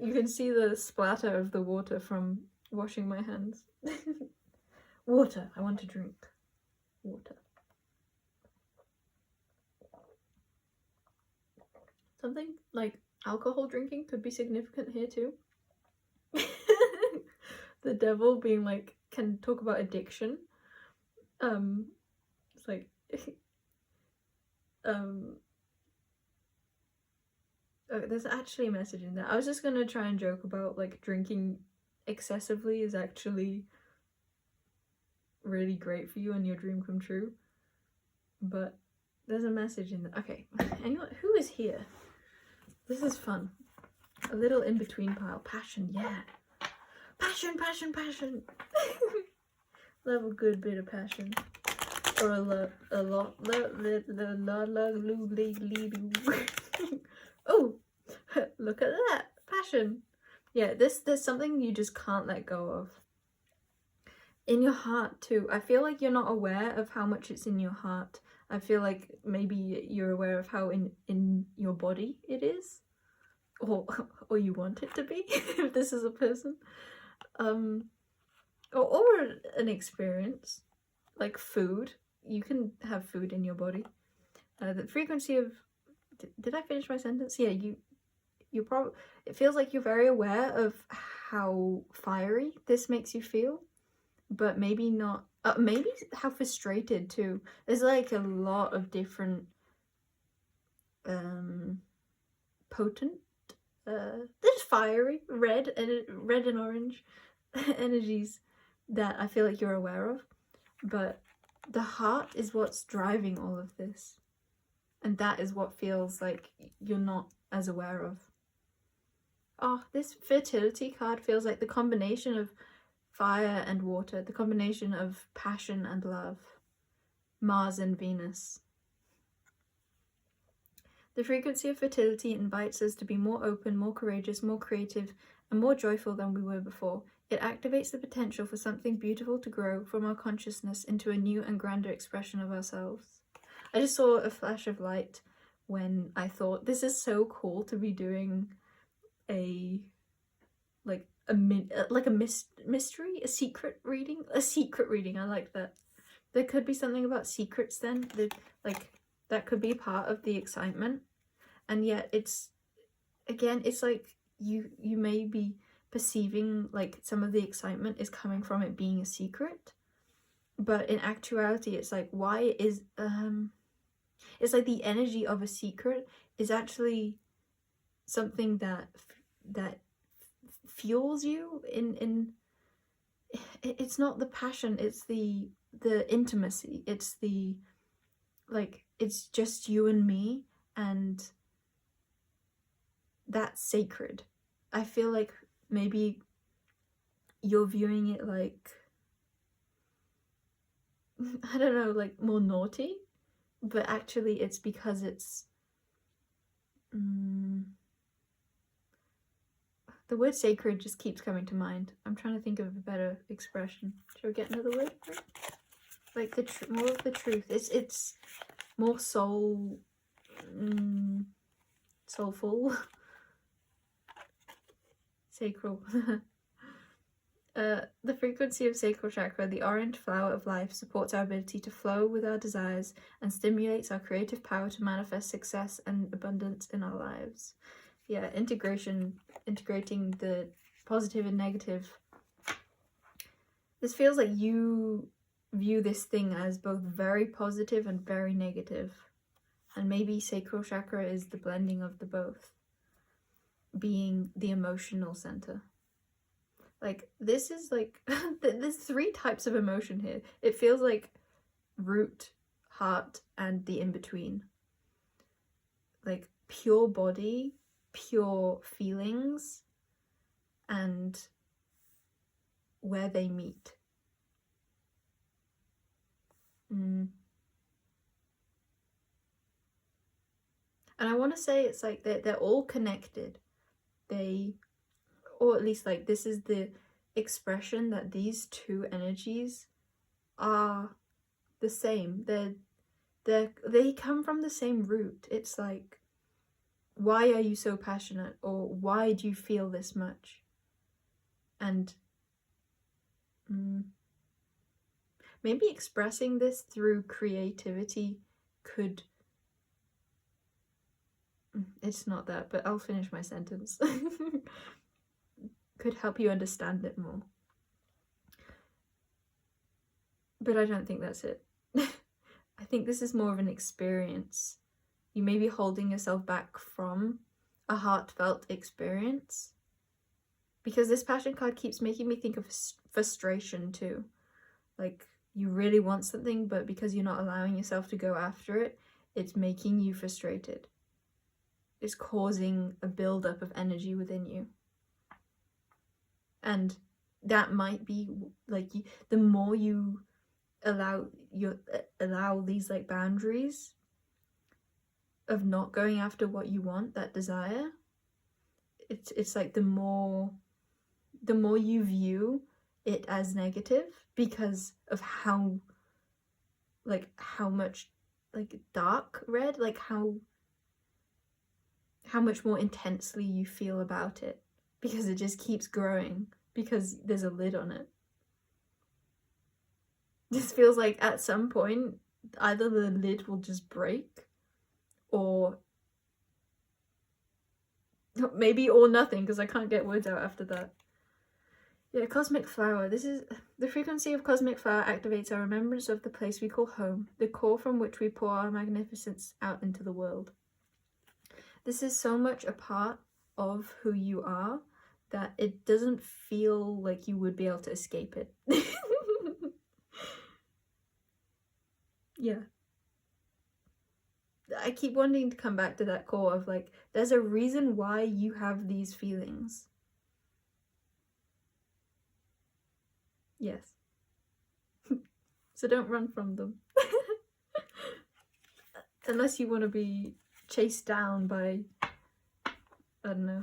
S1: You can see the splatter of the water from washing my hands. Water. I want to drink. Water. Something like alcohol drinking could be significant here too. The devil being like, can talk about addiction. It's like, there's actually a message in there. I was just gonna try and joke about like drinking excessively is actually really great for you and your dream come true. But there's a message in there. Okay, anyone who is here? This is fun. A little in-between pile. Passion, yeah. Passion, passion, passion. Love a good bit of passion. Or a lot. Oh, look at that. Passion. Yeah, there's something you just can't let go of. In your heart too. I feel like you're not aware of how much it's in your heart. I feel like maybe you're aware of how in your body it is. Or you want it to be, if this is a person. Or an experience. Like food. You can have food in your body. The frequency of... Did I finish my sentence? Yeah, you probably... It feels like you're very aware of how fiery this makes you feel. But maybe not... maybe how frustrated too. There's like a lot of different... potent... there's fiery, red and orange energies that I feel like you're aware of. But the heart is what's driving all of this. And that is what feels like you're not as aware of. Oh, this fertility card feels like the combination of fire and water, the combination of passion and love, Mars and Venus. The frequency of fertility invites us to be more open, more courageous, more creative, and more joyful than we were before. It activates the potential for something beautiful to grow from our consciousness into a new and grander expression of ourselves. I just saw a flash of light when I thought, this is so cool to be doing a mystery, a secret reading. I like that. There could be something about secrets then, that could be part of the excitement. And yet it's like you may be perceiving like some of the excitement is coming from it being a secret, but in actuality it's like, why is it's like the energy of a secret is actually something that fuels you in it's not the passion, it's the intimacy, it's the like, it's just you and me, and that's sacred. I feel like maybe you're viewing it like, I don't know, like more naughty, but actually it's because it's the word sacred just keeps coming to mind. I'm trying to think of a better expression. Should we get another word for it? Like more of the truth. It's more soulful. Sacral. The frequency of sacral chakra, the orange flower of life, supports our ability to flow with our desires and stimulates our creative power to manifest success and abundance in our lives. Yeah, integrating the positive and negative. This feels like you view this thing as both very positive and very negative. And maybe sacral chakra is the blending of the both, being the emotional center. Like, this is like, there's 3 types of emotion here. It feels like root, heart, and the in-between. Like, pure body, pure feelings, and where they meet. And I want to say it's like they're all connected. Or at least like this is the expression that these 2 energies are the same. They come from the same root. It's like, why are you so passionate, or why do you feel this much? And maybe expressing this through creativity could, it's not that, but I'll finish my sentence. Could help you understand it more. But I don't think that's it. I think this is more of an experience. You may be holding yourself back from a heartfelt experience, because this passion card keeps making me think of frustration too. Like, you really want something, but because you're not allowing yourself to go after it, it's making you frustrated. It's causing a buildup of energy within you. And that might be like, the more you allow these like boundaries of not going after what you want, that desire, it's like the more you view it as negative, because of how much like dark red, like how much more intensely you feel about it, because it just keeps growing, because there's a lid on it. This feels like at some point either the lid will just break, or maybe or nothing, because I can't get words out after that. Yeah, cosmic flower. This is the frequency of cosmic flower activates our remembrance of the place we call home, the core from which we pour our magnificence out into the world. This is so much a part of who you are that it doesn't feel like you would be able to escape it. Yeah. I keep wanting to come back to that core of like, there's a reason why you have these feelings. Yes. So don't run from them. Unless you want to be chased down by, I don't know,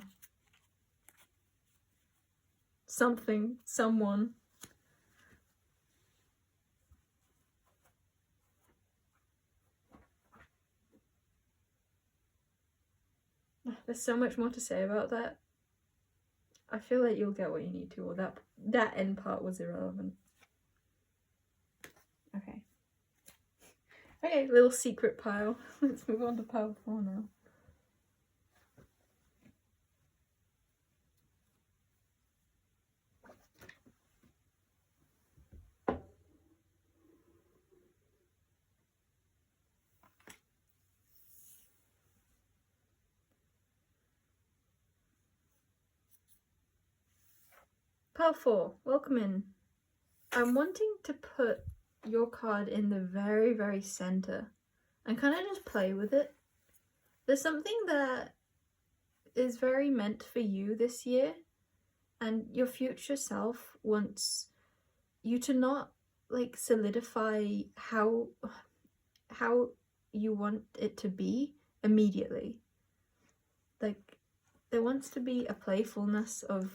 S1: something, someone. There's so much more to say about that. I feel like you'll get what you need to, or that end part was irrelevant. Okay. Okay, little secret pile. Let's move on to pile 4 now. Pile 4, welcome in. I'm wanting to put your card in the very, very center and kind of just play with it. There's something that is very meant for you this year, and your future self wants you to not like solidify how you want it to be immediately. Like, there wants to be a playfulness of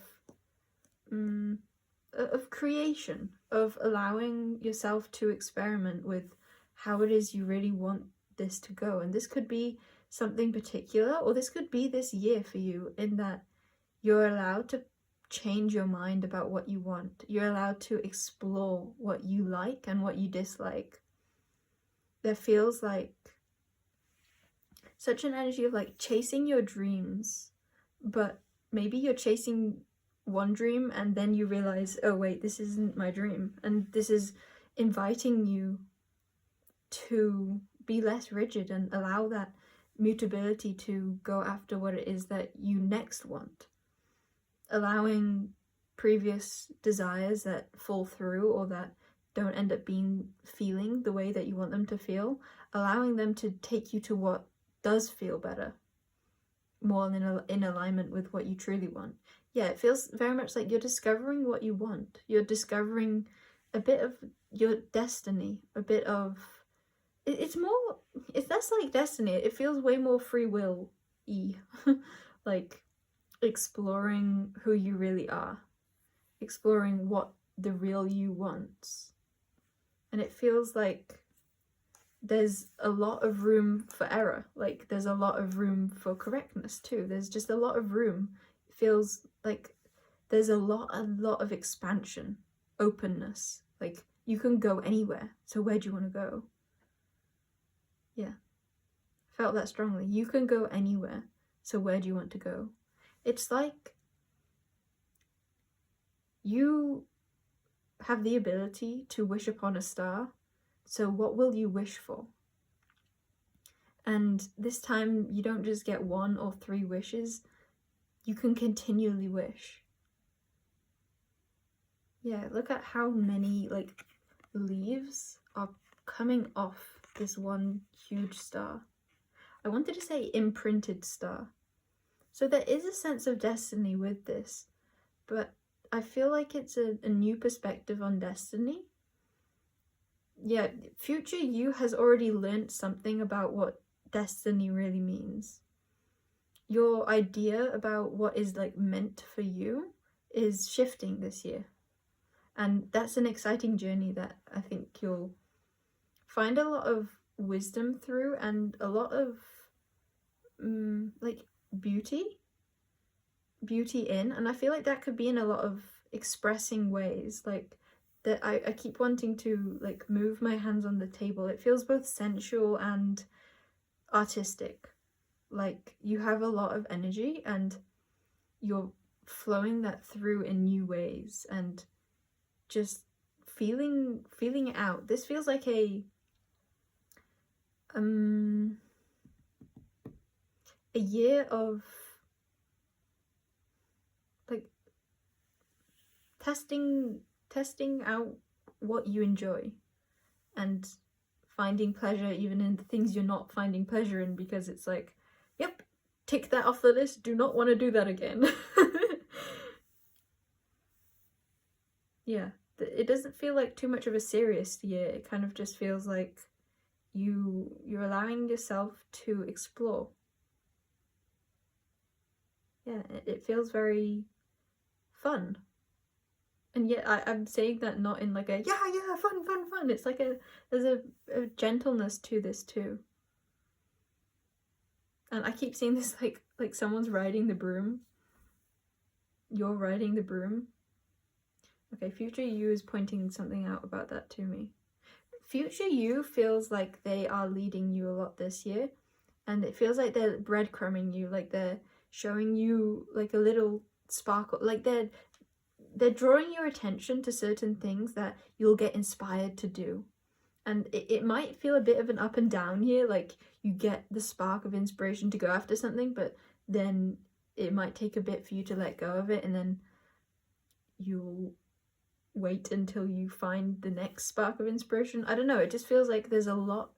S1: creation, of allowing yourself to experiment with how it is you really want this to go. And this could be something particular, or this could be this year for you, in that you're allowed to change your mind about what you want. You're allowed to explore what you like and what you dislike. There feels like such an energy of like chasing your dreams, but maybe you're chasing one dream and then you realize, oh wait, this isn't my dream, and this is inviting you to be less rigid and allow that mutability to go after what it is that you next want. Allowing previous desires that fall through or that don't end up feeling the way that you want them to feel, allowing them to take you to what does feel better, more in alignment with what you truly want. Yeah, it feels very much like you're discovering what you want. You're discovering a bit of your destiny, a bit of... It's less like destiny. It feels way more free will-y. Like exploring who you really are. Exploring what the real you wants. And it feels like there's a lot of room for error. Like there's a lot of room for correctness too. There's just a lot of room. It feels like there's a lot of expansion, openness. Like you can go anywhere. So where do you want to go? Yeah, felt that strongly. You can go anywhere. So where do you want to go? It's like you have the ability to wish upon a star. So what will you wish for? And this time you don't just get 1 or 3 wishes. You can continually wish. Yeah, look at how many like leaves are coming off this one huge star. I wanted to say imprinted star. So there is a sense of destiny with this, but I feel like it's a new perspective on destiny. Yeah, future you has already learned something about what destiny really means. Your idea about what is like meant for you is shifting this year. And that's an exciting journey that I think you'll find a lot of wisdom through and a lot of like beauty in. And I feel like that could be in a lot of expressing ways. Like that I keep wanting to like move my hands on the table. It feels both sensual and artistic. Like you have a lot of energy and you're flowing that through in new ways and just feeling it out. This feels like a year of like testing out what you enjoy and finding pleasure even in the things you're not finding pleasure in, because it's like, yep, tick that off the list, do not want to do that again. Yeah, it doesn't feel like too much of a serious year. It kind of just feels like you're allowing yourself to explore. Yeah, it feels very fun. And yet I'm saying that not in like a yeah fun. It's like there's a gentleness to this too. And I keep seeing this like someone's riding the broom. You're riding the broom. Okay, future you is pointing something out about that to me. Future you feels like they are leading you a lot this year, and it feels like they're breadcrumbing you, like they're showing you like a little sparkle, like they're drawing your attention to certain things that you'll get inspired to do. And it might feel a bit of an up and down year, like you get the spark of inspiration to go after something, but then it might take a bit for you to let go of it, and then you'll wait until you find the next spark of inspiration. I don't know, it just feels like there's a lot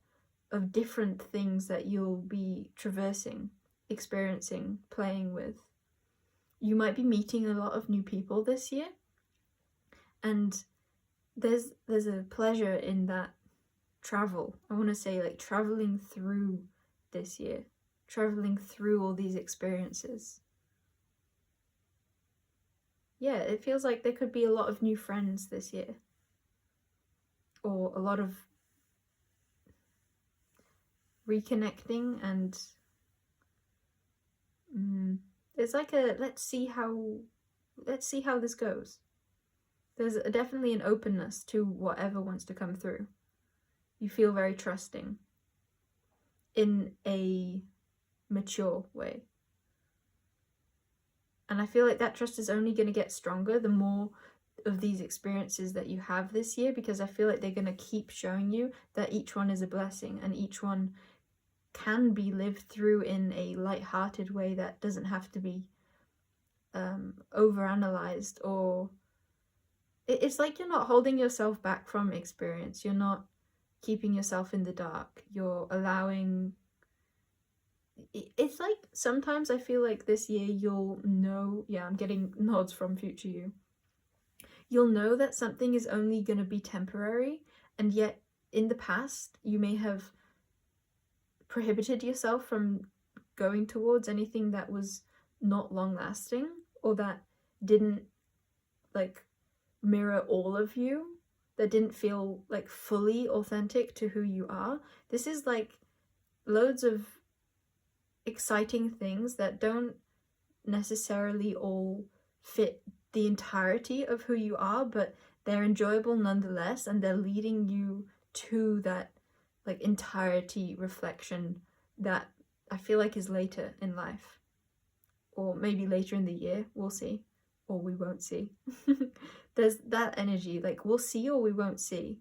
S1: of different things that you'll be traversing, experiencing, playing with. You might be meeting a lot of new people this year, and there's a pleasure in that travel. I want to say like traveling through this year, traveling through all these experiences. Yeah, it feels like there could be a lot of new friends this year, or a lot of reconnecting, and it's like a let's see how this goes. There's definitely an openness to whatever wants to come through. You feel very trusting in a mature way. And I feel like that trust is only going to get stronger the more of these experiences that you have this year, because I feel like they're going to keep showing you that each one is a blessing and each one can be lived through in a light-hearted way that doesn't have to be overanalyzed, or it's like you're not holding yourself back from experience. You're not keeping yourself in the dark. You're allowing... It's like sometimes I feel like this year you'll know... Yeah, I'm getting nods from future you. You'll know that something is only going to be temporary, and yet in the past you may have prohibited yourself from going towards anything that was not long lasting, or that didn't like mirror all of you, that didn't feel like fully authentic to who you are. This is like loads of exciting things that don't necessarily all fit the entirety of who you are, but they're enjoyable nonetheless, and they're leading you to that like entirety reflection that I feel like is later in life, or maybe later in the year. We'll see, or we won't see. There's that energy, like we'll see or we won't see,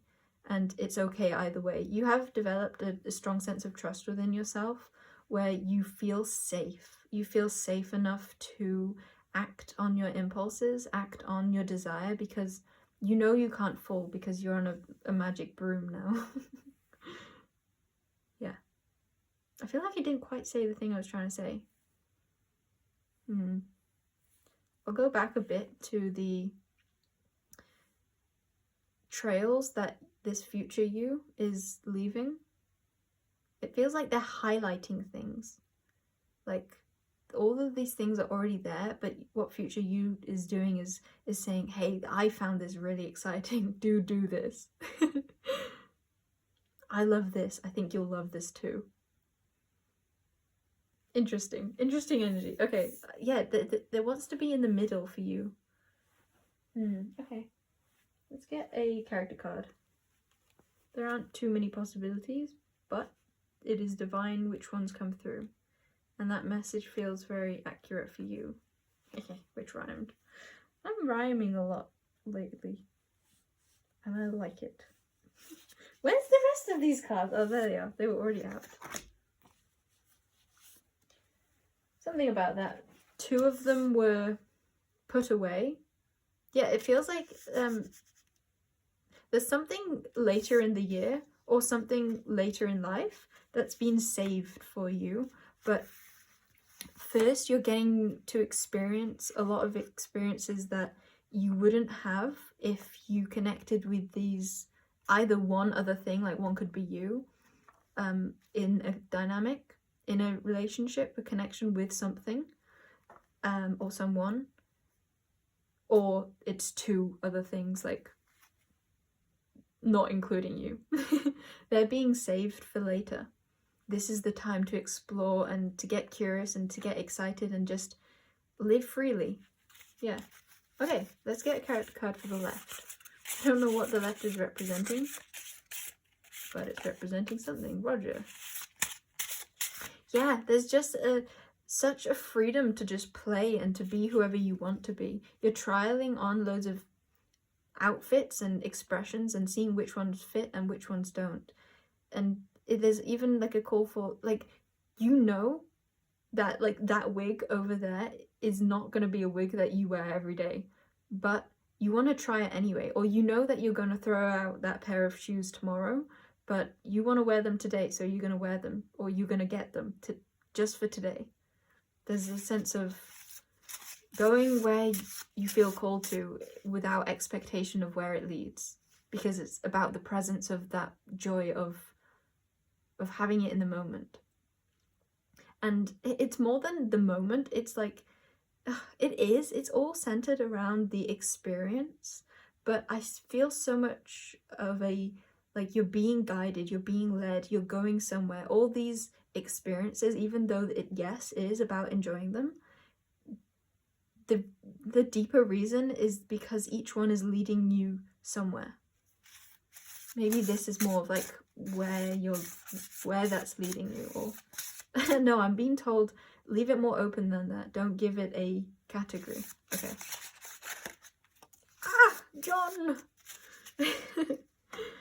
S1: and it's okay either way. You have developed a strong sense of trust within yourself where you feel safe. You feel safe enough to act on your impulses, act on your desire, because you know you can't fall because you're on a magic broom now. Yeah. I feel like I didn't quite say the thing I was trying to say. I'll go back a bit to the trails that this future you is leaving. It feels like they're highlighting things. Like all of these things are already there, but what future you is doing is saying, hey, I found this really exciting. Do this. I love this. I think you'll love this too. Interesting energy. Okay, yeah, there wants to be in the middle for you. Okay, let's get a character card. There aren't too many possibilities, but it is divine which ones come through, and that message feels very accurate for you. Which rhymed. I'm rhyming a lot lately, and I like it. Where's the rest of these cards? Oh, there they are. They were already out. Something about that. 2 of them were put away. Yeah, it feels like there's something later in the year or something later in life that's been saved for you. But first, you're getting to experience a lot of experiences that you wouldn't have if you connected with these, either one other thing, like one could be you, in a dynamic, in a relationship, a connection with something, or someone, or it's 2 other things, like not including you. They're being saved for later. This is the time to explore and to get curious and to get excited and just live freely. Yeah. Okay, let's get a character card for the left. I don't know what the left is representing, but it's representing something. Roger. Yeah, there's just such a freedom to just play and to be whoever you want to be. You're trialing on loads of outfits and expressions and seeing which ones fit and which ones don't. And there's even like a call for, like, you know that like that wig over there is not going to be a wig that you wear every day, but you want to try it anyway. Or you know that you're going to throw out that pair of shoes tomorrow, but you want to wear them today, so you're going to wear them, or you're going to get them just for today. There's a sense of going where you feel called to without expectation of where it leads, because it's about the presence of that joy of having it in the moment. And it's more than the moment. It's like, it's all centered around the experience, but I feel so much of a, like, you're being guided, you're being led, you're going somewhere. All these experiences, even though it is about enjoying them, the deeper reason is because each one is leading you somewhere. Maybe this is more of like where that's leading you, or no, I'm being told leave it more open than that. Don't give it a category. Okay. John!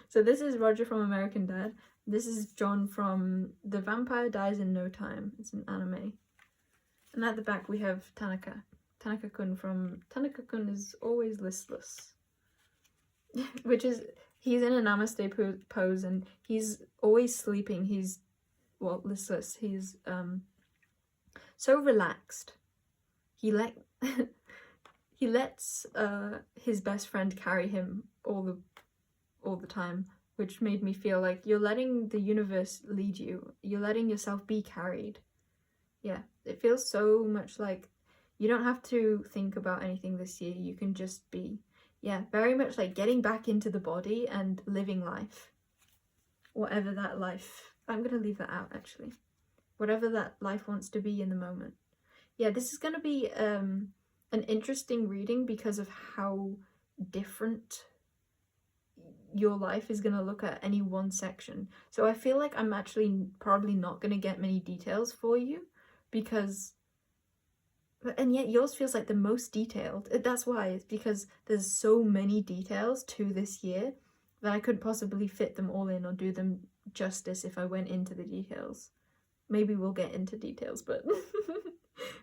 S1: So this is Roger from American Dad. This is John from The Vampire Dies in No Time. It's an anime. And at the back we have Tanaka. Tanaka-kun from... Tanaka-kun is always listless. Which is... He's in a namaste pose and he's always sleeping. He's... Well, listless. He's so relaxed. He lets his best friend carry him all the time, which made me feel like you're letting the universe lead you. You're letting yourself be carried. Yeah, it feels so much like you don't have to think about anything this year. You can just be. Yeah, very much like getting back into the body and living life. Whatever that life... I'm going to leave that out, actually. Whatever that life wants to be in the moment. Yeah, this is going to be an interesting reading because of how different your life is going to look at any one section. So I feel like I'm actually probably not going to get many details for you because... And yet yours feels like the most detailed. That's why. It's because there's so many details to this year that I couldn't possibly fit them all in or do them justice if I went into the details. Maybe we'll get into details, but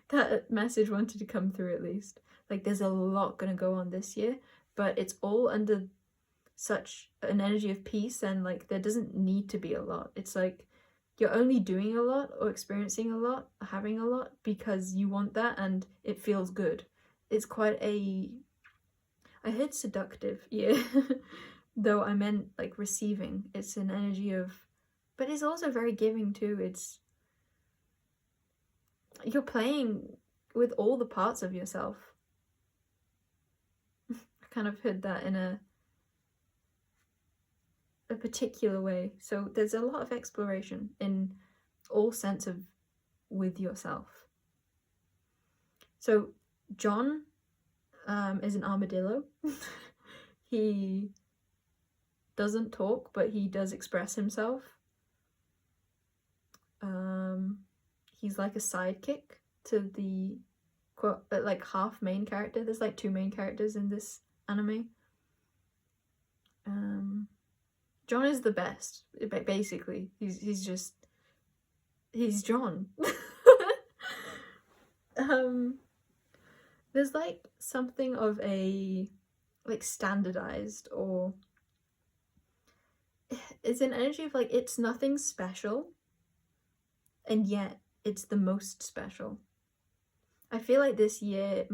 S1: that message wanted to come through at least. Like, there's a lot going to go on this year, but it's all under such an energy of peace, and like there doesn't need to be a lot. It's like you're only doing a lot or experiencing a lot, having a lot because you want that and it feels good. It's quite a... I heard seductive, yeah. Though I meant like receiving. It's an energy of... But it's also very giving too. It's... You're playing with all the parts of yourself. I kind of heard that in a particular way. So there's a lot of exploration in all sense of with yourself. So John is an armadillo. He doesn't talk, but he does express himself. He's like a sidekick to the like half main character. There's like two main characters in this anime. John is the best, basically. He's John. There's like something of a like standardized, or it's an energy of like it's nothing special and yet it's the most special. I feel like this year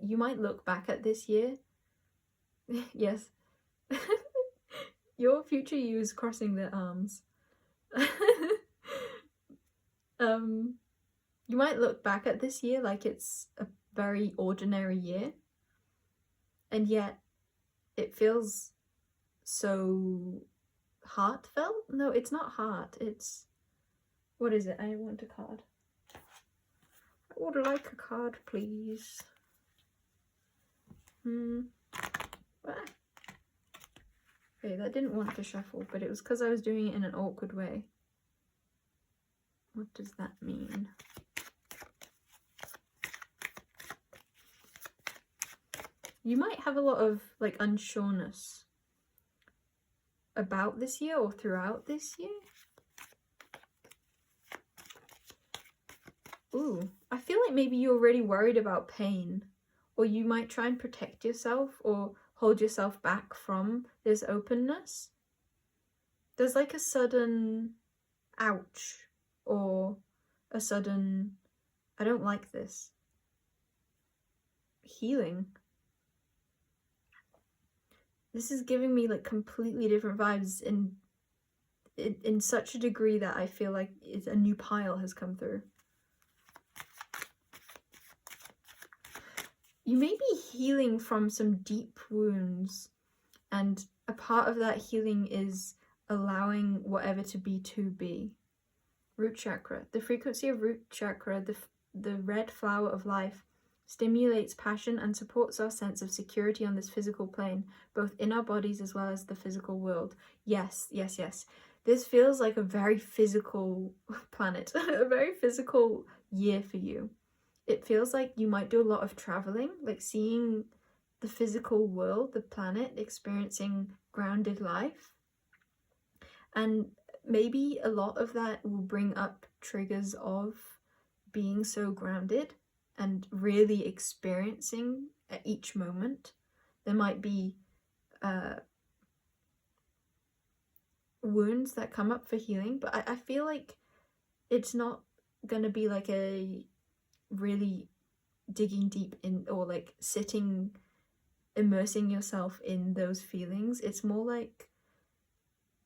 S1: you might look back at this year. Yes. Your future you is crossing their arms. You might look back at this year like it's a very ordinary year, and yet it feels so heartfelt. No, it's not heart, it's... What is it? I want a card. I would like a card, please. Okay, that didn't want to shuffle, but it was because I was doing it in an awkward way. What does that mean? You might have a lot of like unsureness about this year or throughout this year. Ooh, I feel like maybe you're already worried about pain, or you might try and protect yourself or hold yourself back from this openness. There's like a sudden ouch, or a sudden I don't like this. Healing. This is giving me like completely different vibes in such a degree that I feel like it's a new pile has come through. You may be healing from some deep wounds, and a part of that healing is allowing whatever to be. Root chakra. The frequency of root chakra, the red flower of life, stimulates passion and supports our sense of security on this physical plane, both in our bodies as well as the physical world. Yes, yes, yes. This feels like a very physical planet, a very physical year for you. It feels like you might do a lot of traveling, like seeing the physical world, the planet, experiencing grounded life. And maybe a lot of that will bring up triggers of being so grounded and really experiencing at each moment. There might be wounds that come up for healing, but I feel like it's not gonna be like a really digging deep in, or like sitting, immersing yourself in those feelings. It's more like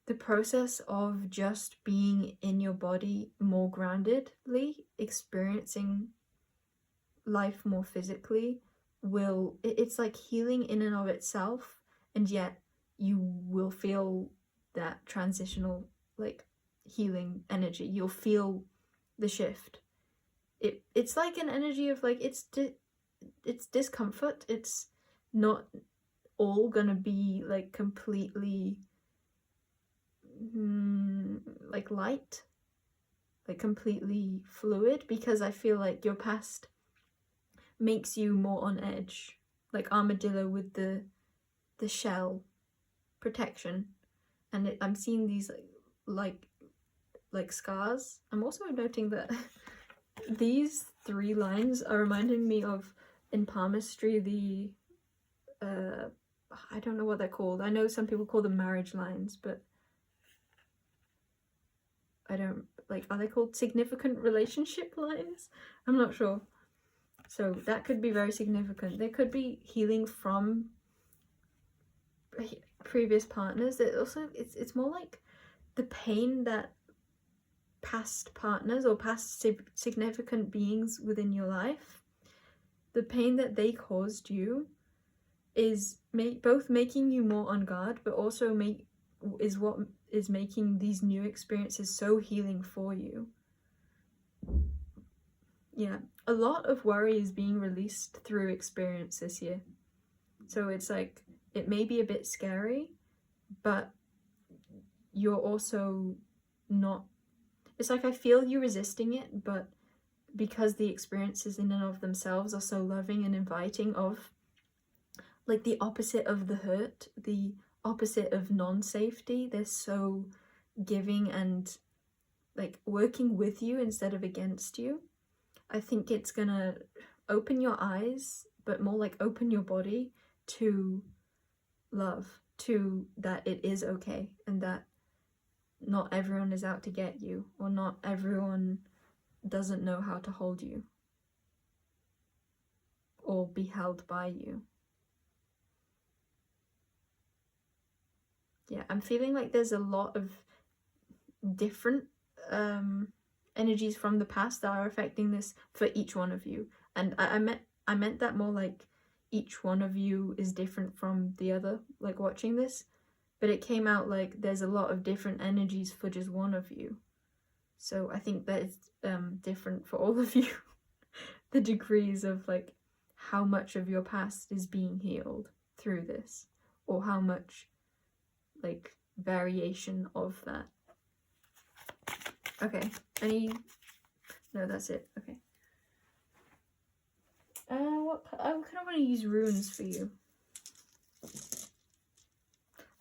S1: the process of just being in your body more groundedly, experiencing life more physically, it's like healing in and of itself, and yet you will feel that transitional like healing energy. You'll feel the shift. It's like an energy of like it's discomfort. It's not all gonna be like completely like light, like completely fluid, because I feel like your past makes you more on edge, like armadillo with the shell protection. And I'm seeing these like scars. I'm also noting that these 3 lines are reminding me of, in palmistry, the I don't know what they're called. I know some people call them marriage lines, but I don't, like, are they called significant relationship lines? I'm not sure. So that could be very significant. There could be healing from previous partners. That also, it's more like the pain that past partners or past significant beings within your life, the pain that they caused you is both making you more on guard, but also is what is making these new experiences so healing for you. Yeah, a lot of worry is being released through experience this year. So it's like, it may be a bit scary, but you're also not, it's like I feel you resisting it, but because the experiences in and of themselves are so loving and inviting, of like the opposite of the hurt, the opposite of non-safety, they're so giving and like working with you instead of against you. I think it's gonna open your eyes, but more like open your body to love, to that it is okay, and that not everyone is out to get you, or not everyone doesn't know how to hold you or be held by you. Yeah, I'm feeling like there's a lot of different energies from the past that are affecting this for each one of you. And I meant that more like each one of you is different from the other, like watching this. But it came out like there's a lot of different energies for just one of you. So I think that it's different for all of you. The degrees of like how much of your past is being healed through this, or how much like variation of that. Okay, no, that's it. Okay. What I kind of want to use runes for you.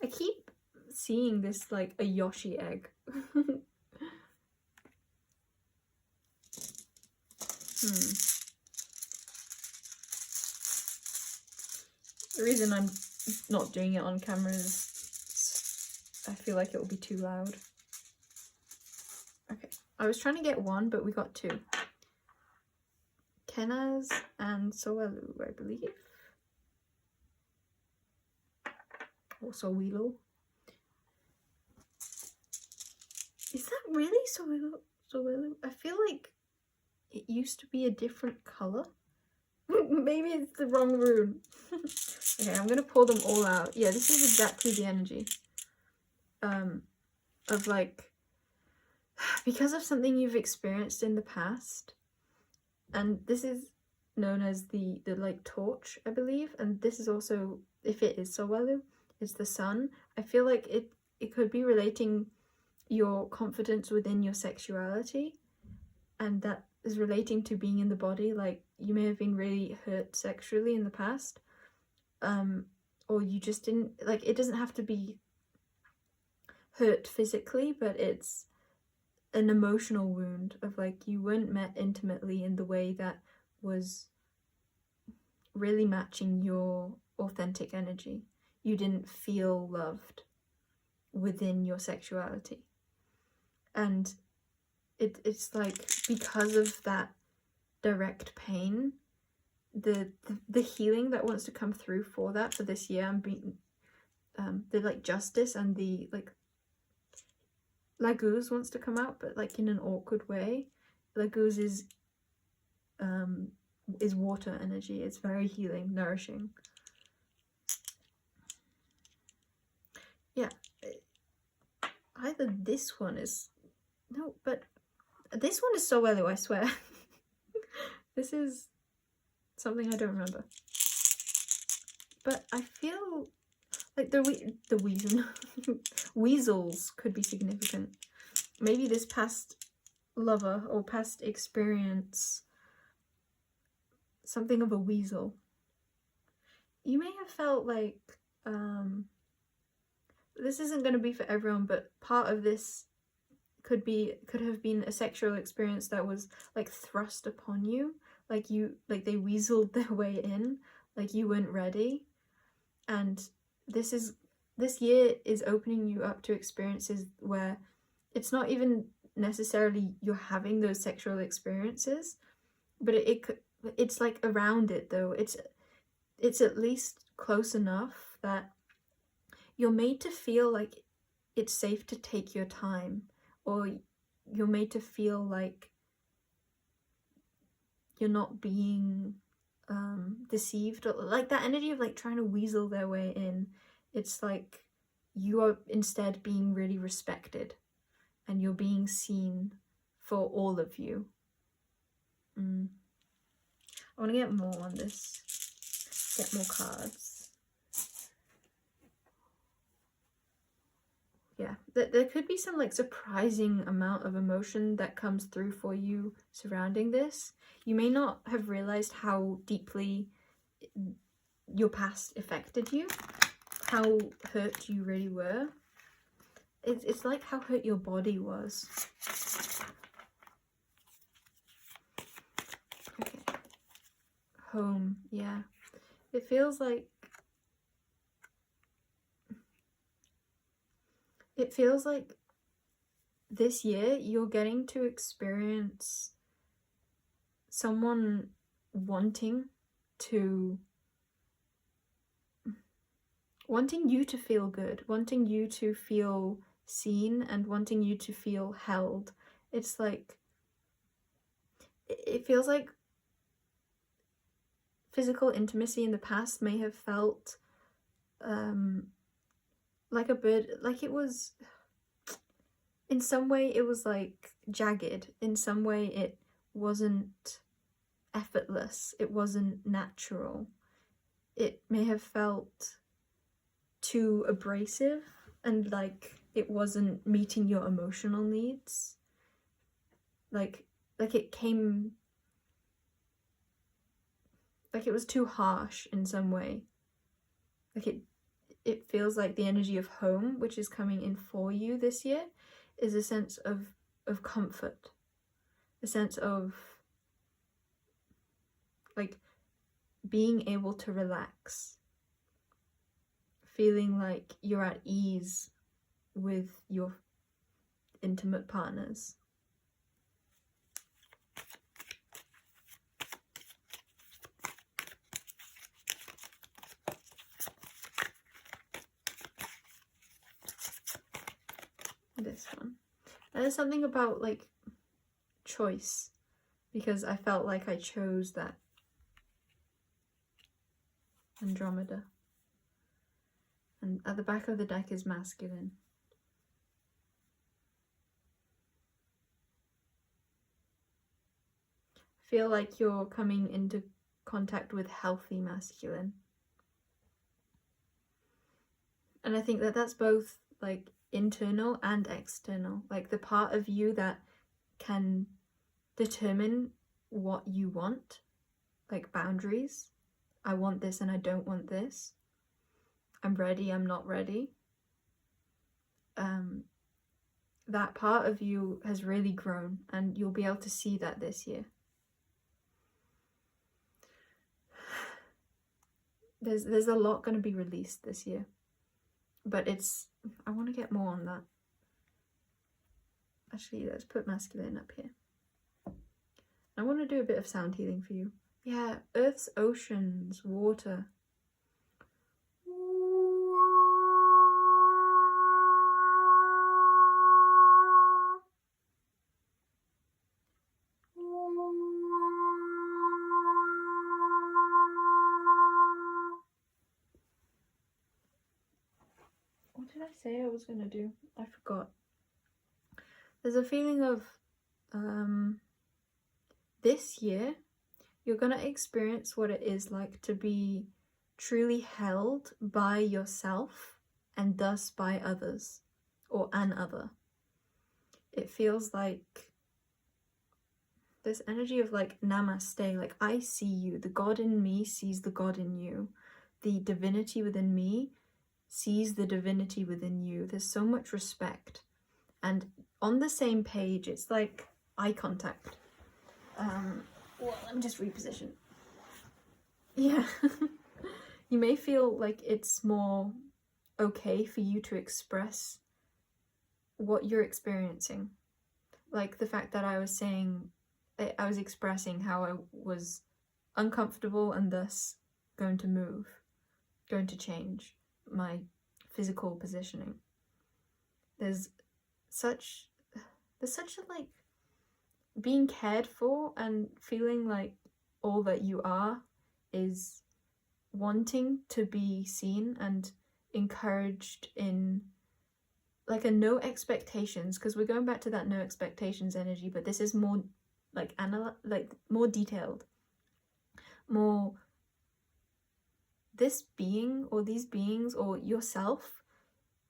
S1: I keep seeing this like a Yoshi egg. The reason I'm not doing it on camera is I feel like it will be too loud. Okay, I was trying to get 1, but we got 2. Kenaz and Soelu, I believe. Or Sowilo. Is that really Sowelu? I feel like it used to be a different color. Maybe it's the wrong rune. Okay, I'm gonna pull them all out. Yeah, this is exactly the energy. Of like, because of something you've experienced in the past, and this is known as the like torch, I believe, and this is also, if it is Sowelu, it's the sun. I feel like it could be relating your confidence within your sexuality, and that is relating to being in the body. Like, you may have been really hurt sexually in the past, or you just didn't, like, it doesn't have to be hurt physically, but it's an emotional wound of like you weren't met intimately in the way that was really matching your authentic energy. You didn't feel loved within your sexuality, and it's like, because of that direct pain, the healing that wants to come through for that for this year, I'm being the like justice and the like Laguz wants to come out, but like in an awkward way. Laguz is water energy. It's very healing, nourishing. Yeah, either this one is no, but this one is Sowelu, I swear. This is something I don't remember, but I feel like the weasel weasels could be significant. Maybe this past lover or past experience, something of a weasel. You may have felt like this isn't going to be for everyone, but part of this could have been a sexual experience that was like thrust upon you, like they weaseled their way in, like you weren't ready. And this year is opening you up to experiences where it's not even necessarily you're having those sexual experiences, but it's like around it though. It's at least close enough that you're made to feel like it's safe to take your time, or you're made to feel like you're not being deceived, or like that energy of like trying to weasel their way in. It's like you are instead being really respected and you're being seen for all of you. I want to get more on this, get more cards. Yeah, there could be some like surprising amount of emotion that comes through for you surrounding this. You may not have realized how deeply your past affected you, how hurt you really were. It's like how hurt your body was. Okay. Home, yeah. It feels like this year you're getting to experience someone wanting you to feel good, wanting you to feel seen, and wanting you to feel held. It's like, it feels like physical intimacy in the past may have felt like a bird, like it was, in some way it was like jagged, in some way it wasn't effortless, it wasn't natural, it may have felt too abrasive, and like it wasn't meeting your emotional needs, like it came, like it was too harsh in some way. Like it feels like the energy of home, which is coming in for you this year, is a sense of comfort, a sense of like being able to relax, feeling like you're at ease with your intimate partners. This one. And there's something about like choice, because I felt like I chose that. Andromeda. And at the back of the deck is masculine. I feel like you're coming into contact with healthy masculine. And I think that that's both like internal and external, like the part of you that can determine what you want, like boundaries, I want this and I don't want this. I'm ready, I'm not ready. That part of you has really grown, and you'll be able to see that this year. There's a lot going to be released this year, but I want to get more on that. Actually, let's put masculine up here. I want to do a bit of sound healing for you. Yeah, earth's oceans, water. What did I say I was going to do? I forgot. There's a feeling of this year you're going to experience what it is like to be truly held by yourself and thus by others or an other. It feels like this energy of like namaste, like I see you, the God in me sees the God in you, the divinity within me sees the divinity within you. There's so much respect, and on the same page. It's like eye contact. Well, let me just reposition. Yeah. You may feel like it's more okay for you to express what you're experiencing. Like the fact that I was expressing how I was uncomfortable and thus going to move, going to change my physical positioning. There's such a like being cared for and feeling like all that you are is wanting to be seen and encouraged in like a no expectations, because we're going back to that no expectations energy, but this is more like more detailed, more this being or these beings or yourself.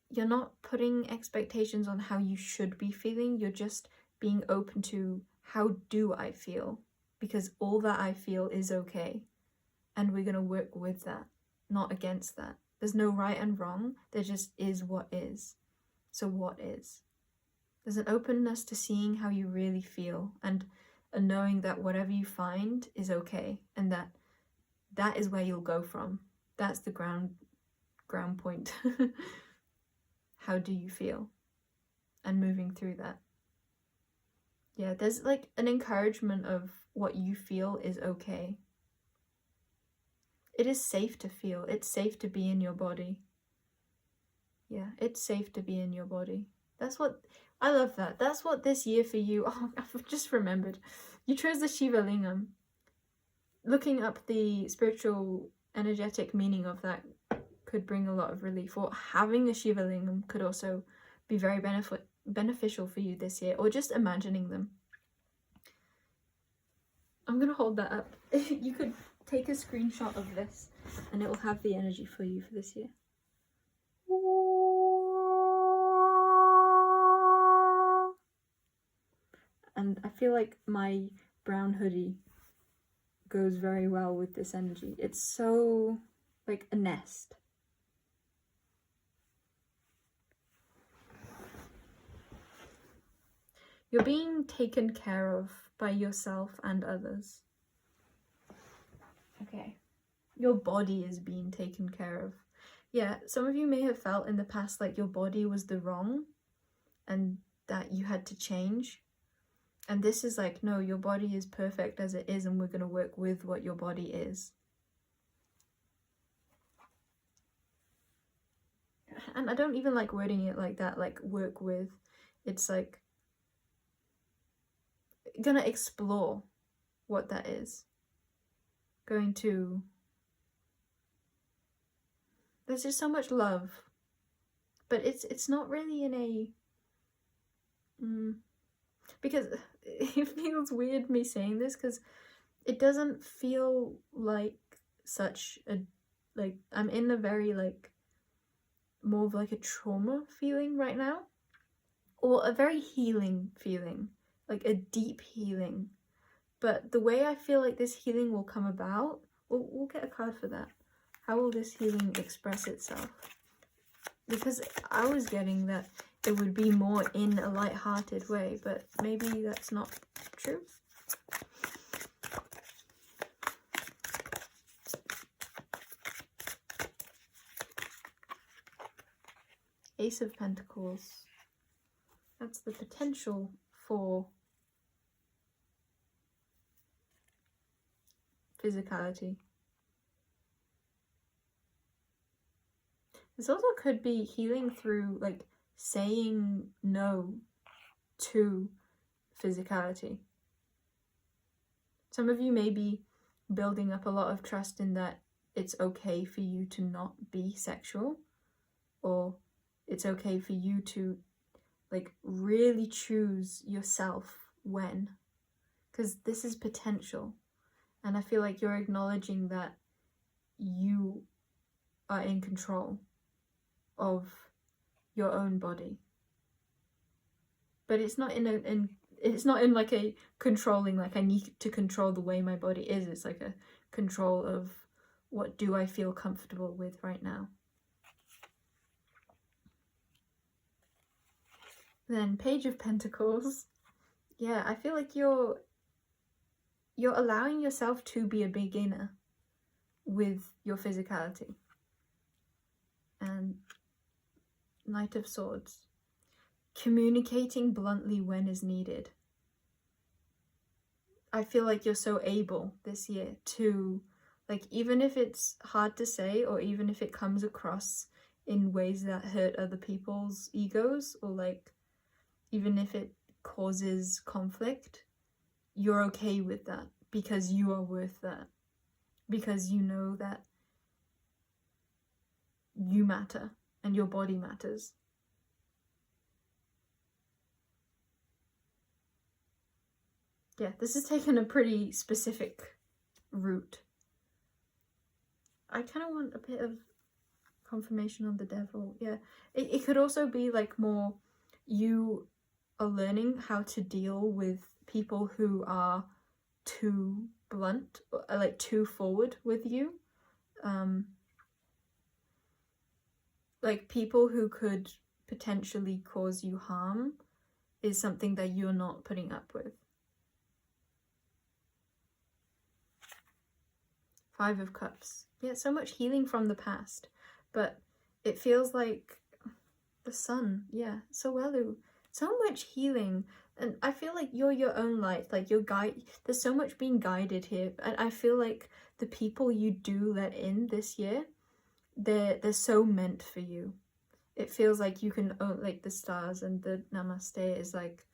S1: You're not putting expectations on how you should be feeling. You're just being open to how do I feel, because all that I feel is okay, and we're going to work with that, not against that. There's no right and wrong. There just is what is. So what is? There's an openness to seeing how you really feel, and a knowing that whatever you find is okay, and that is where you'll go from. That's the ground point. How do you feel? And moving through that. Yeah, there's like an encouragement of what you feel is okay. It is safe to feel. It's safe to be in your body. Yeah, it's safe to be in your body. I love that. That's what this year for you, I've just remembered. You chose the Shiva Lingam. Looking up the spiritual, energetic meaning of that could bring a lot of relief. Or having a Shiva Lingam could also be very beneficial for you this year, or just imagining them. I'm going to hold that up. You could take a screenshot of this and it will have the energy for you for this year. And I feel like my brown hoodie goes very well with this energy. It's so like a nest. You're being taken care of by yourself and others. Okay. Your body is being taken care of. Yeah, some of you may have felt in the past like your body was the wrong and that you had to change. And this is like, no, your body is perfect as it is, and we're going to work with what your body is. And I don't even like wording it like that, like work with. It's like gonna explore what that is. There's just so much love, but it's not really in a because it feels weird me saying this, because it doesn't feel like such a, like, I'm in a very like more of like a trauma feeling right now, or a very healing feeling, like a deep healing. But the way I feel like this healing will come about we'll get a card for that. How will this healing express itself? Because I was getting that it would be more in a light-hearted way, but maybe that's not true. Ace of Pentacles. That's the potential for physicality. This also could be healing through, like, saying no to physicality. Some of you may be building up a lot of trust in that it's okay for you to not be sexual, or it's okay for you to, like, really choose yourself when. Because this is potential. And I feel like you're acknowledging that you are in control of your own body. But it's not it's not in like a controlling, like I need to control the way my body is. It's like a control of what do I feel comfortable with right now. Then Page of Pentacles. Yeah, I feel like you're allowing yourself to be a beginner with your physicality. And Knight of Swords. Communicating bluntly when is needed. I feel like you're so able this year to, like, even if it's hard to say, or even if it comes across in ways that hurt other people's egos, or like even if it causes conflict, you're okay with that because you are worth that. Because you know that you matter and your body matters. Yeah, this has taken a pretty specific route. I kind of want a bit of confirmation on the Devil. Yeah, it could also be like more you are learning how to deal with people who are too blunt, or like too forward with you. Like people who could potentially cause you harm is something that you're not putting up with. Five of Cups. Yeah, so much healing from the past, but it feels like the Sun. Yeah, Sowelu. So much healing, and I feel like you're your own light. Like your guide. There's so much being guided here, and I feel like the people you do let in this year, they're so meant for you. It feels like you can own, like the stars, and the Namaste is like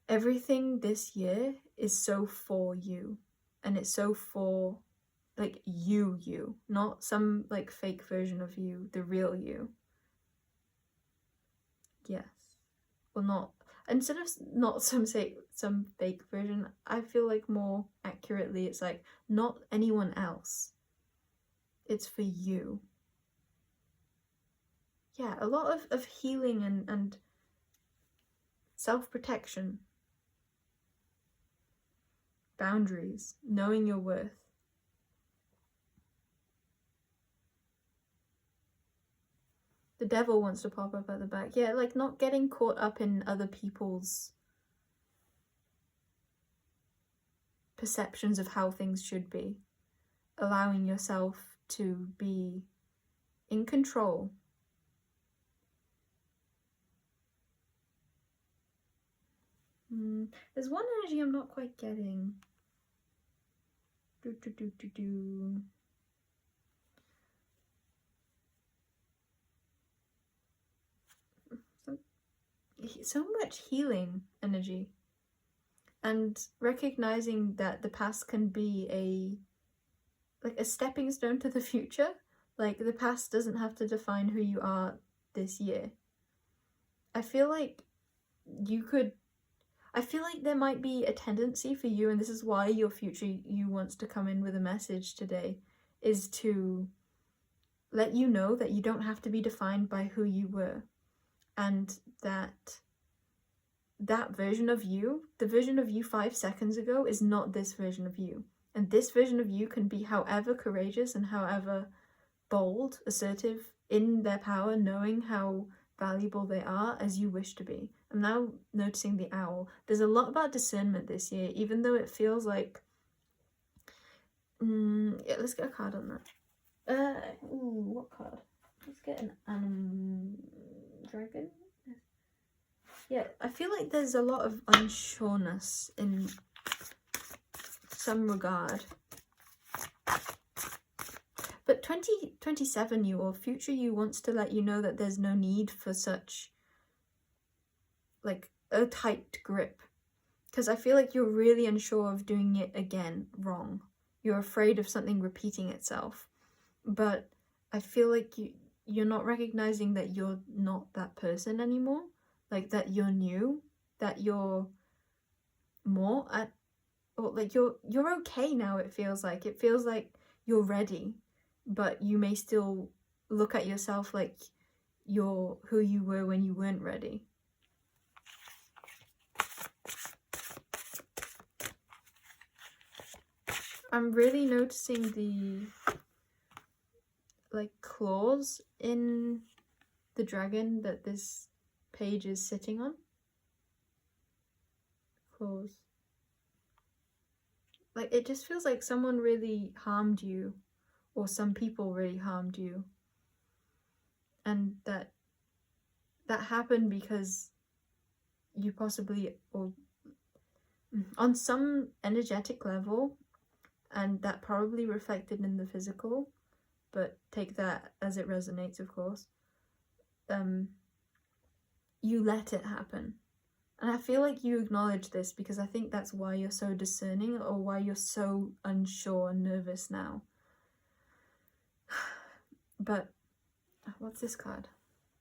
S1: everything this year is so for you. And it's so for, like, you, not some, like, fake version of you, the real you. Yes. Well, not, instead of not some fake version, I feel like more accurately, it's like, not anyone else. It's for you. Yeah, a lot of healing and self-protection. Boundaries, knowing your worth. The Devil wants to pop up at the back. Yeah, like not getting caught up in other people's perceptions of how things should be. Allowing yourself to be in control. There's one energy I'm not quite getting. So much healing energy, and recognizing that the past can be a stepping stone to the future. Like the past doesn't have to define who you are this year. I feel like there might be a tendency for you, and this is why your future you wants to come in with a message today, is to let you know that you don't have to be defined by who you were, and that version of you, the version of you 5 seconds ago, is not this version of you. And this version of you can be however courageous and however bold, assertive in their power, knowing how valuable they are as you wish to be. I'm now noticing the owl. There's a lot about discernment this year, even though it feels like... yeah, let's get a card on that. What card? Let's get an dragon. Yeah, I feel like there's a lot of unsureness in some regard. But 2027 you or future you wants to let you know that there's no need for such like a tight grip. Because I feel like you're really unsure of doing it again wrong. You're afraid of something repeating itself. But I feel like you're not recognizing that you're not that person anymore. Like that you're new, that you're more at, or like you're okay now. It feels like you're ready, but you may still look at yourself like you're who you were when you weren't ready. I'm really noticing the like claws in the dragon that this page is sitting on. Claws. Like it just feels like someone really harmed you, or some people really harmed you, and that happened because you possibly, or on some energetic level, and that probably reflected in the physical, but take that as it resonates, of course. You let it happen. And I feel like you acknowledge this because I think that's why you're so discerning, or why you're so unsure and nervous now. But what's this card?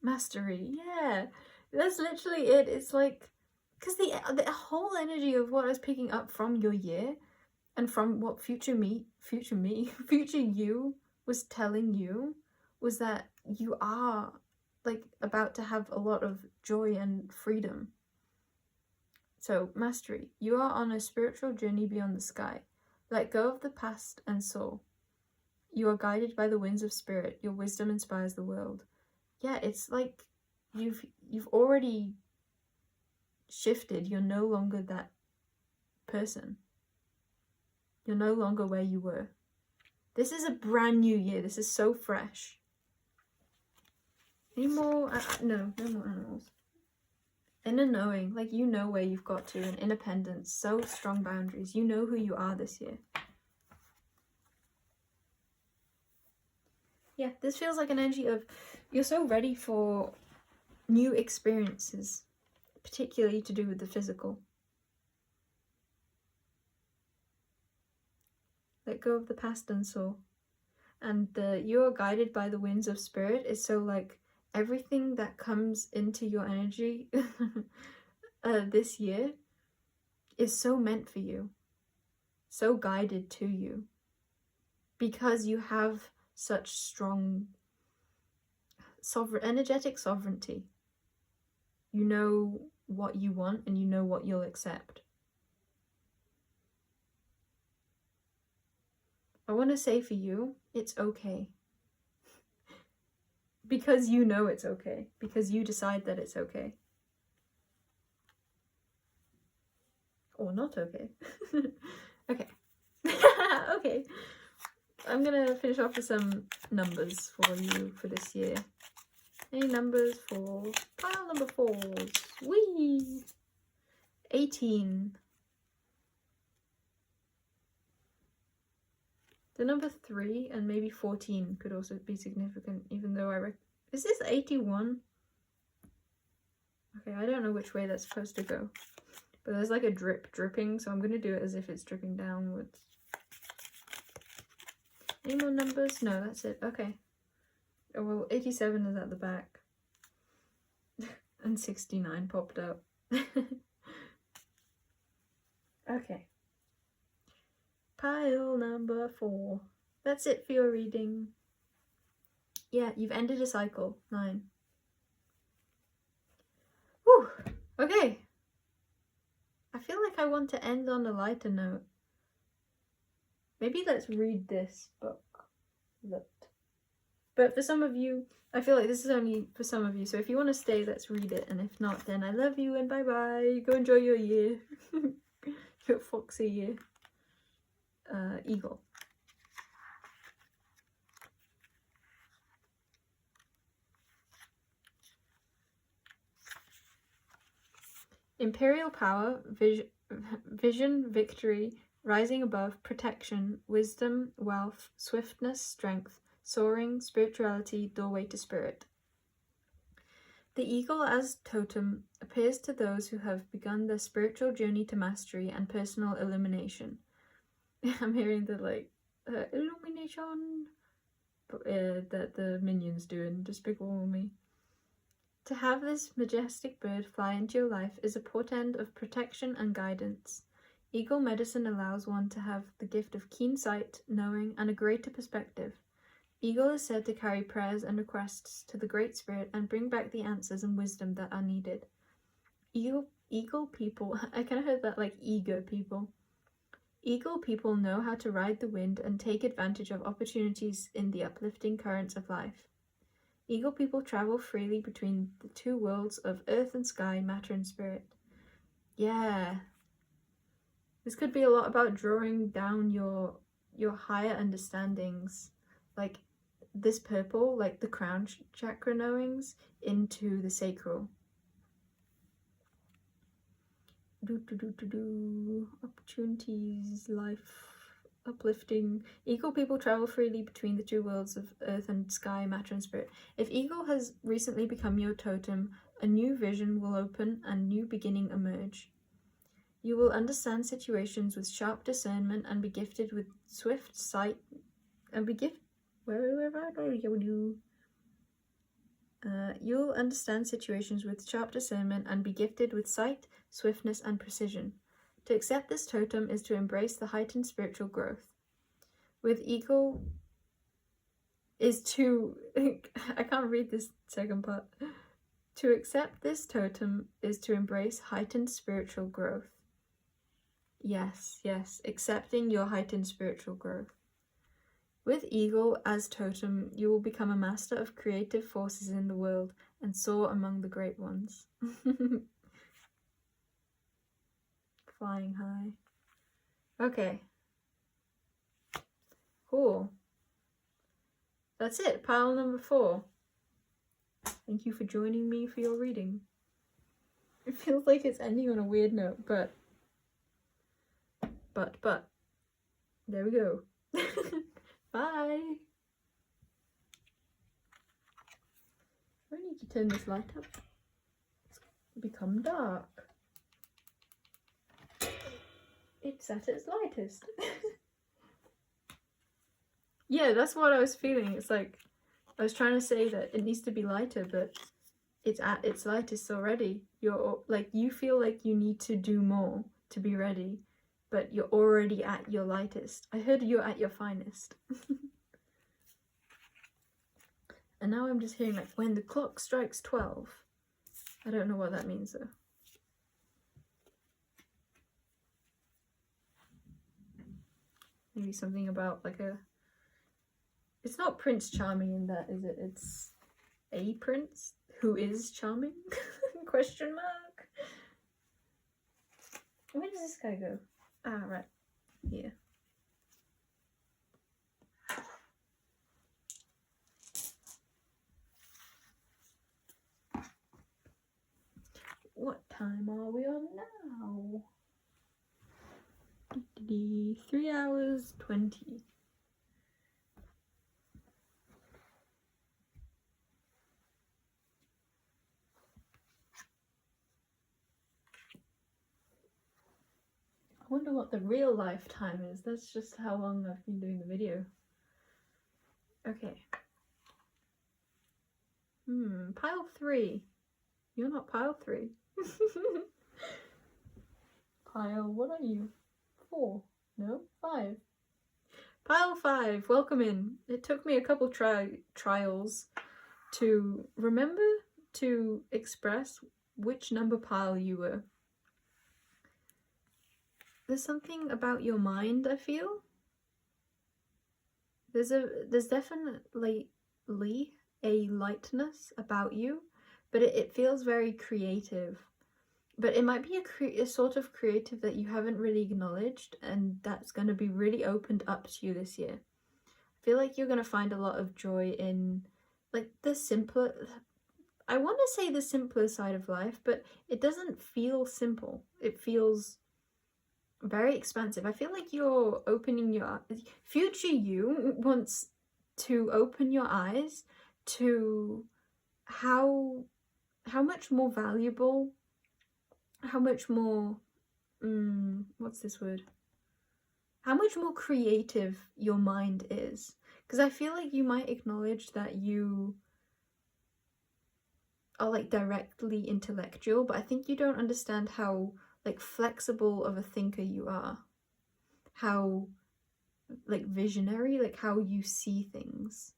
S1: Mastery. Yeah, that's literally it. It's like, because the whole energy of what I was picking up from your year and from what future you was telling you was that you are like about to have a lot of joy and freedom. So, mastery. You are on a spiritual journey beyond the sky. Let go of the past and soul. You are guided by the winds of spirit. Your wisdom inspires the world. Yeah, it's like you've already shifted. You're no longer that person. You're no longer where you were. This is a brand new year. This is so fresh. Any more? No more animals. Inner knowing, like you know where you've got to, and independence, so strong boundaries. You know who you are this year. Yeah, this feels like an energy of you're so ready for new experiences, particularly to do with the physical. Let go of the past and soul. And you are guided by the winds of spirit is so like everything that comes into your energy this year is so meant for you, so guided to you, because you have such strong energetic sovereignty. You know what you want and you know what you'll accept. I want to say for you, it's okay. Because you know it's okay. Because you decide that it's okay. Or not okay. Okay. Okay. I'm gonna finish off with some numbers for you for this year. Any numbers for pile number 4s? Whee! 18. The number 3 and maybe 14 could also be significant, even though is this 81? Okay, I don't know which way that's supposed to go. But there's like a dripping, so I'm going to do it as if it's dripping downwards. Any more numbers? No, that's it. Okay. Oh, well, 87 is at the back. And 69 popped up. Okay. Pile number 4. That's it for your reading. Yeah, you've ended a cycle. 9. Whew. Okay. I feel like I want to end on a lighter note. Maybe let's read this book. But for some of you, I feel like this is only for some of you, so if you want to stay, let's read it, and if not, then I love you and bye-bye. Go enjoy your year. Your foxy year. Eagle. Imperial power, vision, victory, rising above, protection, wisdom, wealth, swiftness, strength, soaring, spirituality, doorway to spirit. The eagle as totem appears to those who have begun their spiritual journey to mastery and personal illumination. I'm hearing the illumination that the minions do in Despicable Me. To have this majestic bird fly into your life is a portend of protection and guidance. Eagle medicine allows one to have the gift of keen sight, knowing, and a greater perspective. Eagle is said to carry prayers and requests to the Great Spirit and bring back the answers and wisdom that are needed. Eagle people, I kind of heard that like eager people. Eagle people know how to ride the wind and take advantage of opportunities in the uplifting currents of life. Eagle people travel freely between the two worlds of earth and sky, matter and spirit. Yeah. This could be a lot about drawing down your higher understandings, like this purple, like the crown chakra knowings, into the sacral. Opportunities, life, uplifting. Eagle people travel freely between the two worlds of earth and sky, matter and spirit. If eagle has recently become your totem, a new vision will open and new beginning emerge. You will understand situations with sharp discernment and be gifted with swift sight and be gifted. You'll understand situations with sharp discernment and be gifted with sight, swiftness, and precision. To accept this totem is to embrace the heightened spiritual growth. With eagle is to... I can't read this second part. To accept this totem is to embrace heightened spiritual growth. Yes, accepting your heightened spiritual growth. With eagle as totem, you will become a master of creative forces in the world and soar among the great ones. Flying high. Okay. Cool. That's it, pile number 4. Thank you for joining me for your reading. It feels like it's ending on a weird note, but there we go. Bye. I need to turn this light up. It's become dark. It's at its lightest. Yeah, that's what I was feeling. It's like I was trying to say that it needs to be lighter, but it's at its lightest already. You're like, you feel like you need to do more to be ready, but you're already at your lightest. I heard you're at your finest. And now I'm just hearing like, when the clock strikes 12. I don't know what that means though. Maybe something about like a... It's not Prince Charming in that, is it? It's a prince who is charming? Question mark. Where does this guy go? Ah, right. Here. What time are we on now? 3 hours 20. I wonder what the real life time is. That's just how long I've been doing the video. Okay. Pile 3. You're not pile 3. Pile, what are you? 4? No? 5. Pile 5, welcome in. It took me a couple trials to remember to express which number pile you were. There's something about your mind, I feel. there's definitely a lightness about you, but it feels very creative. But it might be a sort of creative that you haven't really acknowledged, and that's going to be really opened up to you this year. I feel like you're going to find a lot of joy in like the simpler, I want to say the simpler side of life, but it doesn't feel simple. It feels very expansive. I feel like you're opening your future you wants to open your eyes to how much more valuable, how much more what's this word? How much more creative your mind is. Because I feel like you might acknowledge that you are like directly intellectual, but I think you don't understand how like flexible of a thinker you are, how like visionary, like how you see things.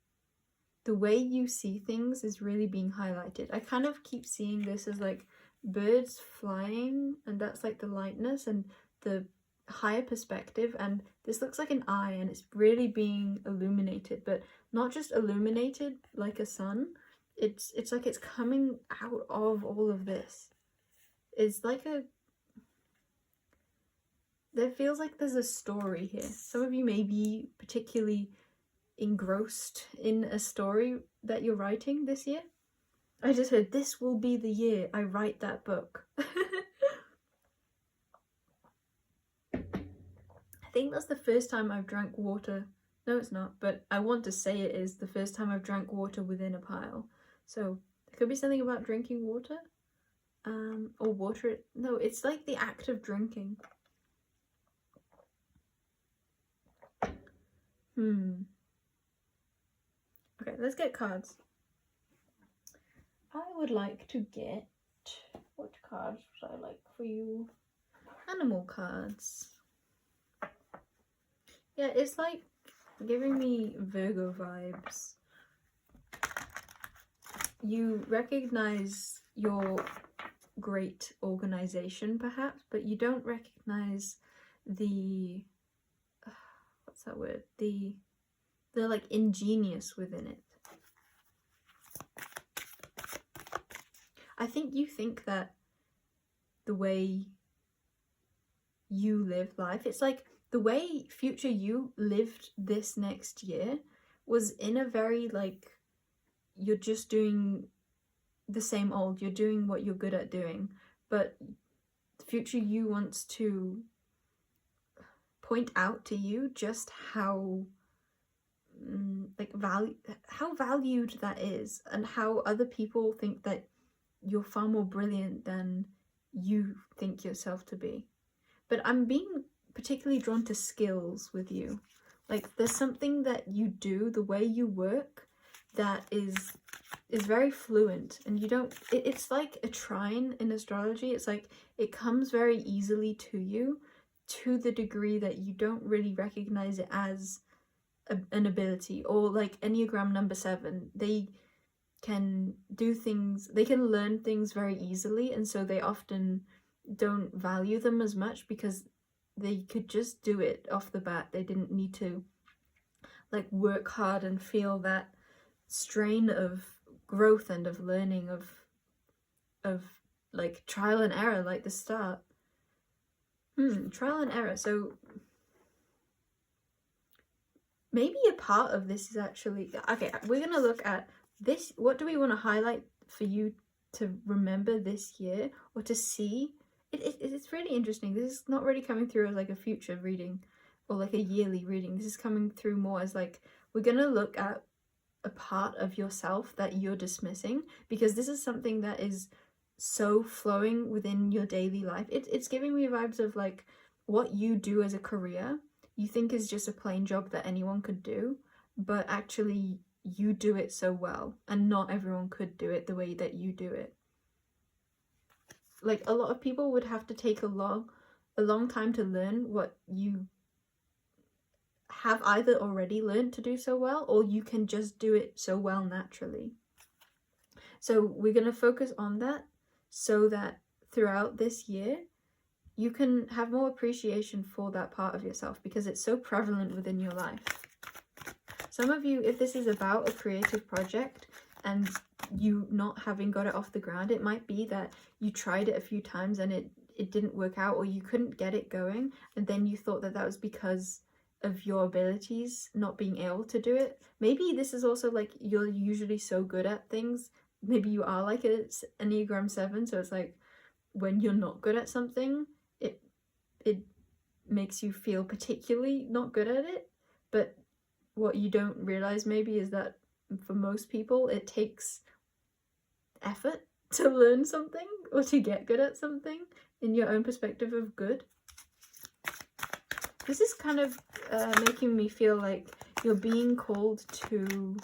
S1: The way you see things is really being highlighted. I kind of keep seeing this as like birds flying, and that's like the lightness and the higher perspective, and this looks like an eye, and it's really being illuminated, but not just illuminated like a sun. It's like it's coming out of all of this. It's like there feels like there's a story here. Some of you may be particularly engrossed in a story that you're writing this year. I just heard, this will be the year I write that book. I think that's the first time I've drank water. No, it's not, but I want to say it is the first time I've drank water within a pile. So there could be something about drinking water. Or water. No, it's like the act of drinking. Okay, let's get cards. I would like to get, what cards would I like for you? Animal cards. Yeah, it's like giving me Virgo vibes. You recognize your great organization perhaps, but you don't recognize the what's that word, the like ingenious within it. I think you think that the way you live life, it's like the way future you lived this next year was in a very like, you're just doing the same old, you're doing what you're good at doing, but future you wants to point out to you just how how valued that is, and how other people think that you're far more brilliant than you think yourself to be. But I'm being particularly drawn to skills with you. Like there's something that you do, the way you work, that is very fluent, and you don't, it's like a trine in astrology. It's like it comes very easily to you, to the degree that you don't really recognize it as an ability. Or like Enneagram number 7, they can do things, they can learn things very easily, and so they often don't value them as much because they could just do it off the bat. They didn't need to like work hard and feel that strain of growth and of learning, of like trial and error, like the start. Trial and error. So maybe a part of this is actually, okay, we're gonna look at this. What do we want to highlight for you to remember this year, or to see? It's really interesting. This is not really coming through as like a future reading or like a yearly reading. This is coming through more as like, we're gonna look at a part of yourself that you're dismissing, because this is something that is so flowing within your daily life. It's giving me vibes of like what you do as a career you think is just a plain job that anyone could do, but actually you do it so well, and not everyone could do it the way that you do it. Like a lot of people would have to take a long time to learn what you have either already learned to do so well, or you can just do it so well naturally. So we're going to focus on that, so that throughout this year you can have more appreciation for that part of yourself, because it's so prevalent within your life. Some of you, if this is about a creative project and you not having got it off the ground, it might be that you tried it a few times and it didn't work out, or you couldn't get it going, and then you thought that that was because of your abilities not being able to do it. Maybe this is also like you're usually so good at things. Maybe you are like an Enneagram 7, so it's like when you're not good at something, it makes you feel particularly not good at it. But what you don't realize maybe is that for most people it takes effort to learn something or to get good at something in your own perspective of good. This is kind of making me feel like you're being called to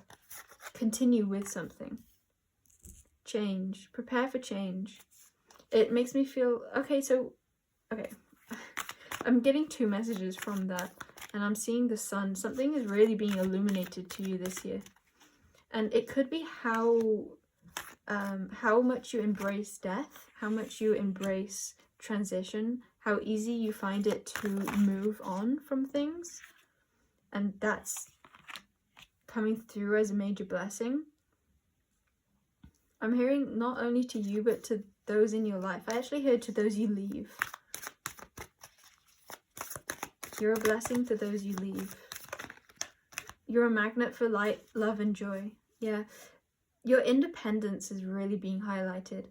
S1: continue with something. Change. Prepare for change. It makes me feel... Okay. I'm getting 2 messages from that, and I'm seeing the sun. Something is really being illuminated to you this year. And it could be how much you embrace death, how much you embrace transition, how easy you find it to move on from things. And that's coming through as a major blessing. I'm hearing not only to you, but to those in your life. I actually heard to those you leave. You're a blessing to those you leave. You're a magnet for light, love, and joy. Yeah. Your independence is really being highlighted.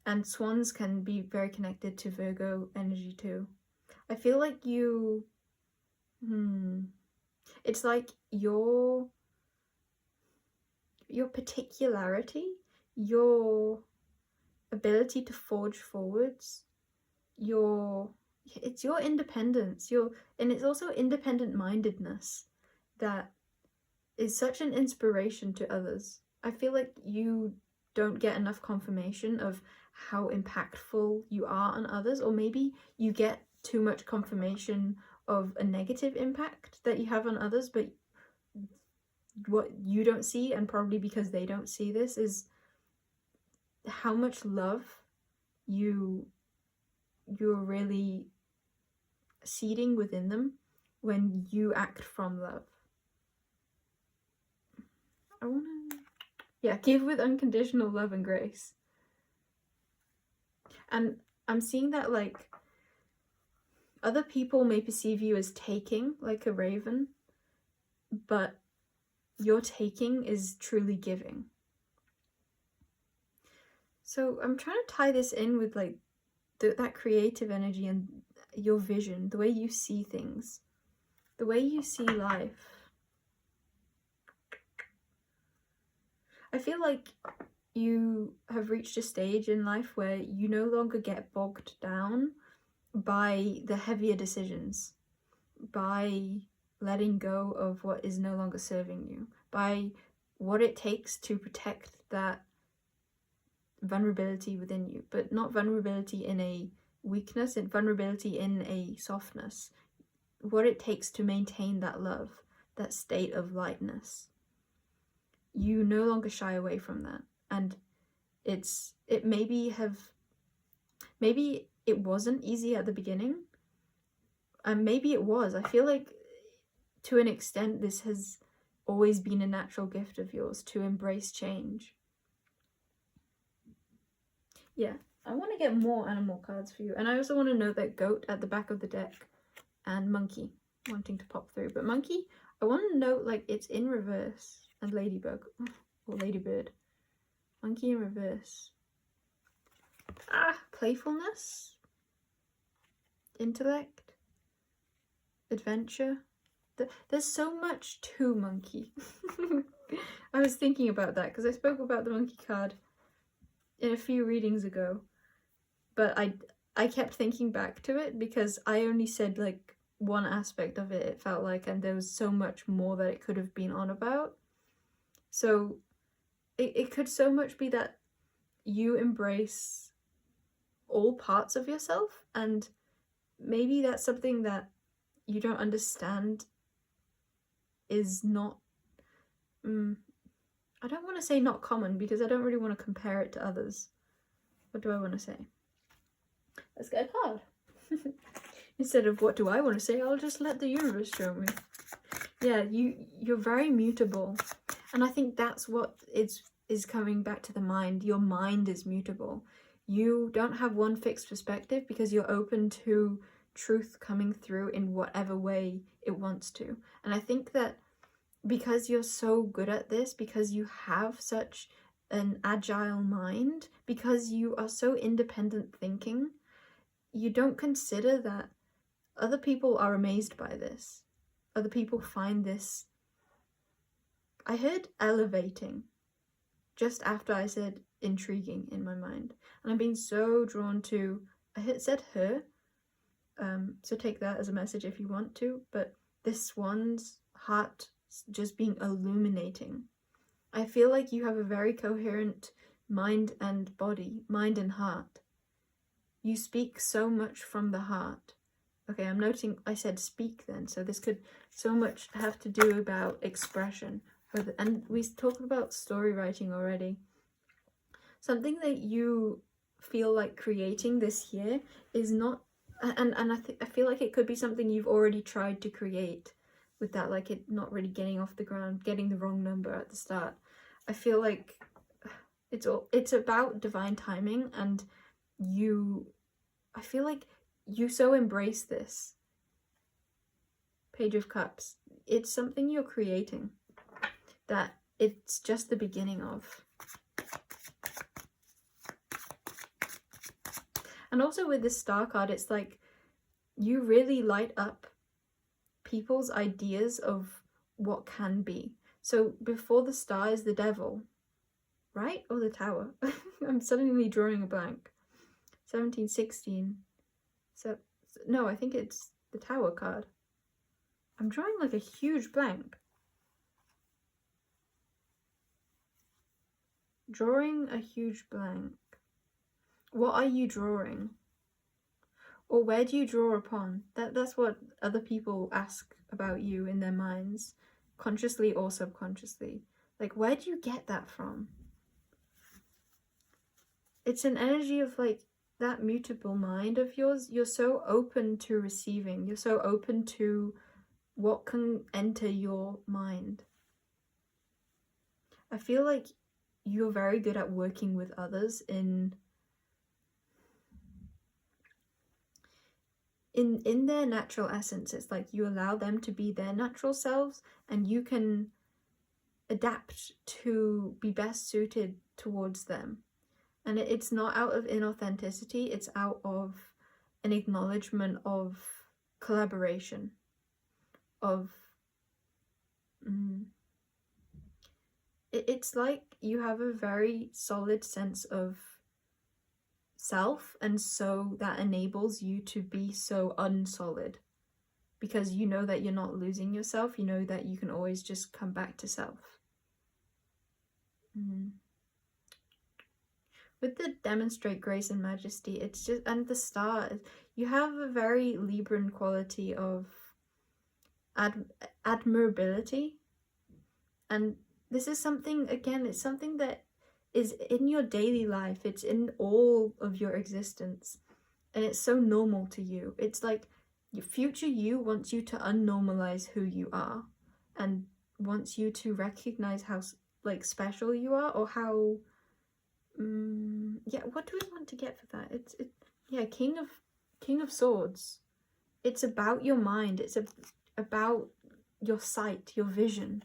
S1: And swans can be very connected to Virgo energy too. I feel like you... It's like your particularity, your ability to forge forwards, it's your independence, and it's also independent mindedness that is such an inspiration to others. I feel like you don't get enough confirmation of how impactful you are on others, or maybe you get too much confirmation of a negative impact that you have on others, but what you don't see, and probably because they don't see this, is how much love you're really seeding within them when you act from love. Give with unconditional love and grace. And I'm seeing that like other people may perceive you as taking, like a raven, but your taking is truly giving. So I'm trying to tie this in with like that creative energy and your vision, the way you see things, the way you see life. I feel like you have reached a stage in life where you no longer get bogged down by the heavier decisions, by letting go of what is no longer serving you, by what it takes to protect that vulnerability within you, but not vulnerability in a weakness, and vulnerability in a softness. What it takes to maintain that love, that state of lightness. You no longer shy away from that. And maybe it wasn't easy at the beginning, and maybe it was. I feel like to an extent this has always been a natural gift of yours, to embrace change. Yeah, I want to get more animal cards for you, and I also want to know that goat at the back of the deck and monkey wanting to pop through. But monkey, I want to note like it's in reverse, and ladybug or ladybird. Monkey in reverse. Playfulness, intellect, adventure. There's so much to monkey. I was thinking about that because I spoke about the monkey card in a few readings ago, but I kept thinking back to it because I only said like one aspect of it, it felt like, and there was so much more that it could have been on about. So it could so much be that you embrace all parts of yourself, and maybe that's something that you don't understand is not I don't want to say not common, because I don't really want to compare it to others. What do I want to say? Let's get a card. Instead of what do I want to say, I'll just let the universe show me. Yeah, you're very mutable. And I think that's what is coming back to the mind. Your mind is mutable. You don't have one fixed perspective because you're open to truth coming through in whatever way it wants to. And I think that because you're so good at this, because you have such an agile mind, because you are so independent thinking, you don't consider that other people are amazed by this. Other people find this, I heard elevating just after I said intriguing in my mind. And I'm being so drawn to, I said her, so take that as a message if you want to, but this swan's heart just being illuminating. I feel like you have a very coherent mind and body, mind and heart. You speak so much from the heart. Okay, I'm noting I said speak then, so this could so much have to do about expression. And we talked about story writing already. Something that you feel like creating this year is not, and I feel like it could be something you've already tried to create with that, like it not really getting off the ground, getting the wrong number at the start. I feel like it's about divine timing, and I feel like you so embrace this. Page of Cups. It's something you're creating that it's just the beginning of. And also with this star card, it's like you really light up people's ideas of what can be. So before the star is the devil, right? Or the tower. I'm suddenly drawing a blank. 17, 16. So, no, I think it's the tower card. I'm drawing like a huge blank. Drawing a huge blank. What are you drawing? Or where do you draw upon? That's what other people ask about you in their minds, consciously or subconsciously. Like, where do you get that from? It's an energy of like that mutable mind of yours. You're so open to receiving. You're so open to what can enter your mind. I feel like you're very good at working with others in their natural essence. It's like you allow them to be their natural selves, and you can adapt to be best suited towards them. And it's not out of inauthenticity, it's out of an acknowledgement of collaboration, of it's like you have a very solid sense of self, and so that enables you to be so unsolid, because you know that you're not losing yourself. You know that you can always just come back to self. With the demonstrate grace and majesty, it's just, and the star, you have a very Libran quality of admirability. And this is something, again, it's something that is in your daily life. It's in all of your existence, and it's so normal to you. It's like your future you wants you to unnormalize who you are, and wants you to recognize how like special you are, or how yeah, what do we want to get for that? Yeah, King of Swords. It's about your mind. It's about your sight, your vision.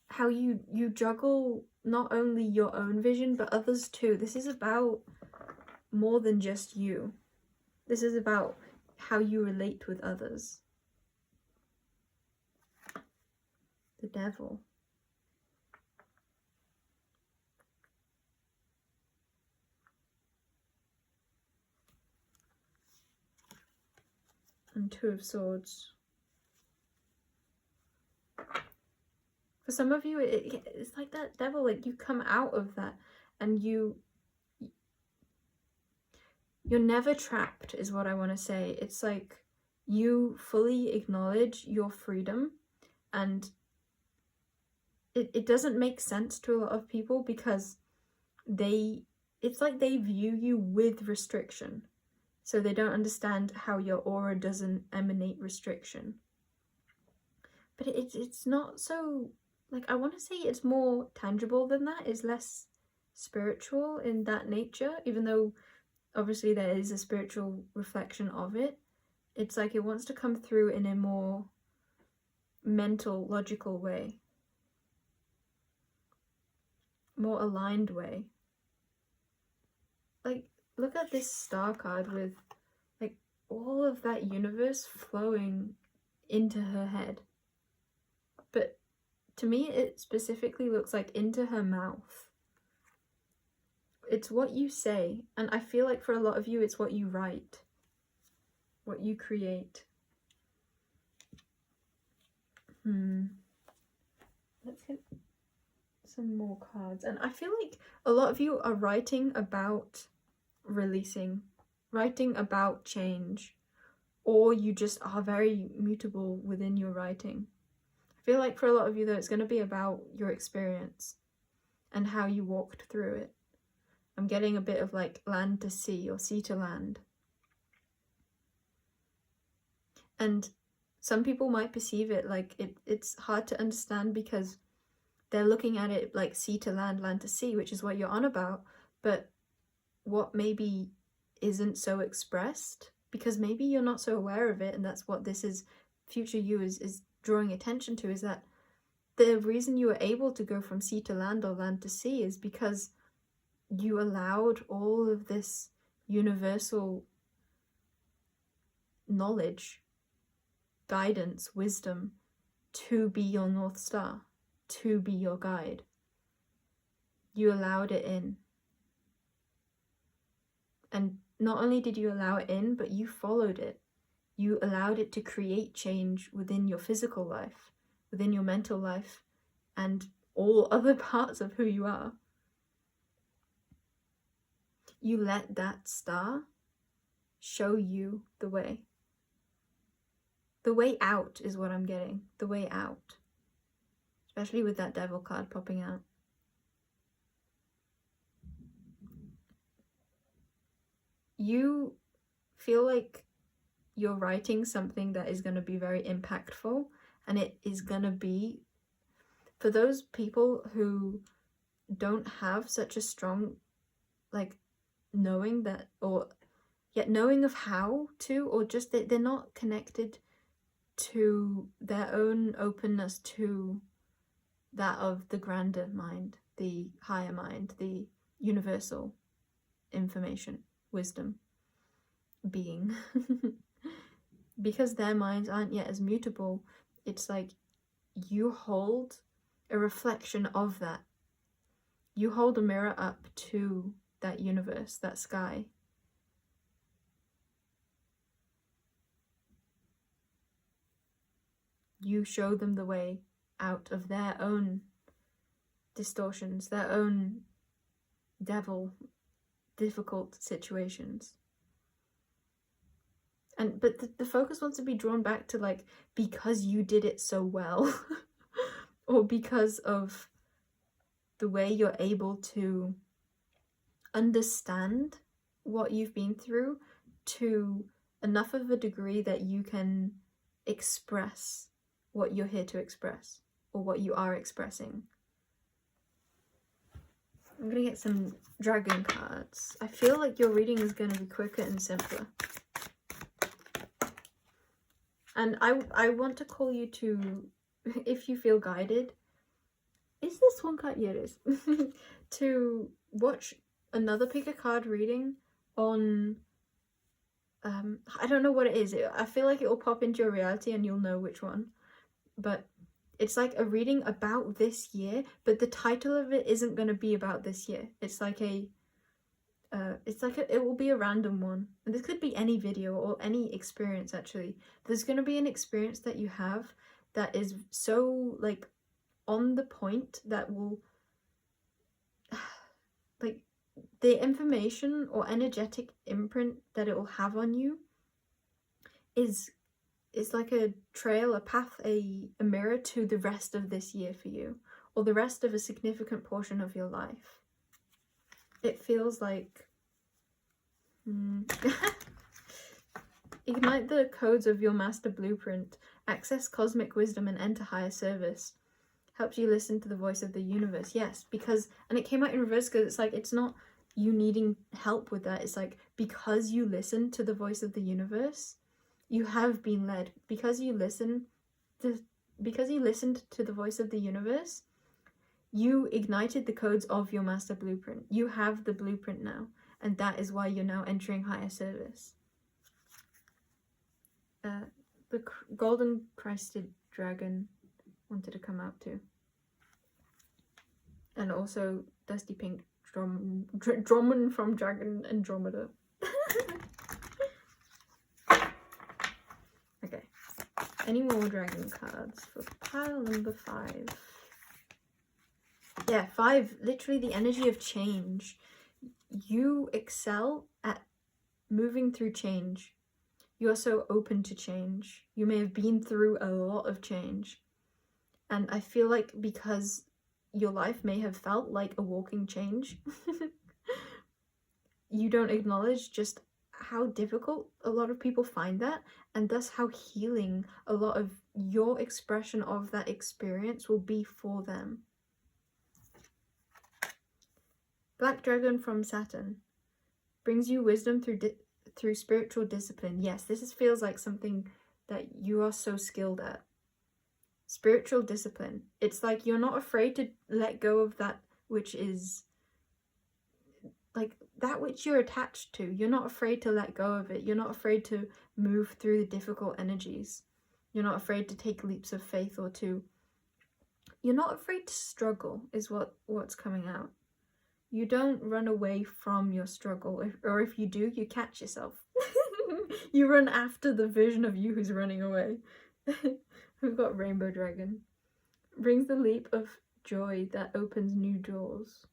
S1: How you juggle not only your own vision but others too. This is about more than just you. This is about how you relate with others. The Devil. And Two of Swords. For some of you, it's like that devil, like you come out of that and you're never trapped, is what I want to say. It's like you fully acknowledge your freedom, and it doesn't make sense to a lot of people because it's like they view you with restriction. So they don't understand how your aura doesn't emanate restriction. but it's not so, like, I want to say it's more tangible than that. It's less spiritual in that nature, even though obviously there is a spiritual reflection of it. It's like it wants to come through in a more mental, logical way, more aligned way. Like, look at this star card with like all of that universe flowing into her head, but to me it specifically looks like into her mouth. It's what you say, and I feel like for a lot of you it's what you write, what you create. Let's get some more cards. And I feel like a lot of you are writing about releasing, writing about change, or you just are very mutable within your writing. I feel like for a lot of you though, it's going to be about your experience and how you walked through it. I'm getting a bit of like land to sea or sea to land. And some people might perceive it like it's hard to understand because they're looking at it like sea to land, land to sea, which is what you're on about. But what maybe isn't so expressed, because maybe you're not so aware of it, and that's what this is, future you is drawing attention to, is that the reason you were able to go from sea to land or land to sea is because you allowed all of this universal knowledge, guidance, wisdom to be your North Star, to be your guide. You allowed it in. And not only did you allow it in, but you followed it. You allowed it to create change within your physical life, within your mental life, and all other parts of who you are. You let that star show you the way. The way out is what I'm getting. The way out. Especially with that devil card popping out. You feel like you're writing something that is going to be very impactful, and it is going to be, for those people who don't have such a strong like knowing that, or yet knowing of how to, or just they're not connected to their own openness to that of the grander mind, the higher mind, the universal information, wisdom, being. Because their minds aren't yet as mutable, it's like you hold a reflection of that. You hold a mirror up to that universe, that sky. You show them the way out of their own distortions, their own difficult situations. And but the focus wants to be drawn back to like, because you did it so well or because of the way you're able to understand what you've been through to enough of a degree that you can express what you're here to express, or what you are expressing. I'm gonna get some dragon cards. I feel like your reading is gonna be quicker and simpler. And I want to call you to, if you feel guided, is this one card? Yeah, it is. To watch another pick a card reading on, I don't know what it is. I feel like it will pop into your reality and you'll know which one. But it's like a reading about this year, but the title of it isn't going to be about this year. It's like it will be a random one. And this could be any video or any experience actually. There's going to be an experience that you have that is so like on the point that will, like, the information or energetic imprint that it will have on you is like a trail, a path, a mirror to the rest of this year for you, or the rest of a significant portion of your life. It feels like ignite the codes of your master blueprint. Access cosmic wisdom and enter higher service. Helps you listen to the voice of the universe. Yes, because, and it came out in reverse because it's like, it's not you needing help with that. It's like, because you listen to the voice of the universe, you have been led. Because you listened to the voice of the universe, you ignited the codes of your master blueprint. You have the blueprint now, and that is why you're now entering higher service. The golden crested dragon wanted to come out too. And also Dusty Pink Drummond from Dragon Andromeda. Okay. Any more dragon cards for pile number 5? Yeah, 5. Literally the energy of change. You excel at moving through change. You are so open to change. You may have been through a lot of change. And I feel like because your life may have felt like a walking change, you don't acknowledge just how difficult a lot of people find that, and thus how healing a lot of your expression of that experience will be for them. Black Dragon from Saturn brings you wisdom through spiritual discipline. Yes, this feels like something that you are so skilled at. Spiritual discipline. It's like you're not afraid to let go of that which is like that which you're attached to. You're not afraid to let go of it. You're not afraid to move through the difficult energies. You're not afraid to take leaps of faith or to. You're not afraid to struggle is what's coming out. You don't run away from your struggle, or if you do, you catch yourself. You run after the version of you who's running away. We've got Rainbow Dragon. Brings the leap of joy that opens new doors.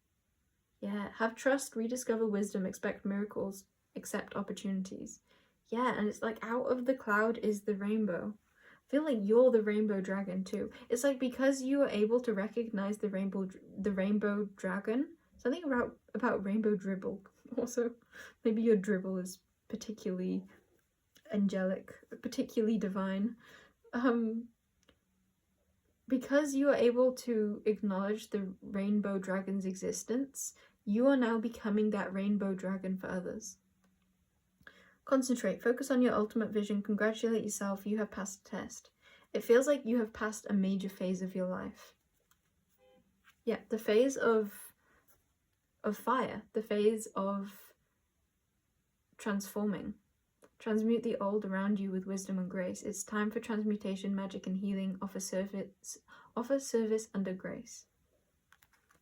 S1: Yeah, have trust, rediscover wisdom, expect miracles, accept opportunities. Yeah, and it's like out of the cloud is the rainbow. I feel like you're the rainbow dragon too. It's like because you are able to recognize the rainbow dragon, something about rainbow dribble. Also, maybe your dribble is particularly angelic, particularly divine. Because you are able to acknowledge the rainbow dragon's existence, you are now becoming that rainbow dragon for others. Concentrate, focus on your ultimate vision, congratulate yourself, you have passed the test. It feels like you have passed a major phase of your life. Yeah, the phase of fire, the phase of transforming. Transmute the old around you with wisdom and grace. It's time for transmutation, magic and healing. Offer service under grace.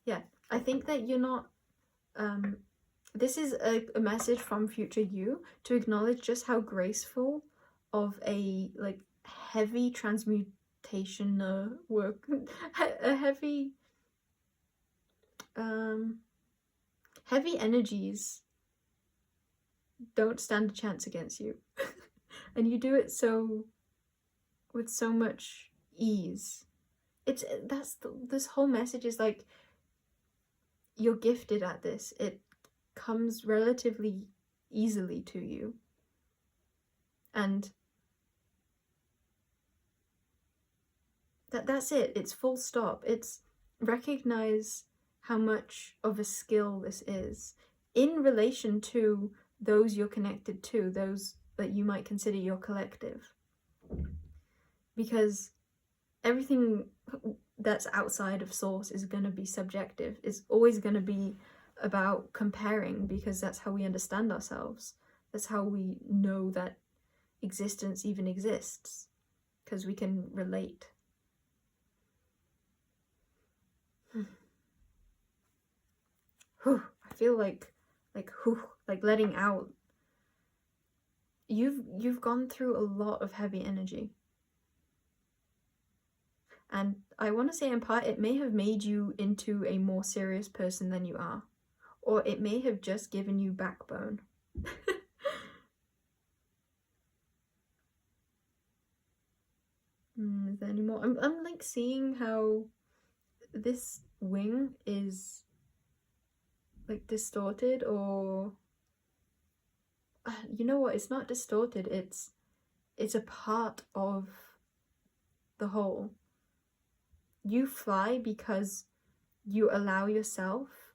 S1: Yeah, I think that you're not... this is a message from future you to acknowledge just how graceful of a like heavy transmutation work, a heavy energies don't stand a chance against you. And you do it with so much ease. This whole message is like you're gifted at this. It comes relatively easily to you. And that's it. It's full stop. It's recognize how much of a skill this is in relation to those you're connected to, those that you might consider your collective. Because everything that's outside of source is going to be subjective. It's always going to be about comparing, because that's how we understand ourselves. That's how we know that existence even exists, because we can relate. I feel like letting out. You've gone through a lot of heavy energy. And I want to say in part it may have made you into a more serious person than you are. Or it may have just given you backbone. Is there any more? I'm like seeing how this wing is like distorted, or you know what, it's not distorted, it's a part of the whole. You fly because you allow yourself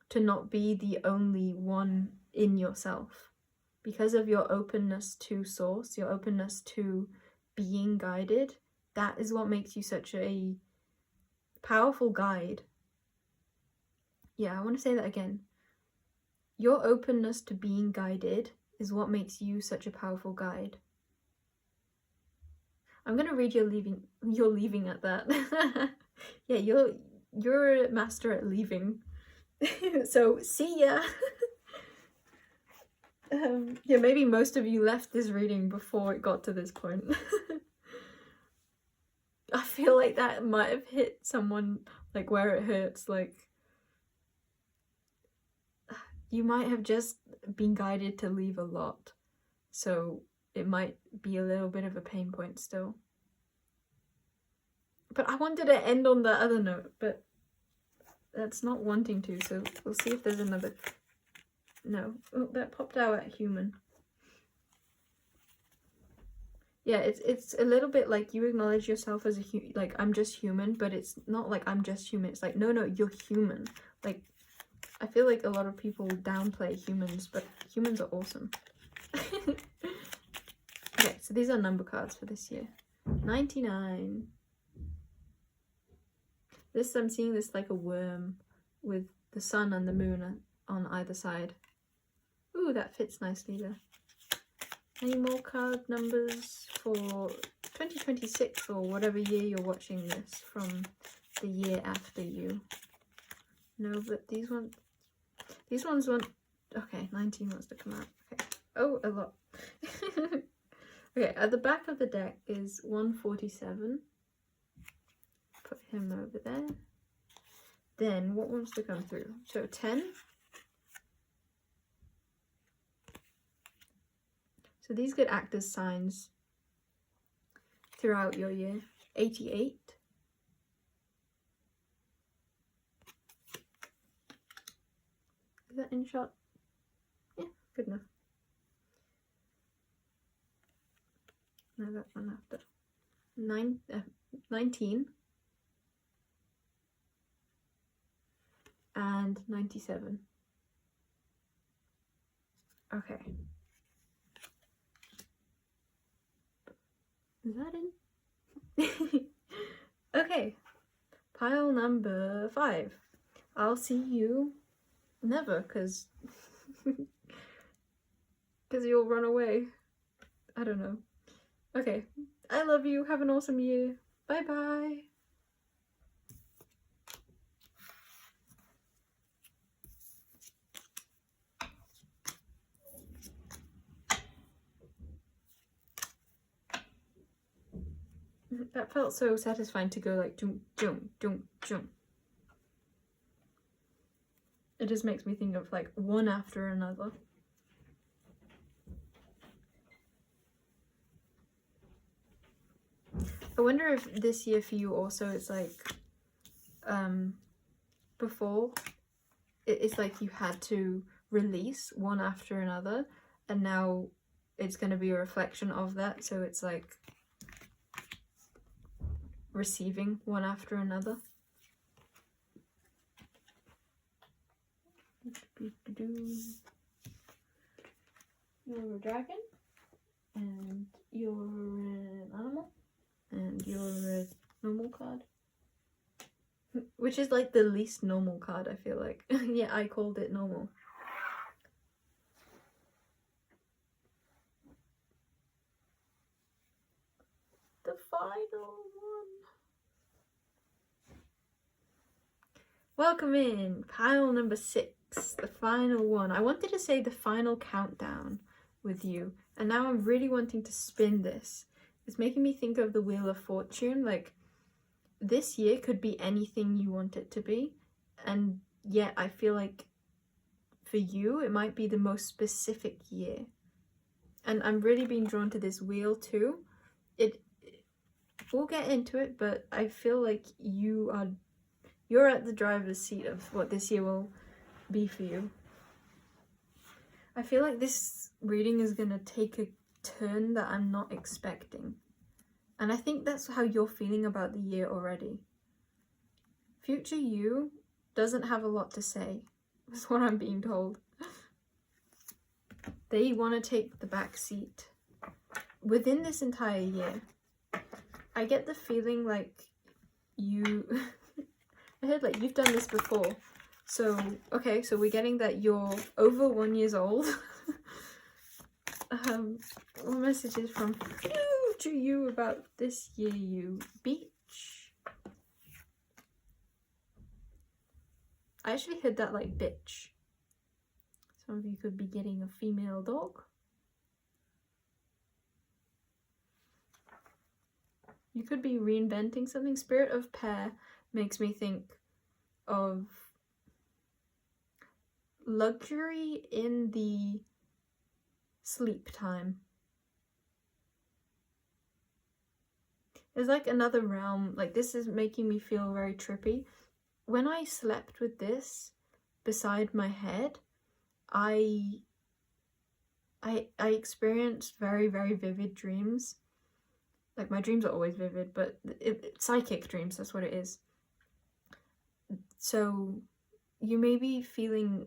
S1: to not be the only one in yourself. Because of your openness to source, your openness to being guided, that is what makes you such a powerful guide. Yeah, I want to say that again. Your openness to being guided is what makes you such a powerful guide. I'm gonna read your leaving at that. Yeah, you're a master at leaving. So see ya. Yeah, maybe most of you left this reading before it got to this point. I feel like that might have hit someone like where it hurts, like you might have just been guided to leave a lot, so it might be a little bit of a pain point still. But I wanted to end on the other note, but that's not wanting to, so we'll see if there's another. No, oh, that popped out at human. Yeah, it's a little bit like you acknowledge yourself as like I'm just human, but it's not like I'm just human. It's like no, you're human. Like I feel like a lot of people downplay humans, but humans are awesome. Okay, so these are number cards for this year. 99. I'm seeing this like a worm with the sun and the moon on either side. Ooh, that fits nicely there. Any more card numbers for 2026 or whatever year you're watching this from, the year after you? No, but these ones want, okay, 19 wants to come out. Okay. Oh, a lot. Okay, at the back of the deck is 147. Put him over there. Then what wants to come through? So 10. So these could act as signs throughout your year. 88. Is that in shot? Yeah, good enough. No, that one after. 19. And 97. Okay. Is that in? Okay. Pile number 5. I'll see you never, because you'll run away. I don't know. Okay. I love you. Have an awesome year. Bye bye. That felt so satisfying to go like jump, jump, jump, jump. It just makes me think of like one after another. I wonder if this year for you also it's like before it's like you had to release one after another, and now it's going to be a reflection of that, so it's like receiving one after another. You're a dragon, and you're an animal, and you're a normal card. Which is like the least normal card, I feel like. Yeah, I called it normal. The final one. Welcome in, pile number 6, the final one. I wanted to say the final countdown with you, and now I'm really wanting to spin this. It's making me think of the Wheel of Fortune, like this year could be anything you want it to be, and yet I feel like for you it might be the most specific year. And I'm really being drawn to this wheel too. We'll get into it, but I feel like you're at the driver's seat of what this year will be for you. I feel like this reading is gonna take a turn that I'm not expecting. And I think that's how you're feeling about the year already. Future you doesn't have a lot to say, is what I'm being told. They want to take the back seat. Within this entire year, I get the feeling like you... I heard like you've done this before. So, okay, so we're getting that you're over 1 year old. What messages from future you about this year you? Beach. I actually heard that like bitch. Some of you could be getting a female dog. You could be reinventing something. Spirit of Pear makes me think of luxury in the sleep time. There's like another realm, like this is making me feel very trippy. When I slept with this beside my head, I experienced very, very vivid dreams. Like my dreams are always vivid, but psychic dreams, that's what it is. So you may be feeling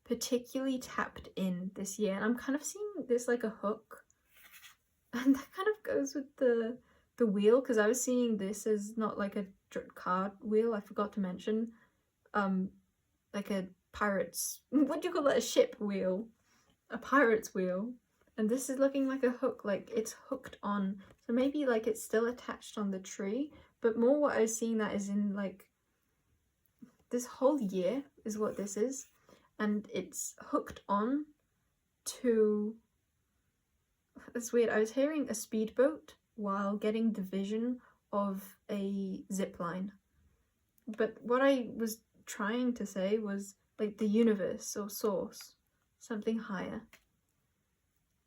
S1: particularly tapped in this year, and I'm kind of seeing this like a hook, and that kind of goes with the wheel, because I was seeing this as not like a card wheel, I forgot to mention, like a pirate's, what do you call that, a ship wheel, a pirate's wheel, and this is looking like a hook, like it's hooked on, so maybe like it's still attached on the tree, but more what I was seeing that is in like this whole year is what this is, and it's hooked on to, it's weird, I was hearing a speedboat while getting the vision of a zip line, but what I was trying to say was like the universe or source, something higher.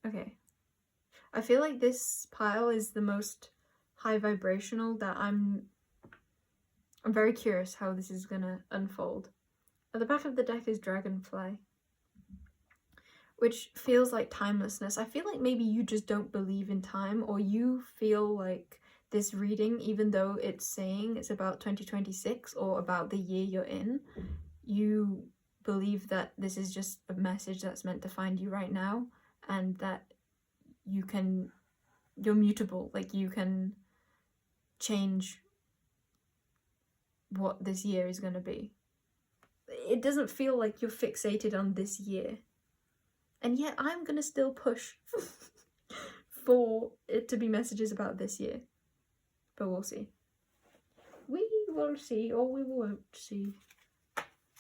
S1: Okay, I feel like this pile is the most high vibrational that I'm very curious how this is gonna unfold. At the back of the deck is Dragonfly, which feels like timelessness. I feel like maybe you just don't believe in time, or you feel like this reading, even though it's saying it's about 2026 or about the year you're in, you believe that this is just a message that's meant to find you right now, and that you're mutable, like you can change what this year is going to be. It doesn't feel like you're fixated on this year. And yet I'm going to still push for it to be messages about this year. But we'll see. We will see, or we won't see.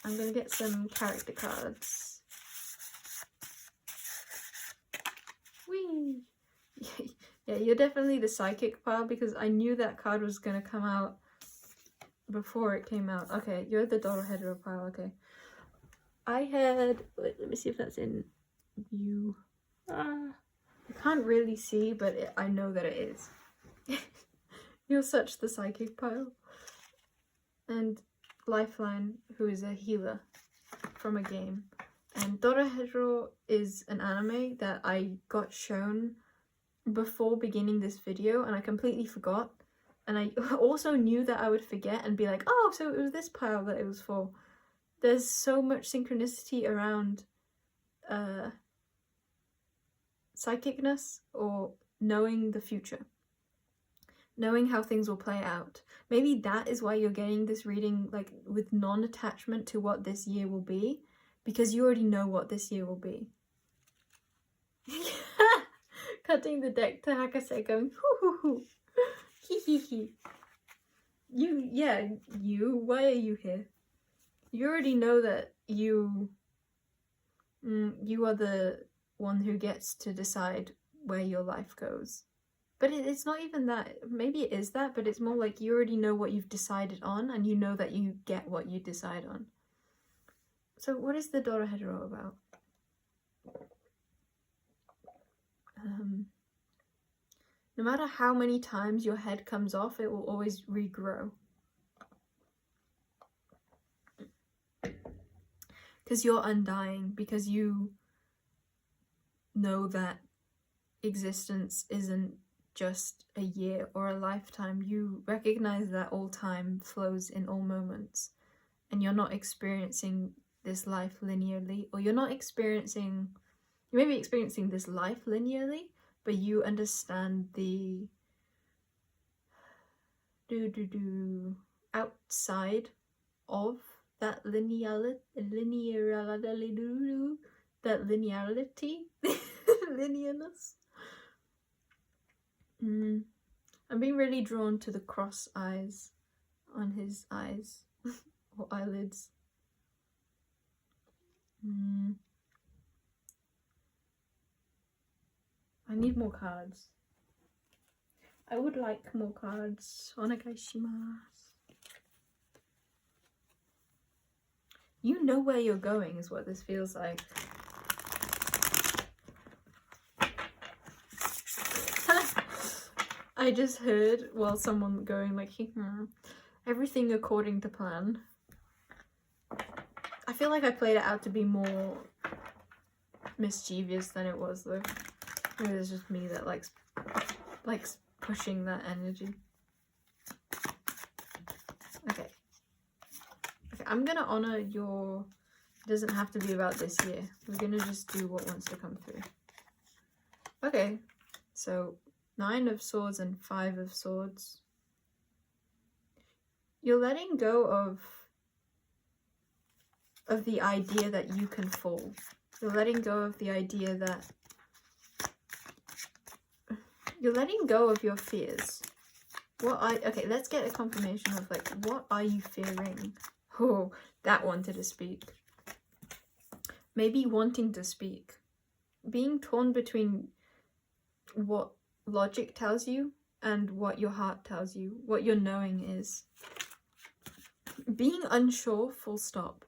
S1: I'm going to get some character cards. Whee! Yeah, you're definitely the psychic pile, because I knew that card was going to come out before it came out. Okay, you're the daughter hetero pile, okay. I had, wait, let me see if that's in you. I can't really see, but I know that it is. You're such the psychic pile. And Lifeline, who is a healer from a game. And Dorohedoro is an anime that I got shown before beginning this video, and I completely forgot. And I also knew that I would forget and be like, oh, so it was this pile that it was for. There's so much synchronicity around psychicness, or knowing the future. Knowing how things will play out. Maybe that is why you're getting this reading like with non-attachment to what this year will be, because you already know what this year will be. Cutting the deck to Hakase going, hoo hoo hoo. Hee hee hee. Why are you here? You already know that you are the one who gets to decide where your life goes. But it's not even that. Maybe it is that, but it's more like you already know what you've decided on, and you know that you get what you decide on. So what is the Dorohedoro about? No matter how many times your head comes off, it will always regrow. Because you're undying, because you know that existence isn't just a year or a lifetime. You recognize that all time flows in all moments, and you're not experiencing this life linearly, or you may be experiencing this life linearly, but you understand the outside of that linearity linearness. I'm being really drawn to the cross eyes on his eyes or eyelids. I need more cards. I would like more cards. Onegaishimasu. You know where you're going is what this feels like. I just heard, well, someone going like, everything according to plan. I feel like I played it out to be more mischievous than it was, though. Maybe it's just me that likes pushing that energy. Okay, I'm gonna honor your... It doesn't have to be about this year. We're gonna just do what wants to come through. Okay, so 9 of Swords and 5 of Swords. You're letting go of the idea that you can fall. You're letting go of the idea that... You're letting go of your fears. Okay, let's get a confirmation of, like, what are you fearing? Oh, that wanted to speak. Maybe wanting to speak. Being torn between what logic tells you and what your heart tells you, what your knowing is. Being unsure, full stop.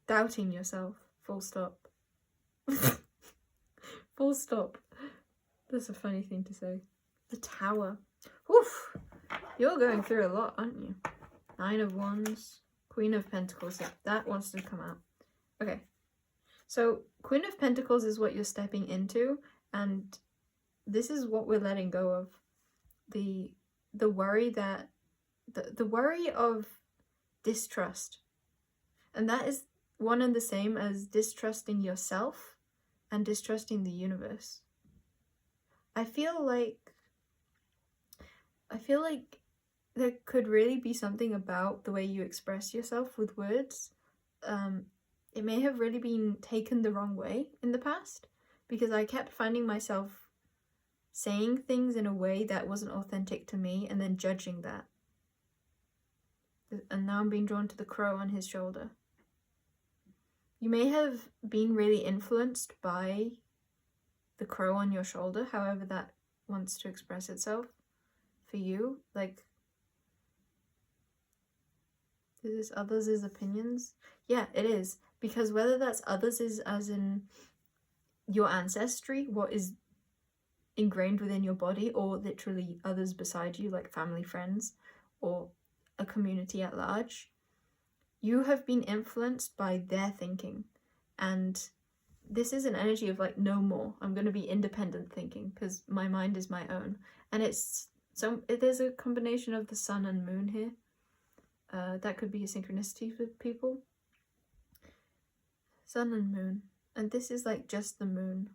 S1: Doubting yourself, full stop. Full stop. That's a funny thing to say. The Tower. Woof! You're going through a lot, aren't you? 9 of Wands, Queen of Pentacles. Yeah, that wants to come out. Okay. So, Queen of Pentacles is what you're stepping into, and this is what we're letting go of. The worry that... The worry of distrust. And that is one and the same as distrusting yourself and distrusting the universe. I feel like there could really be something about the way you express yourself with words. It may have really been taken the wrong way in the past, because I kept finding myself saying things in a way that wasn't authentic to me and then judging that. And now I'm being drawn to the crow on his shoulder. You may have been really influenced by the crow on your shoulder, however that wants to express itself for you. Like, is this others' opinions? Yeah, it is. Because whether that's others is as in your ancestry, what is ingrained within your body, or literally others beside you, like family, friends, or a community at large, you have been influenced by their thinking. And this is an energy of like, no more. I'm going to be independent thinking because my mind is my own. And there's a combination of the sun and moon here. That could be a synchronicity for people. Sun and moon. And this is like just the moon.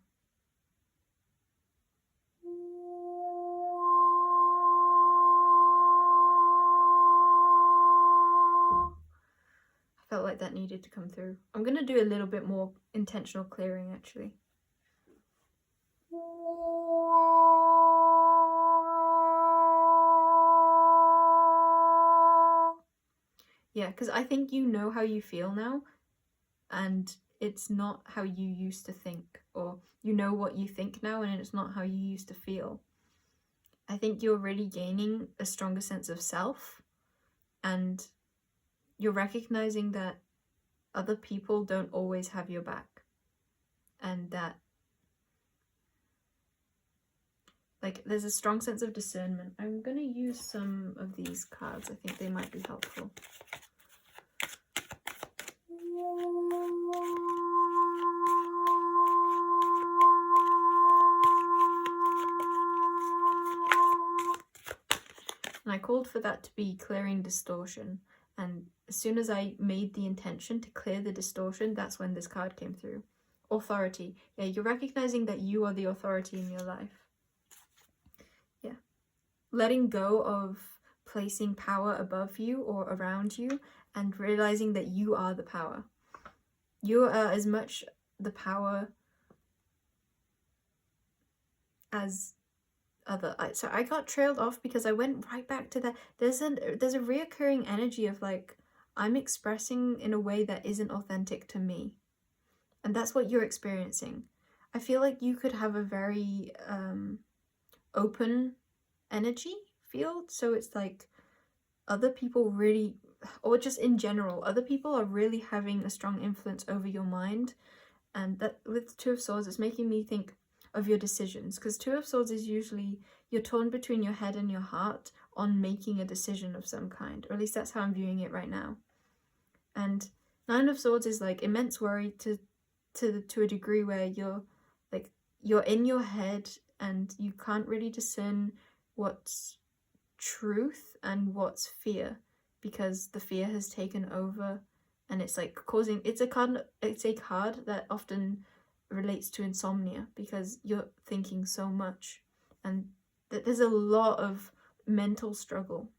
S1: I felt like that needed to come through. I'm going to do a little bit more intentional clearing actually. Yeah, because I think you know how you feel now, and it's not how you used to think, or you know what you think now and it's not how you used to feel. I think you're really gaining a stronger sense of self, and you're recognizing that other people don't always have your back, and that like there's a strong sense of discernment. I'm gonna use some of these cards. I think they might be helpful. And I called for that to be clearing distortion. And as soon as I made the intention to clear the distortion, that's when this card came through. Authority. Yeah, you're recognizing that you are the authority in your life. Yeah. Letting go of placing power above you or around you and realizing that you are the power. You are as much the power as other. So I got trailed off because I went right back to that. There's a reoccurring energy of like, I'm expressing in a way that isn't authentic to me. And that's what you're experiencing. I feel like you could have a very open energy field. So it's like other people really, or just in general, other people are really having a strong influence over your mind. And that with Two of Swords, it's making me think of your decisions, because Two of Swords is usually you're torn between your head and your heart on making a decision of some kind, or at least that's how I'm viewing it right now. And Nine of Swords is like immense worry to a degree where you're in your head and you can't really discern what's truth and what's fear, because the fear has taken over, and it's like causing, it's a card that often relates to insomnia, because you're thinking so much and that there's a lot of mental struggle.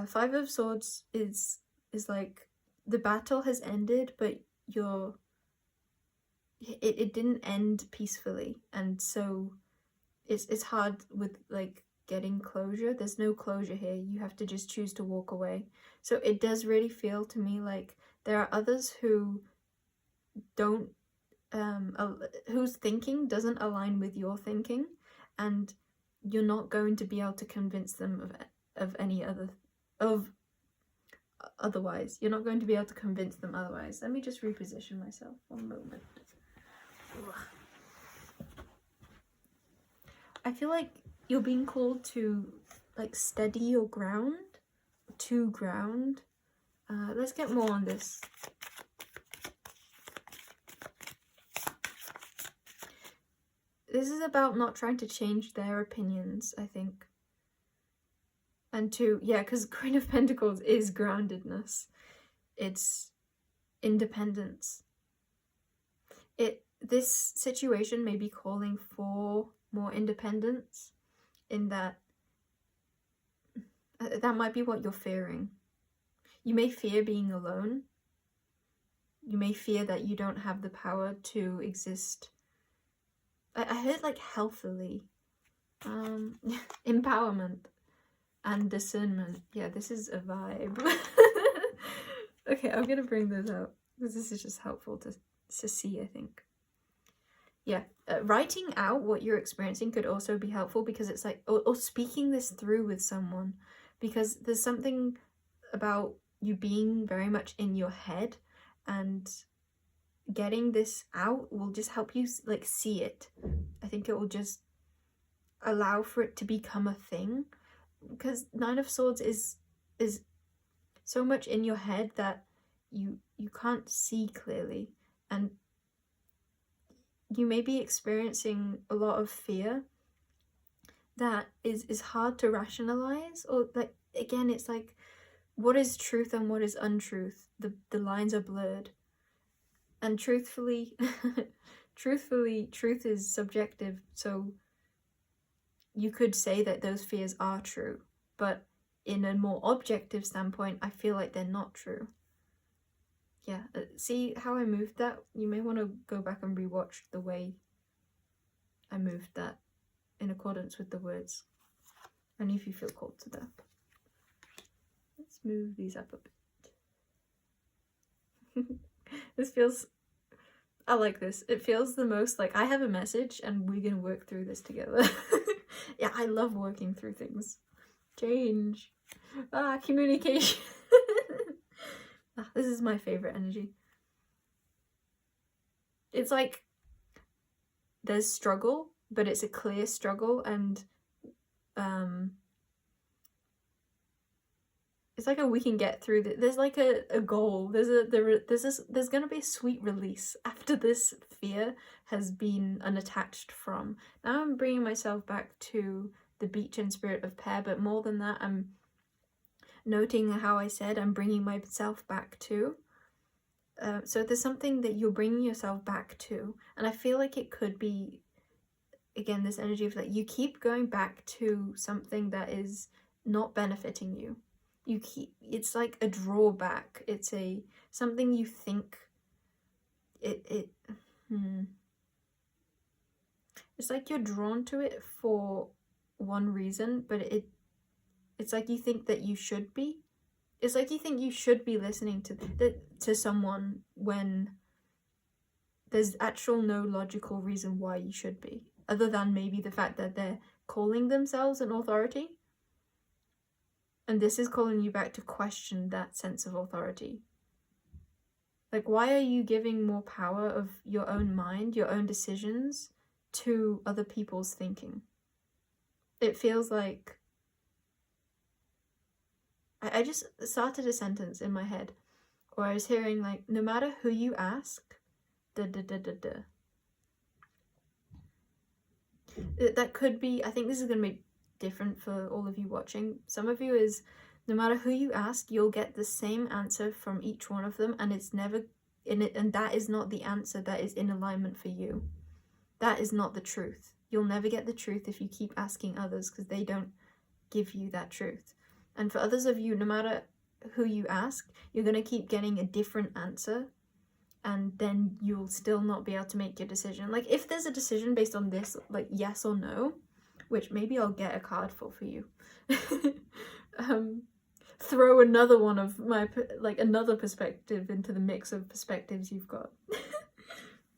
S1: Five of Swords is like the battle has ended, but it didn't end peacefully, and so it's hard with like getting closure. There's no closure here. You have to just choose to walk away. So it does really feel to me like there are others who don't whose thinking doesn't align with your thinking, and you're not going to be able to convince them of any otherwise. You're not going to be able to convince them otherwise. Let me just reposition myself one moment. I feel like you're being called to like steady your ground, to ground. Let's get more on this. This is about not trying to change their opinions, I think. And because Queen of Pentacles is groundedness. It's independence. This situation may be calling for more independence, in that might be what you're fearing. You may fear being alone. You may fear that you don't have the power to exist. I heard like healthily. Empowerment and discernment. Yeah, this is a vibe. Okay, I'm gonna bring those out because this is just helpful to see, I think. Yeah, writing out what you're experiencing could also be helpful, because it's like, or speaking this through with someone, because there's something about you being very much in your head, and getting this out will just help you like see it. I think it will just allow for it to become a thing, because Nine of Swords is so much in your head that you can't see clearly, and you may be experiencing a lot of fear that is hard to rationalize, or like, again, it's like, what is truth and what is untruth? The lines are blurred. And truthfully, truth is subjective, so you could say that those fears are true, but in a more objective standpoint, I feel like they're not true. Yeah, see how I moved that? You may want to go back and rewatch the way I moved that in accordance with the words, only if you feel called to that. Let's move these up a bit. This feels, I like this. It feels the most like I have a message and we're gonna work through this together. Yeah, I love working through things. Change. Communication. This is my favorite energy. It's like there's struggle, but it's a clear struggle, and it's like we can get through there's like a goal. There's gonna be a sweet release after this fear has been unattached from. Now I'm bringing myself back to the beach and spirit of pear, but more than that, I'm noting how I said I'm bringing myself back to. So there's something that you're bringing yourself back to, and I feel like it could be, again, this energy of like you keep going back to something that is not benefiting you. It's like a drawback. It's something you think it's like you're drawn to it for one reason, but it's like you think that you should be. It's like you think you should be listening to someone when there's actual no logical reason why you should be, other than maybe the fact that they're calling themselves an authority. And this is calling you back to question that sense of authority. Like, why are you giving more power of your own mind, your own decisions, to other people's thinking? It feels like... I just started a sentence in my head where I was hearing, like, no matter who you ask, That could be... I think this is going to be different for all of you watching. Some of you is, no matter who you ask, you'll get the same answer from each one of them, and it's never in it, and that is not the answer that is in alignment for you. That is not the truth. You'll never get the truth if you keep asking others, because they don't give you that truth. And for others of you, no matter who you ask, you're going to keep getting a different answer, and then you'll still not be able to make your decision. Like, if there's a decision based on this, like yes or no, which maybe I'll get a card for you. Throw another one of my, like, another perspective into the mix of perspectives you've got.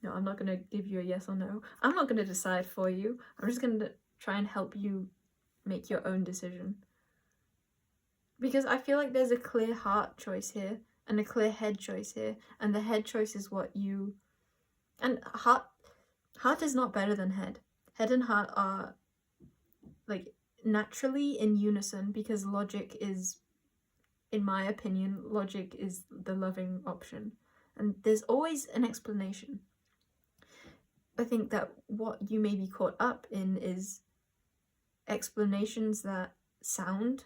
S1: No, I'm not going to give you a yes or no. I'm not going to decide for you. I'm just going to try and help you make your own decision. Because I feel like there's a clear heart choice here and a clear head choice here. And the head choice is what you... And heart is not better than head. Head and heart are, like, naturally in unison, because logic is, in my opinion, logic is the loving option. And there's always an explanation. I think that what you may be caught up in is explanations that sound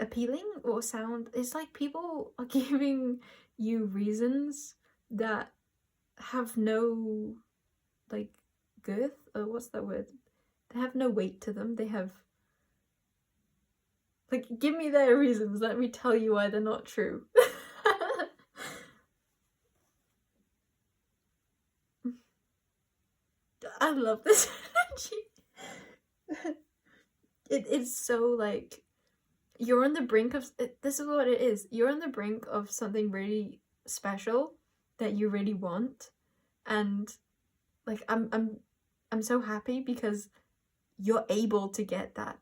S1: appealing or sound... It's like people are giving you reasons that have no, like, girth, or what's that word? They have no weight to them. They have... Like, give me their reasons, let me tell you why they're not true. I love this energy. It's so, like, you're on the brink of... This is what it is. You're on the brink of something really special that you really want. And, like, I'm so happy because you're able to get that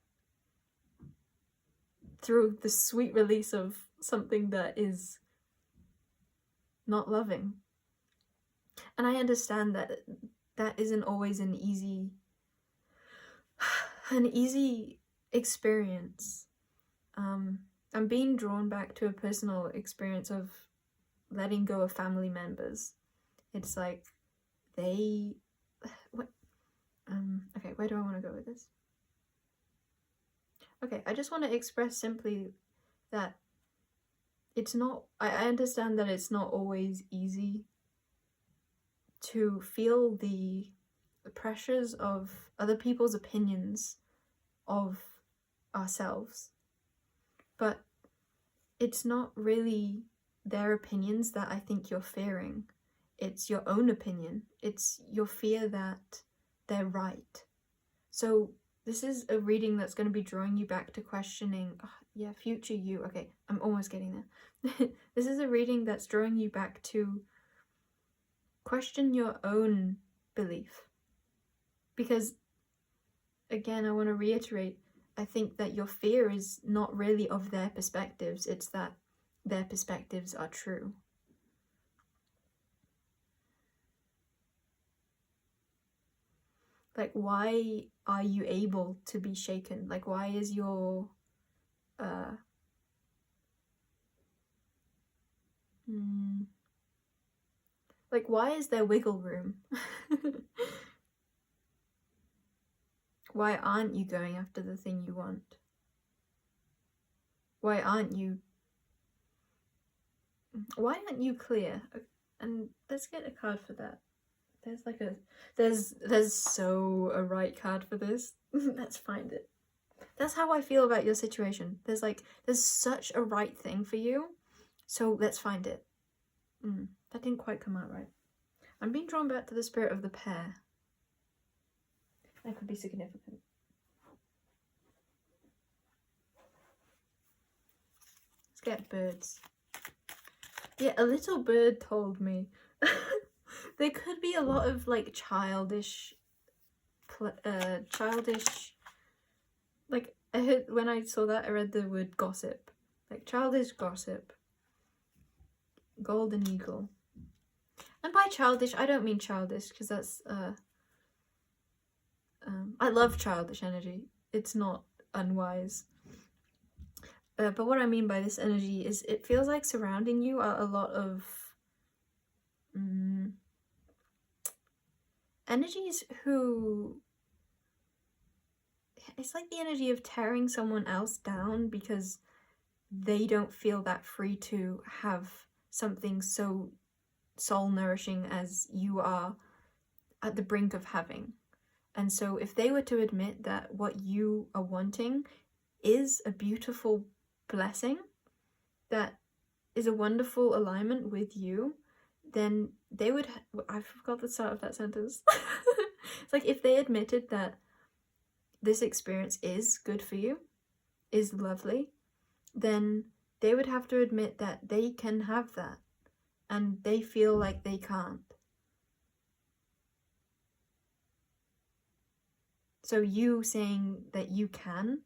S1: through the sweet release of something that is not loving. And I understand that that isn't always an easy experience. I'm being drawn back to a personal experience of letting go of family members. It's like okay, where do I want to go with this? Okay, I just want to express simply that it's not... I understand that it's not always easy to feel the pressures of other people's opinions of ourselves, but it's not really their opinions that I think you're fearing. It's your own opinion. It's your fear that they're right. So this is a reading that's going to be drawing you back to questioning, future you. Okay, I'm almost getting there. This is a reading that's drawing you back to question your own belief. Because, again, I want to reiterate, I think that your fear is not really of their perspectives, it's that their perspectives are true. Like, why are you able to be shaken? Like, why is your like, why is there wiggle room? Why aren't you going after the thing you want? Why aren't you clear? And let's get a card for that. There's so a right card for this. Let's find it. That's how I feel about your situation. There's such a right thing for you, so let's find it. That didn't quite come out right. I'm being drawn back to the spirit of the pair. That could be significant. Let's get birds. Yeah, a little bird told me. There could be a lot of like childish, like I heard when I saw that, I read the word gossip, like childish gossip. Golden eagle. And by childish, I don't mean childish, because that's I love childish energy. It's not unwise. But what I mean by this energy is it feels like surrounding you are a lot of energies who... It's like the energy of tearing someone else down because they don't feel that free to have something so soul-nourishing as you are at the brink of having. And so if they were to admit that what you are wanting is a beautiful blessing, that is a wonderful alignment with you, then they would... I forgot the start of that sentence. It's like if they admitted that this experience is good for you, is lovely, then they would have to admit that they can have that, and they feel like they can't. So you saying that you can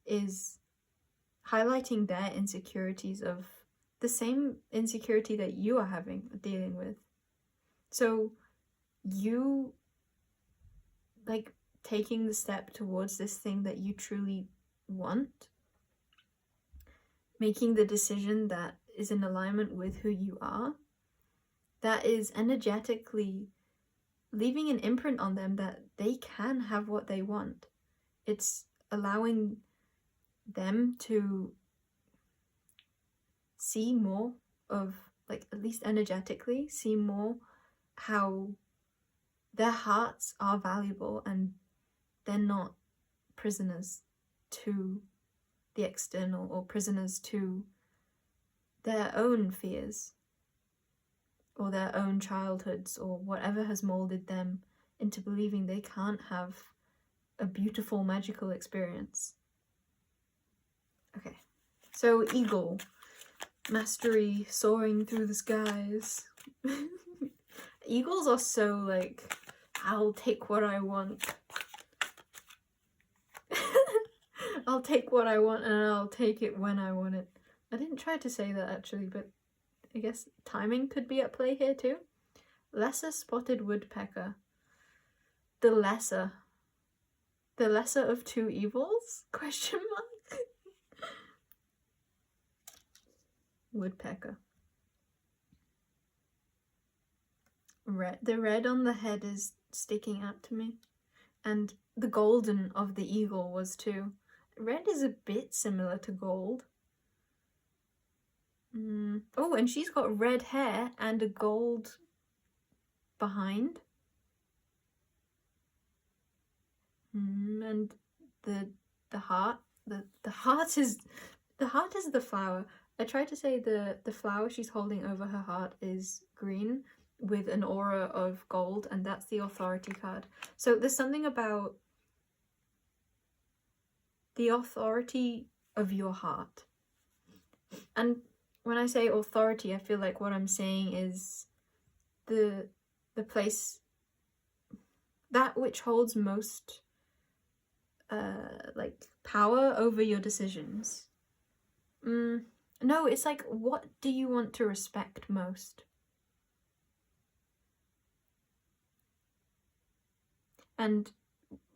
S1: is highlighting their insecurities of the same insecurity that you are dealing with. So you like taking the step towards this thing that you truly want, making the decision that is in alignment with who you are, that is energetically leaving an imprint on them that they can have what they want. It's allowing them to see more of, like, at least energetically, see more how their hearts are valuable and they're not prisoners to the external or prisoners to their own fears or their own childhoods or whatever has molded them into believing they can't have a beautiful magical experience. Okay, so eagle, mastery, soaring through the skies. Eagles are so like, I'll take what I want. I'll take what I want and I'll take it when I want it. I didn't try to say that actually, but I guess timing could be at play here too. Lesser spotted woodpecker. The lesser of two evils? Question mark. Woodpecker. Red. The red on the head is sticking out to me, and the golden of the eagle was too. Red is a bit similar to gold. Oh, and she's got red hair and a gold behind. And the heart, the heart is the flower. I tried to say the flower she's holding over her heart is green with an aura of gold, and that's the authority card. So there's something about the authority of your heart. And when I say authority, I feel like what I'm saying is the place, that which holds most like power over your decisions. No, it's like, what do you want to respect most? And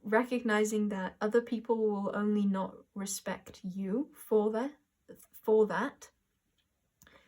S1: recognizing that other people will only not respect you for that,